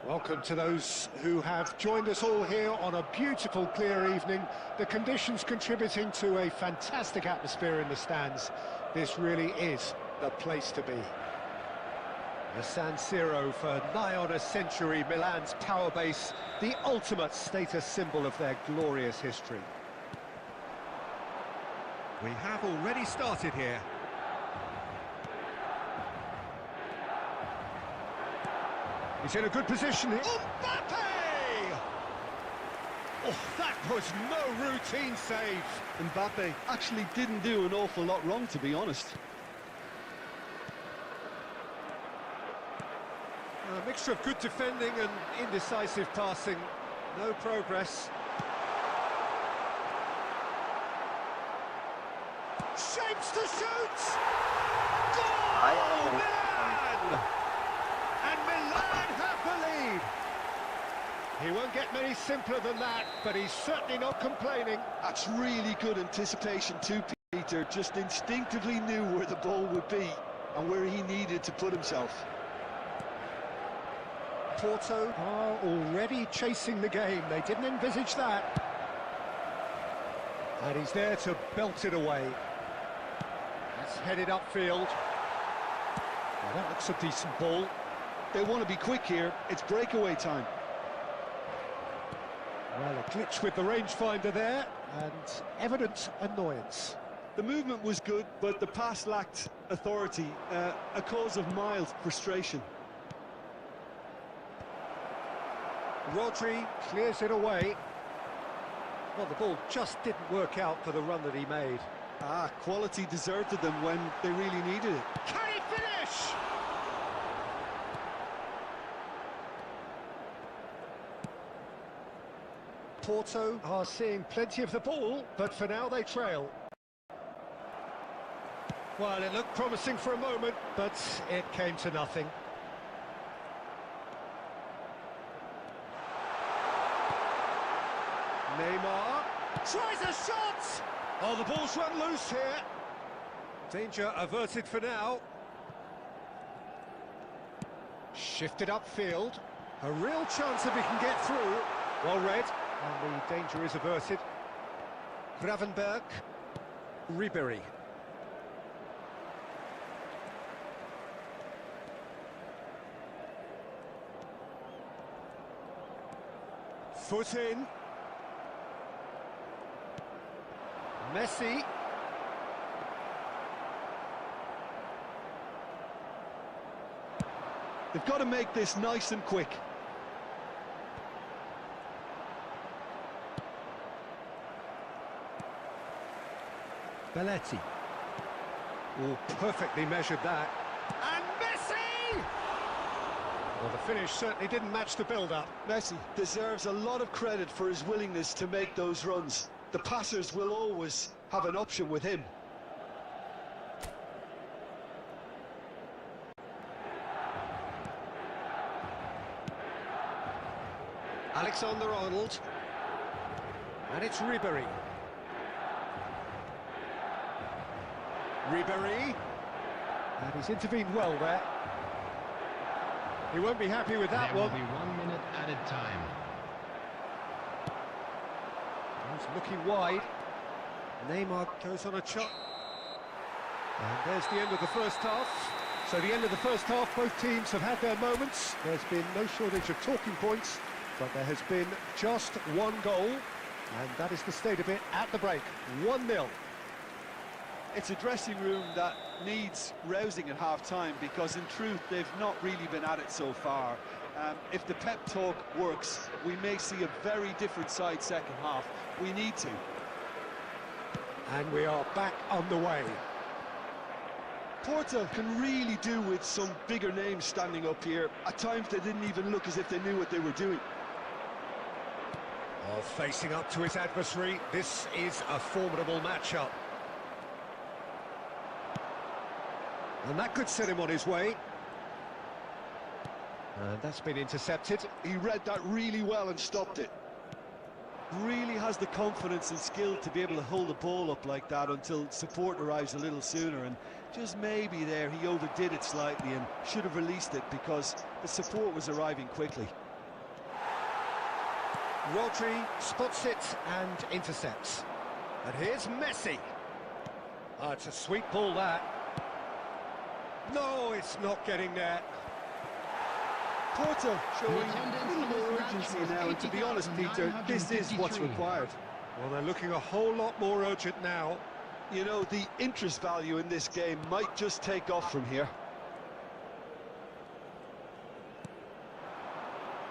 [SPEAKER 1] Welcome to those who have joined us all here on a beautiful, clear evening. The conditions contributing to a fantastic atmosphere in the stands. This really is the place to be. The San Siro for nigh on a century, Milan's power base, the ultimate status symbol of their glorious history.
[SPEAKER 7] We have already started here.
[SPEAKER 1] He's in a good position. Mbappe! Oh, that was no routine save.
[SPEAKER 5] Mbappe actually didn't do an awful lot wrong, to be honest.
[SPEAKER 1] A mixture of good defending and indecisive passing. No progress. Shapes to shoot! Goal! Milan! He won't get many simpler than that, but he's certainly not complaining.
[SPEAKER 2] That's really good anticipation too, Peter. Just instinctively knew where the ball would be and where he needed to put himself.
[SPEAKER 1] Porto are already chasing the game. They didn't envisage that. And he's there to belt it away. That's headed upfield. Well, that looks a decent ball.
[SPEAKER 2] They want to be quick here. It's breakaway time.
[SPEAKER 1] Well, a glitch with the rangefinder there, and evident annoyance.
[SPEAKER 2] The movement was good, but the pass lacked authority, a cause of mild frustration.
[SPEAKER 1] Rodri clears it away. Well, the ball just didn't work out for the run that he made.
[SPEAKER 2] Quality deserted them when they really needed it.
[SPEAKER 1] Can he finish? Porto are seeing plenty of the ball, but for now they trail. Well, it looked promising for a moment, but it came to nothing. Neymar tries a shot! Oh, the ball's run loose here. Danger averted for now. Shifted upfield. A real chance if he can get through. Well read, and the danger is averted. Gravenberg. Ribéry. Foot in. Messi.
[SPEAKER 2] They've got to make this nice and quick.
[SPEAKER 1] Belletti. Oh, perfectly measured that. And Messi! Well, the finish certainly didn't match the build-up.
[SPEAKER 2] Messi deserves a lot of credit for his willingness to make those runs. The passers will always have an option with him.
[SPEAKER 1] Alexander-Arnold. And it's Ribéry. Ribéry. And he's intervened well there. He won't be happy with that
[SPEAKER 3] There
[SPEAKER 1] one.
[SPEAKER 3] will be 1 minute added time.
[SPEAKER 1] He's looking wide. Neymar goes on a shot. And there's the end of the first half. So the end of the first half, both teams have had their moments. There's been no shortage of talking points, but there has been just one goal, and that is the state of it at the break. 1-0.
[SPEAKER 5] It's a dressing room that needs rousing at half-time, because in truth they've not really been at it so far. If the pep talk works, we may see a very different side second half. We need to.
[SPEAKER 1] And we are back on the way.
[SPEAKER 2] Porto can really do with some bigger names standing up here. At times they didn't even look as if they knew what they were doing.
[SPEAKER 1] Oh, facing up to his adversary, this is a formidable matchup. And that could set him on his way. And that's been intercepted.
[SPEAKER 2] He read that really well and stopped it. Really has the confidence and skill to be able to hold the ball up like that until support arrives a little sooner, and just maybe there he overdid it slightly and should have released it because the support was arriving quickly.
[SPEAKER 1] Rodri spots it and intercepts. And here's Messi. Oh, it's a sweet ball, that. No, it's not getting there.
[SPEAKER 2] Porto showing
[SPEAKER 3] The attendance
[SPEAKER 2] a little
[SPEAKER 3] for
[SPEAKER 2] more
[SPEAKER 3] this match
[SPEAKER 2] urgency
[SPEAKER 3] was
[SPEAKER 2] now, and to be honest, Peter, this is what's
[SPEAKER 3] 80,953.
[SPEAKER 2] required.
[SPEAKER 1] Well, they're looking a whole lot more urgent now.
[SPEAKER 2] You know, the interest value in this game might just take off from here.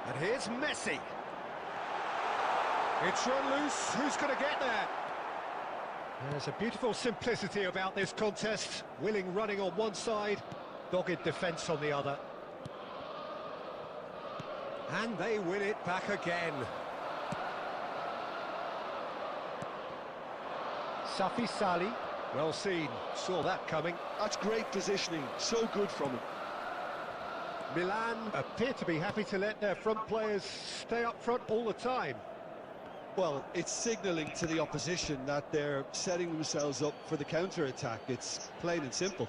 [SPEAKER 1] And here's Messi. It's run loose. Who's going to get there? There's a beautiful simplicity about this contest. Willing running on one side, dogged defence on the other. And they win it back again. Safi Sali, well seen, saw that coming.
[SPEAKER 2] That's great positioning, so good from him.
[SPEAKER 1] Milan appear to be happy to let their front players stay up front all the time.
[SPEAKER 5] Well, it's signalling to the opposition that they're setting themselves up for the counter-attack. It's plain and simple.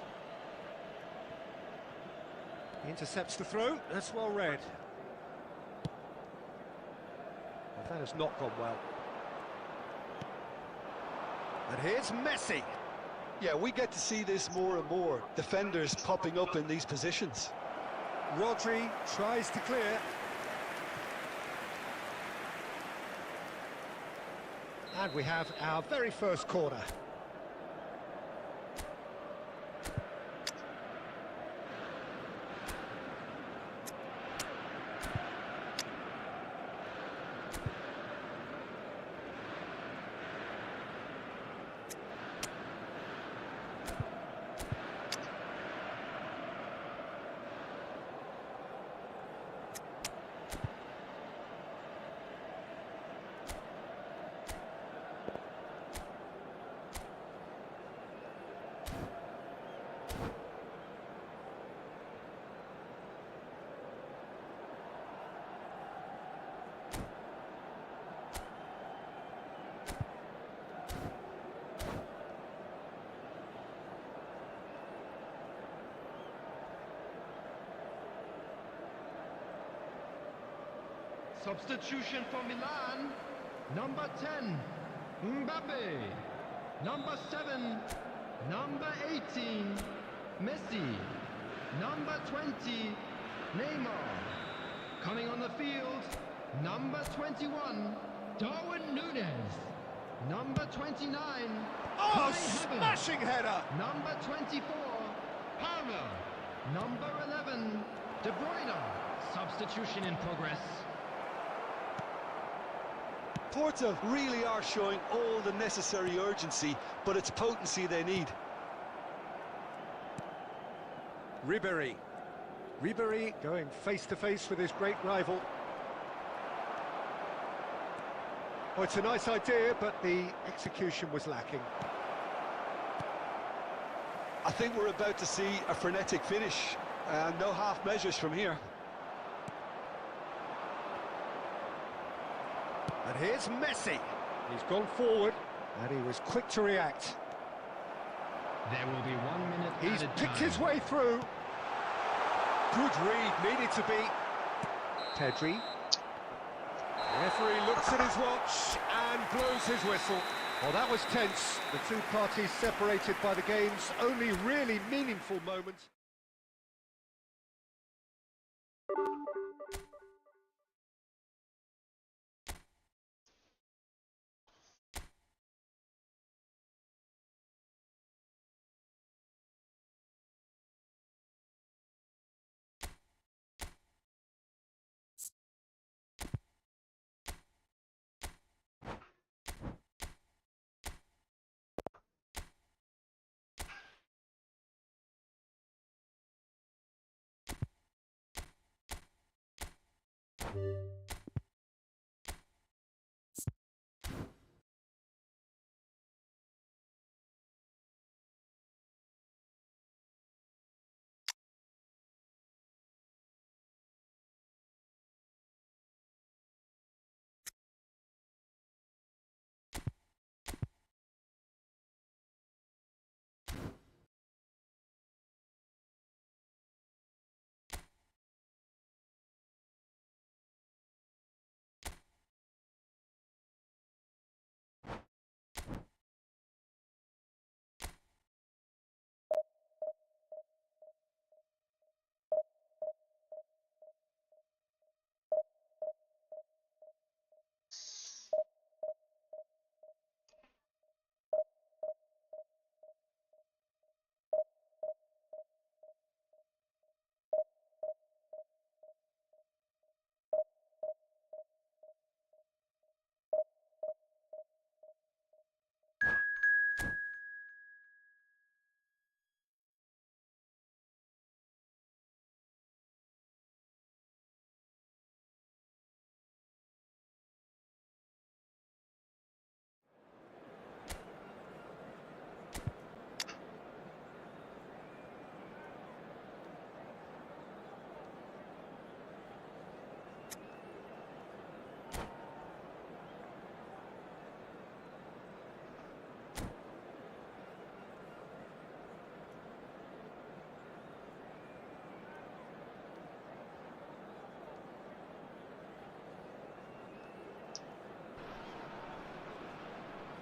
[SPEAKER 1] He intercepts the throw. That's well read. Well, that has not gone well. And here's Messi.
[SPEAKER 5] Yeah, we get to see this more and more. Defenders popping up in these positions.
[SPEAKER 1] Rodri tries to clear. And we have our very first corner.
[SPEAKER 3] Substitution for Milan. Number 10, Mbappe. Number 7, number 18, Messi. Number 20, Neymar. Coming on the field, number 21, Darwin Núñez. Number 29,
[SPEAKER 1] Oh,
[SPEAKER 3] Kai Havertz.
[SPEAKER 1] smashing header!
[SPEAKER 3] Number 24, Palmer. Number 11, De Bruyne. Substitution in progress.
[SPEAKER 5] Porto really are showing all the necessary urgency, but it's potency they need.
[SPEAKER 1] Ribéry. Ribéry going face-to-face with his great rival. Oh, it's a nice idea, but the execution was lacking.
[SPEAKER 5] I think we're about to see a frenetic finish, and no half measures from here.
[SPEAKER 1] And here's Messi. He's gone forward, and he was quick to react.
[SPEAKER 3] There will be 1 minute
[SPEAKER 1] He's
[SPEAKER 3] added
[SPEAKER 1] picked
[SPEAKER 3] time.
[SPEAKER 1] his way through. Good read, needed to be. Pedri. Referee looks at his watch and blows his whistle. Well, that was tense. The two parties separated by the game's only really meaningful moment.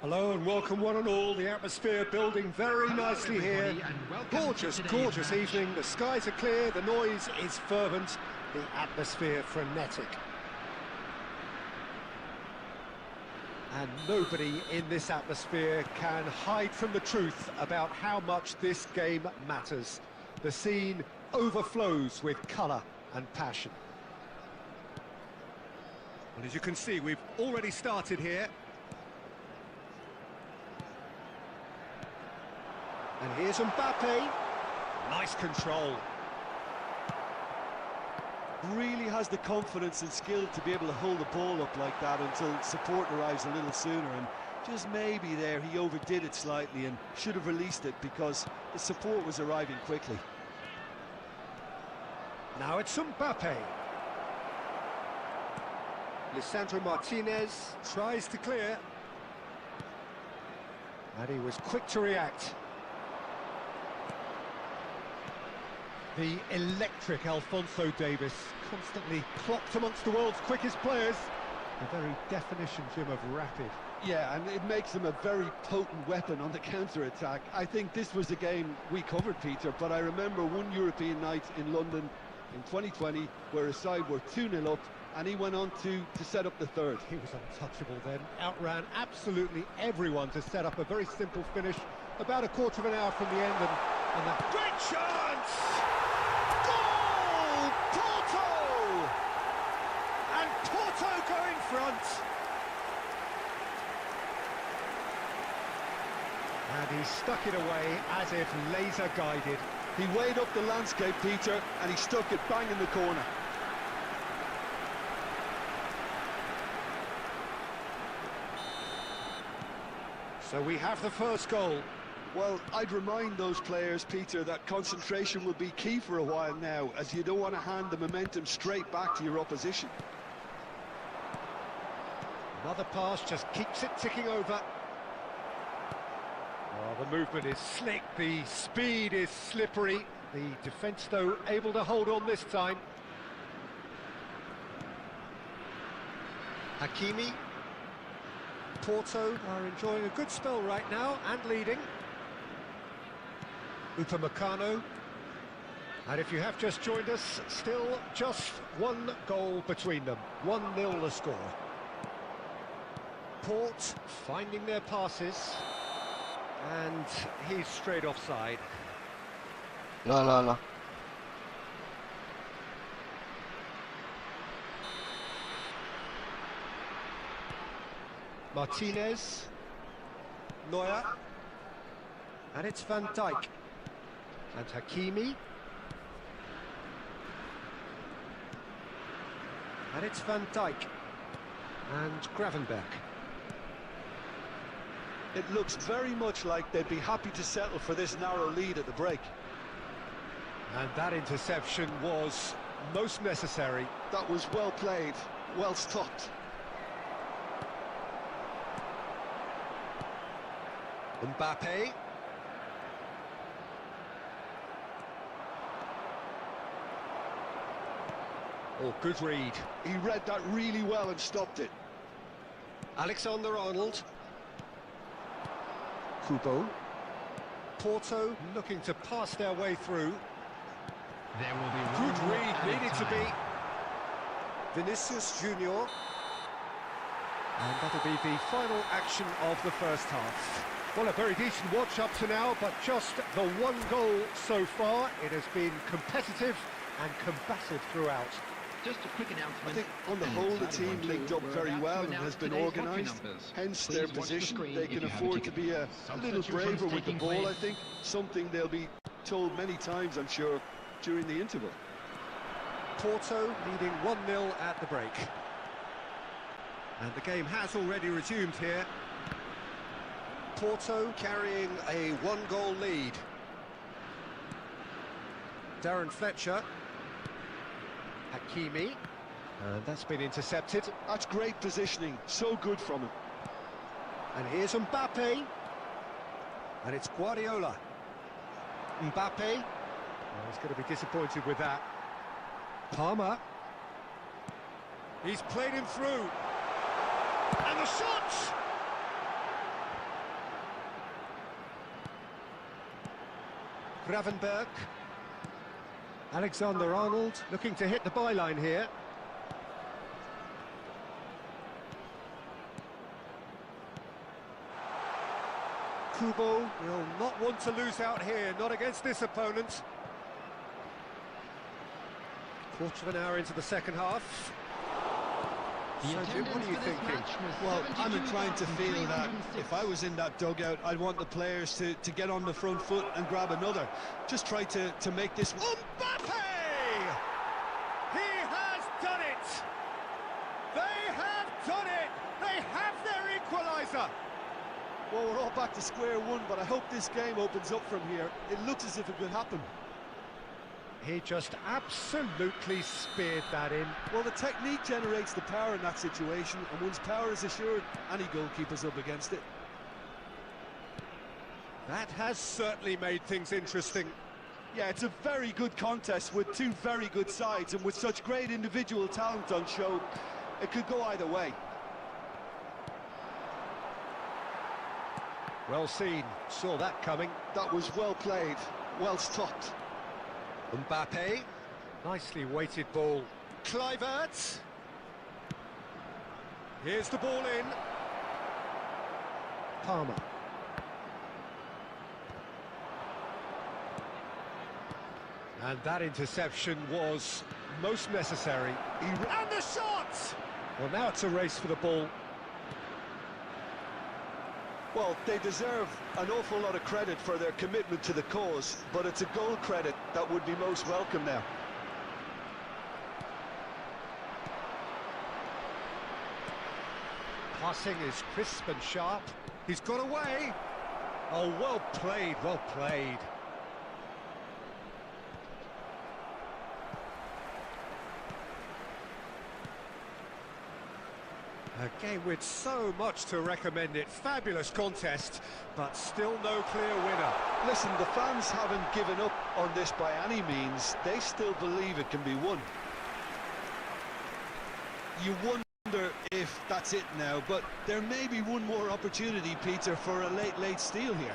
[SPEAKER 1] Hello and welcome one and all. The atmosphere building very nicely here. Gorgeous, gorgeous evening. The skies are clear, the noise is fervent, the atmosphere frenetic. And nobody in this atmosphere can hide from the truth about how much this game matters. The scene overflows with colour and passion.
[SPEAKER 7] Well, as you can see, we've already started here.
[SPEAKER 1] And here's Mbappe.
[SPEAKER 7] Nice control.
[SPEAKER 5] Really has the confidence and skill to be able to hold the ball up like that until support arrives a little sooner, and just maybe there he overdid it slightly and should have released it because the support was arriving quickly.
[SPEAKER 1] Now it's Mbappe. Lisandro Martinez tries to clear. And he was quick to react. The electric Alphonso Davies, constantly clocked amongst the world's quickest players. The very definition, Jim, of rapid.
[SPEAKER 5] Yeah, and it makes him a very potent weapon on the counter-attack. I think this was a game we covered, Peter, but I remember one European night in London in 2020 where a side were 2-0 up and he went on to set up the third.
[SPEAKER 1] He was untouchable then, outran absolutely everyone to set up a very simple finish about a quarter of an hour from the end, and that
[SPEAKER 7] Great chance!
[SPEAKER 1] goal! Porto! And Porto go in front. And he stuck it away as if laser guided.
[SPEAKER 5] He weighed up the landscape, Peter, and he stuck it bang in the corner.
[SPEAKER 1] So we have the first goal.
[SPEAKER 5] Well, I'd remind those players, Peter, that concentration will be key for a while now, as you don't want to hand the momentum straight back to your opposition.
[SPEAKER 1] Another pass just keeps it ticking over. Oh, the movement is slick, the speed is slippery. The defence, though, able to hold on this time. Hakimi. Porto are enjoying a good spell right now and leading. Upamecano. And if you have just joined us, still just one goal between them. 1-0 the score. Port finding their passes. And he's straight offside.
[SPEAKER 4] No.
[SPEAKER 1] Martinez. Neuer. And it's Van Dijk. And Hakimi. And it's Van Dijk. And Gravenberch.
[SPEAKER 5] It looks very much like they'd be happy to settle for this narrow lead at the break.
[SPEAKER 1] And that interception was most necessary.
[SPEAKER 5] That was well played, well stopped.
[SPEAKER 1] Mbappe. Oh, good read.
[SPEAKER 5] He read that really well and stopped it.
[SPEAKER 1] Alexander-Arnold. Kubo. Porto looking to pass their way through.
[SPEAKER 3] There will be
[SPEAKER 1] Good
[SPEAKER 3] one
[SPEAKER 1] read,
[SPEAKER 3] at a
[SPEAKER 1] needed to
[SPEAKER 3] time.
[SPEAKER 1] be. Vinicius Junior. And that'll be the final action of the first half. Well, a very decent watch up to now, but just the one goal so far. It has been competitive and combative throughout.
[SPEAKER 6] Just a quick announcement.
[SPEAKER 5] I think on the whole the team linked up very well and has been organised, hence their position. They can afford to be a little braver with the ball, I think. Something they'll be told many times, I'm sure, during the interval.
[SPEAKER 1] Porto leading 1-0 at the break.
[SPEAKER 7] And the game has already resumed here.
[SPEAKER 1] Porto carrying a one-goal lead. Darren Fletcher. Hakimi. And that's been intercepted.
[SPEAKER 5] That's great positioning, so good from him.
[SPEAKER 1] And here's Mbappe. And it's Guardiola. Mbappe. Oh, he's going to be disappointed with that. Palmer. He's played him through. And the shot! Gravenberg. Alexander-Arnold looking to hit the byline here. Kubo will not want to lose out here, not against this opponent. Quarter of an hour into the second half.
[SPEAKER 3] The
[SPEAKER 1] So, Jim, what
[SPEAKER 3] attendance
[SPEAKER 1] are you
[SPEAKER 3] for this
[SPEAKER 1] thinking?
[SPEAKER 3] match was
[SPEAKER 2] Well, I'm inclined to feel that
[SPEAKER 3] 72,306.
[SPEAKER 2] if I was in that dugout, I'd want the players to get on the front foot and grab another. Just try to make this...
[SPEAKER 1] Mbappe! He has done it! They have done it! They have their equaliser!
[SPEAKER 2] Well, we're all back to square one, but I hope this game opens up from here. It looks as if it could happen.
[SPEAKER 1] He just absolutely speared that in.
[SPEAKER 2] Well, the technique generates the power in that situation, and once power is assured, any goalkeeper's up against it.
[SPEAKER 1] That has certainly made things interesting.
[SPEAKER 2] Yeah, it's a very good contest with two very good sides, and with such great individual talent on show, it could go either way.
[SPEAKER 1] Well seen, saw that coming.
[SPEAKER 2] That was well played, well stopped.
[SPEAKER 1] Mbappe, nicely weighted ball. Kluivert. Here's the ball in. Palmer. And that interception was most necessary. And the shot! Well, now it's a race for the ball.
[SPEAKER 2] Well, they deserve an awful lot of credit for their commitment to the cause, but it's a goal credit that would be most welcome now.
[SPEAKER 1] Passing is crisp and sharp. He's got away. Oh, well played, well played. A game with so much to recommend it. Fabulous contest, but still no clear winner.
[SPEAKER 2] Listen, the fans haven't given up on this by any means. They still believe it can be won. You wonder if that's it now, but there may be one more opportunity, Peter, for a late steal here.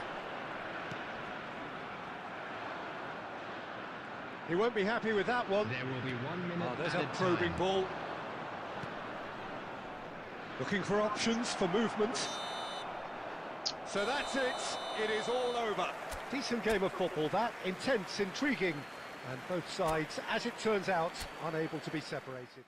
[SPEAKER 1] He won't be happy with that one.
[SPEAKER 3] There will be 1 minute.
[SPEAKER 1] Oh, there's a
[SPEAKER 3] added
[SPEAKER 1] probing
[SPEAKER 3] time.
[SPEAKER 1] ball. Looking for options for movement. So that's it. It is all over. Decent game of football, that. Intense, intriguing. And both sides, as it turns out, unable to be separated.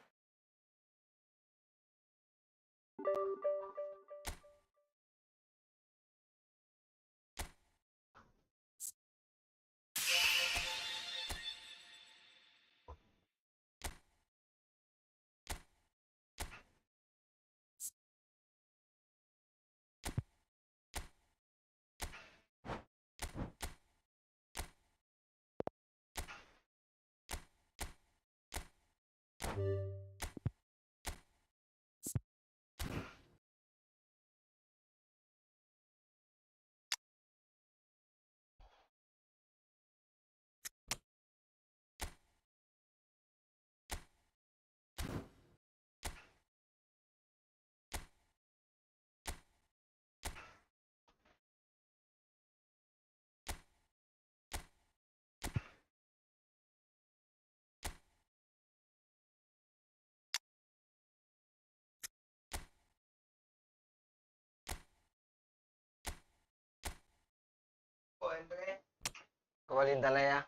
[SPEAKER 4] Kembaliin tala ya.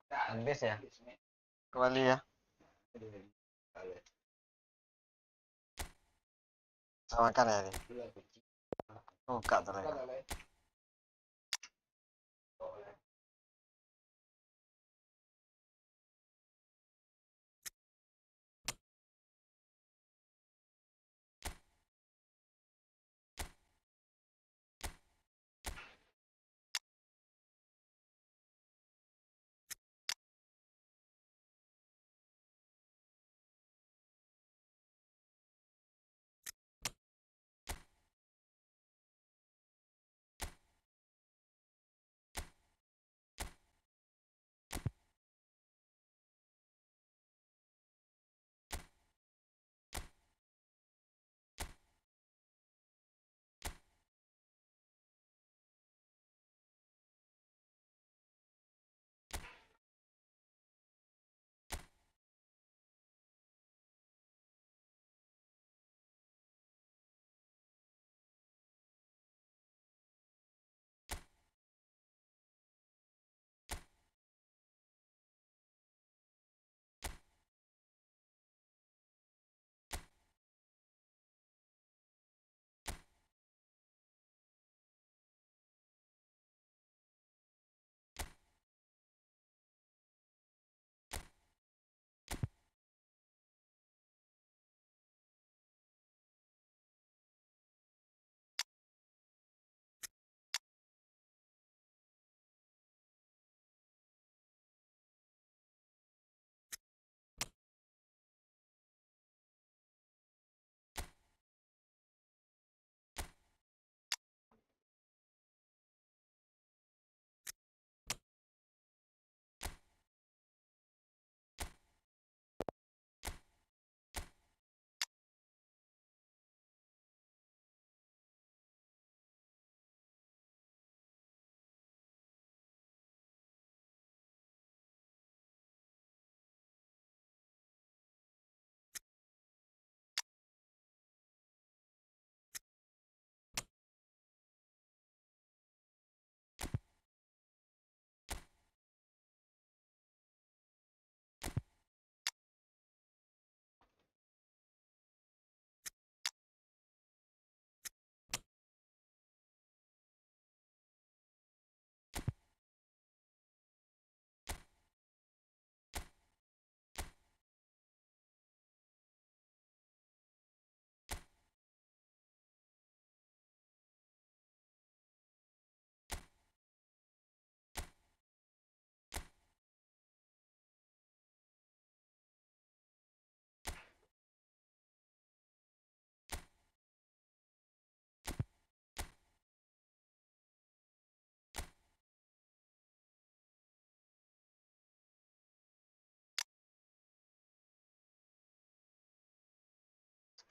[SPEAKER 4] Habis ya. Kembali ya. Sama makan ya nih. Buka tala ya.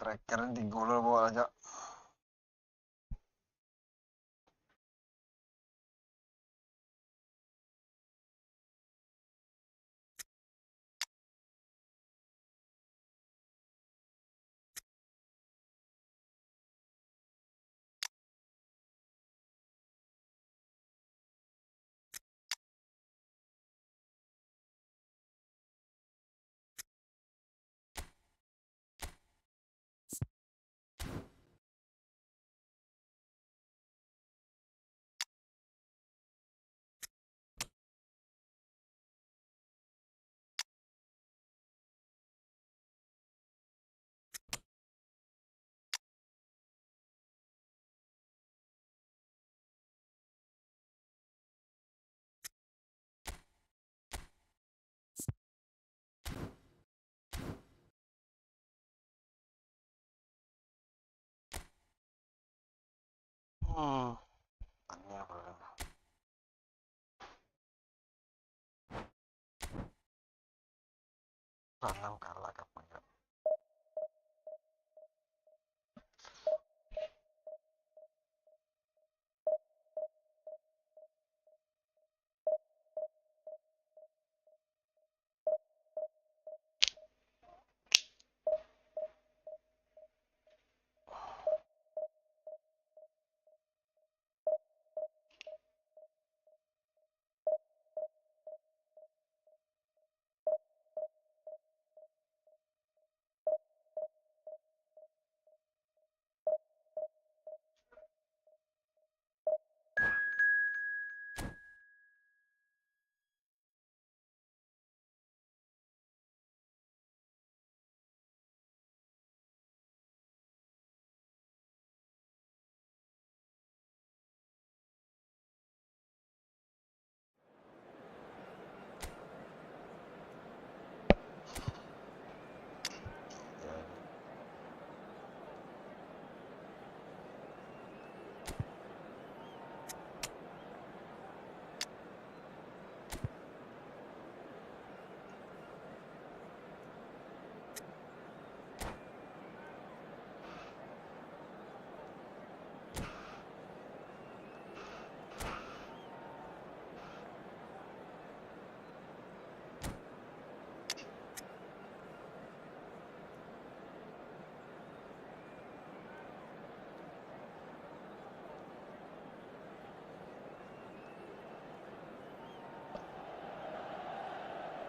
[SPEAKER 4] Strikernya digolol bola aja. Tanya belum. Tanam kalah kapan ya?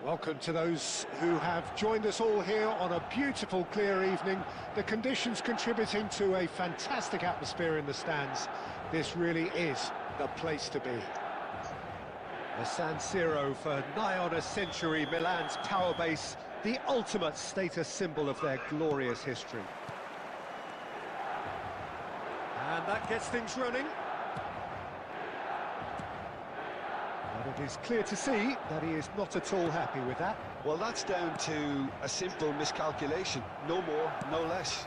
[SPEAKER 1] Welcome to those who have joined us all here on a beautiful, clear evening. The conditions contributing to a fantastic atmosphere in the stands. This really is the place to be. The San Siro for nigh on a century, Milan's power base, the ultimate status symbol of their glorious history. And that gets things running. But it is clear to see that he is not at all happy with that.
[SPEAKER 2] Well, that's down to a simple miscalculation. No more, no less.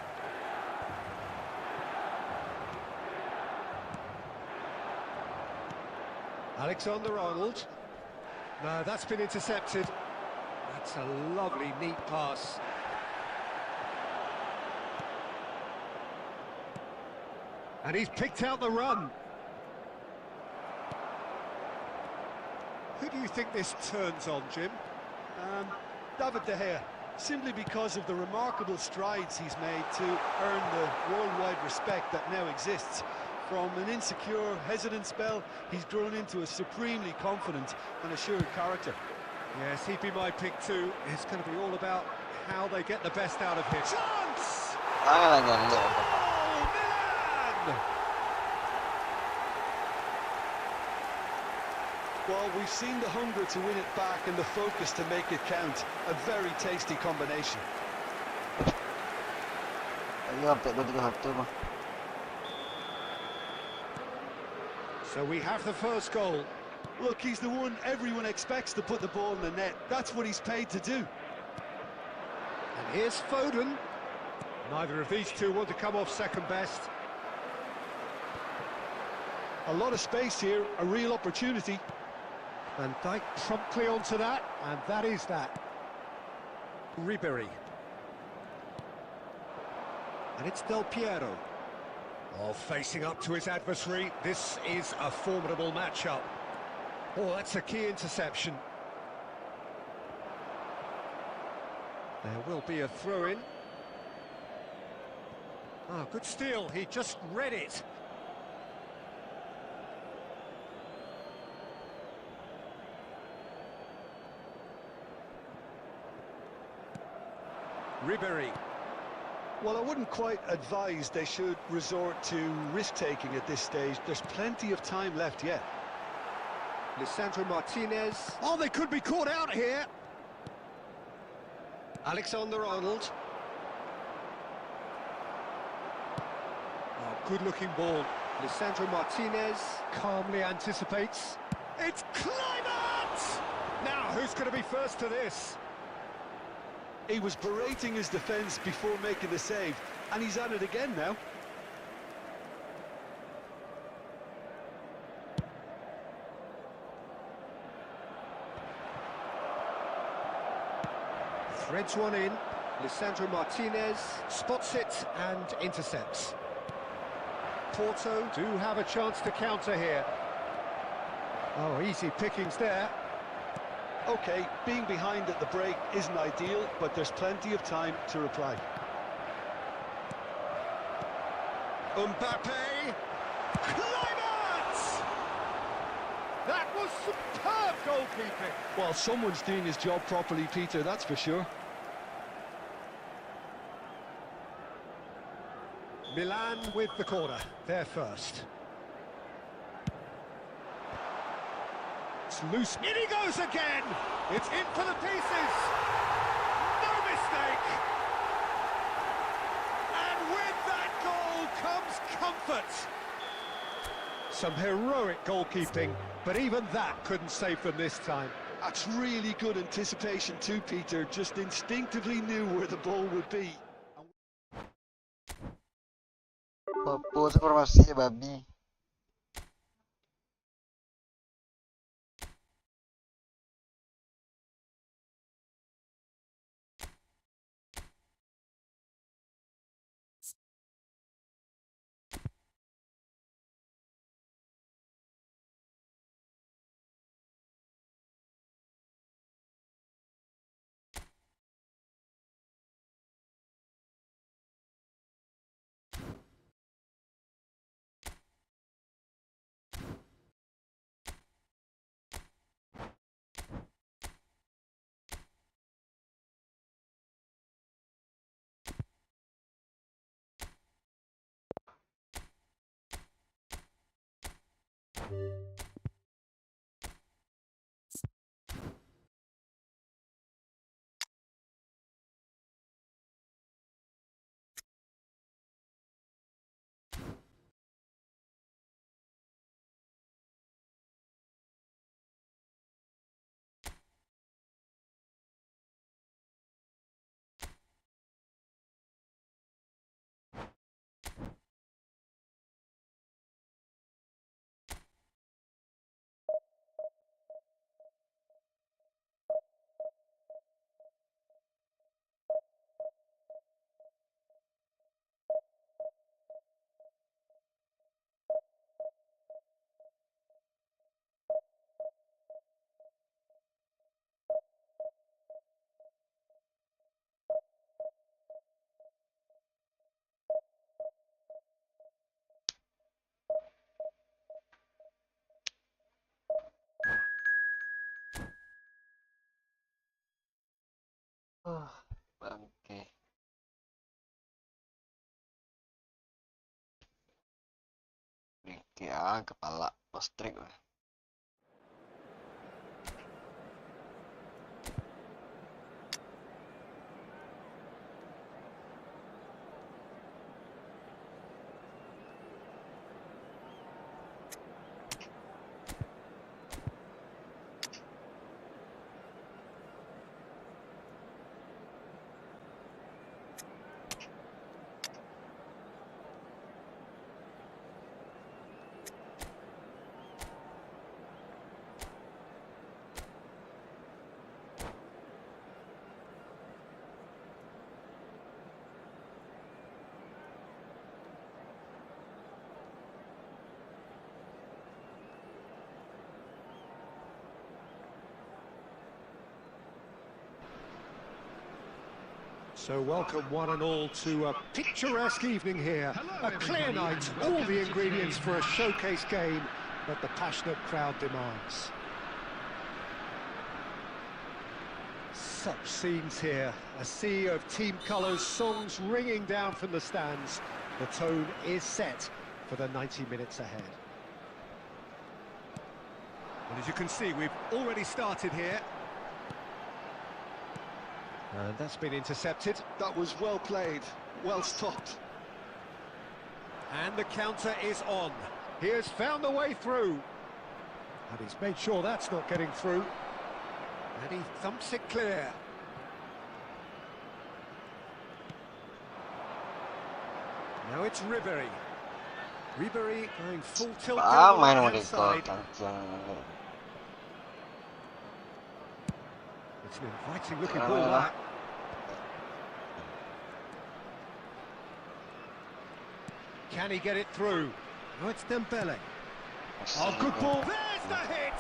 [SPEAKER 1] Alexander-Arnold. No, that's been intercepted. That's a lovely, neat pass. And he's picked out the run. Who do you think this turns on, Jim?
[SPEAKER 2] David De Gea, simply because of the remarkable strides he's made to earn the worldwide respect that now exists. From an insecure, hesitant spell, he's grown into a supremely confident and assured character.
[SPEAKER 1] Yes, he'd be my pick too. It's going to be all about how they get the best out of him. Chance!
[SPEAKER 4] Tangan yang dia.
[SPEAKER 1] Oh, Milan!
[SPEAKER 2] Well, we've seen the hunger to win it back and the focus to make it count. A very tasty combination.
[SPEAKER 4] Ayo sampai 2-3 mah.
[SPEAKER 1] So we have the first goal.
[SPEAKER 2] Look, he's the one everyone expects to put the ball in the net. That's what he's paid to do.
[SPEAKER 1] And here's Foden. Neither of these two want to come off second best.
[SPEAKER 2] A lot of space here, a real opportunity.
[SPEAKER 1] Van Dijk promptly onto that, and that is that. Ribery.
[SPEAKER 7] And it's Del Piero.
[SPEAKER 1] Oh, facing up to his adversary, this is a formidable matchup. Oh, that's a key interception. There will be a throw-in. Oh, good steal, he just read it. Ribéry.
[SPEAKER 5] Well, I wouldn't quite advise they should resort to risk-taking at this stage. There's plenty of time left yet.
[SPEAKER 1] Lisandro Martinez. Oh, they could be caught out here. Alexander-Arnold. Oh, good-looking ball. Lisandro Martinez calmly anticipates. It's Kluivert! Now, who's going to be first to this?
[SPEAKER 5] He was berating his defence before making the save, and he's at it again now.
[SPEAKER 1] Threads one in. Lisandro Martinez spots it and intercepts. Porto do have a chance to counter here. Oh, easy pickings there.
[SPEAKER 5] OK, being behind at the break isn't ideal, but there's plenty of time to reply.
[SPEAKER 1] Mbappe! Kluivert! That was superb goalkeeping!
[SPEAKER 5] Well, someone's doing his job properly, Peter, that's for sure.
[SPEAKER 1] Milan with the corner, they're first. It's loose, in he goes again! It's in for the pieces! No mistake! And with that goal comes comfort! Some heroic goalkeeping, but even that couldn't save them this time.
[SPEAKER 5] That's really good anticipation too, Peter. Just instinctively knew where the ball would be.
[SPEAKER 4] Pose informasi ya babi. Bangke. Kepala listrik.
[SPEAKER 1] So welcome one and all to a picturesque evening here.
[SPEAKER 3] Hello,
[SPEAKER 1] A clear
[SPEAKER 3] everybody,
[SPEAKER 1] night,
[SPEAKER 3] and
[SPEAKER 1] all
[SPEAKER 3] welcome
[SPEAKER 1] the
[SPEAKER 3] to
[SPEAKER 1] ingredients
[SPEAKER 3] today's
[SPEAKER 1] for a showcase game that the passionate crowd demands. Such scenes here, a sea of team colours, songs ringing down from the stands. The tone is set for the 90 minutes ahead.
[SPEAKER 7] And as you can see, we've already started here.
[SPEAKER 1] And that's been intercepted.
[SPEAKER 5] That was well played, well stopped.
[SPEAKER 1] And the counter is on. He has found the way through. And he's made sure that's not getting through. And he thumps it clear. Now it's Ribery. Ribery going full tilt down the right-hand side. It's an inviting looking ball, that. Can he get it through? Oh, it's Dembele. Oh, good ball. There's the hit!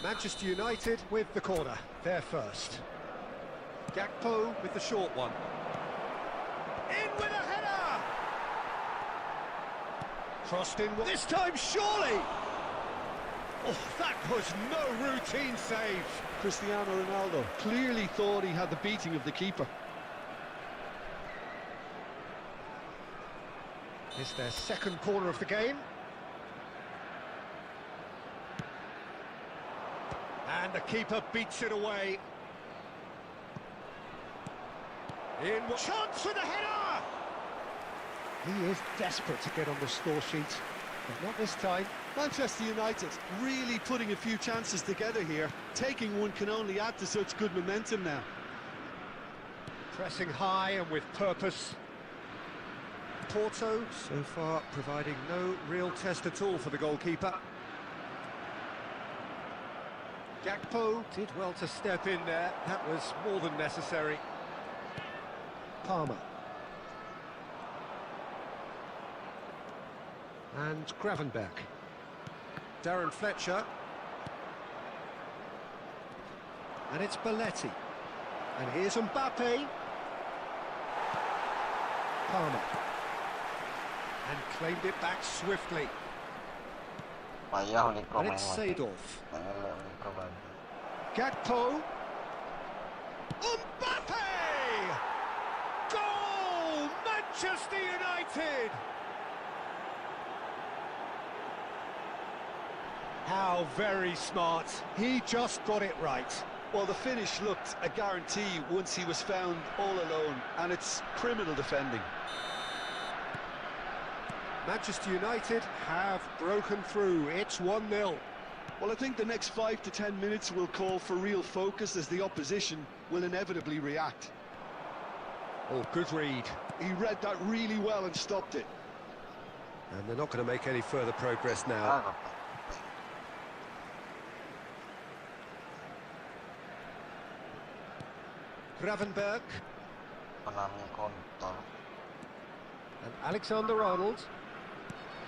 [SPEAKER 1] Manchester United with the corner. They're first. Gakpo with the short one. In with a header! Crossed in. This time, surely! Oh, that was no routine save.
[SPEAKER 5] Cristiano Ronaldo clearly thought he had the beating of the keeper.
[SPEAKER 1] It's their second corner of the game. And the keeper beats it away. In chance for the header! He is desperate to get on the score sheet, but not this time.
[SPEAKER 5] Manchester United really putting a few chances together here. Taking one can only add to such good momentum now.
[SPEAKER 1] Pressing high and with purpose. Porto, so far, providing no real test at all for the goalkeeper. Gakpo did well to step in there. That was more than necessary. Palmer. And Gravenberch. Darren Fletcher. And it's Belletti. And here's Mbappe. Palmer. And claimed it back swiftly. And it's Seedorf. Gakpo. Mbappe! Goal! Manchester United! How very smart. He just got it right.
[SPEAKER 5] Well, the finish looked a guarantee once he was found all alone, and it's criminal defending.
[SPEAKER 1] Manchester United have broken through. It's 1-0.
[SPEAKER 5] Well, I think the next 5 to 10 minutes will call for real focus as the opposition will inevitably react.
[SPEAKER 1] Oh, good read.
[SPEAKER 5] He read that really well and stopped it.
[SPEAKER 1] And they're not going to make any further progress now. Gravenberch. And Alexander-Arnold.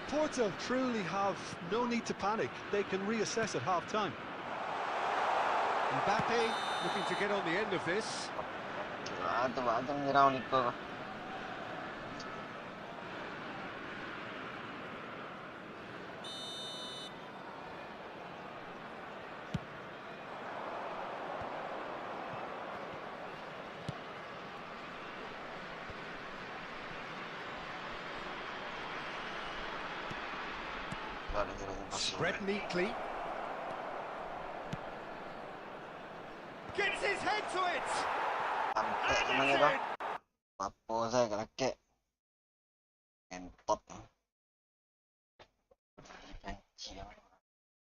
[SPEAKER 5] Porto truly have no need to panic. They can reassess at half-time.
[SPEAKER 1] Mbappe looking to get on the end of this. Spread neatly. Gets his head to it! And it's in!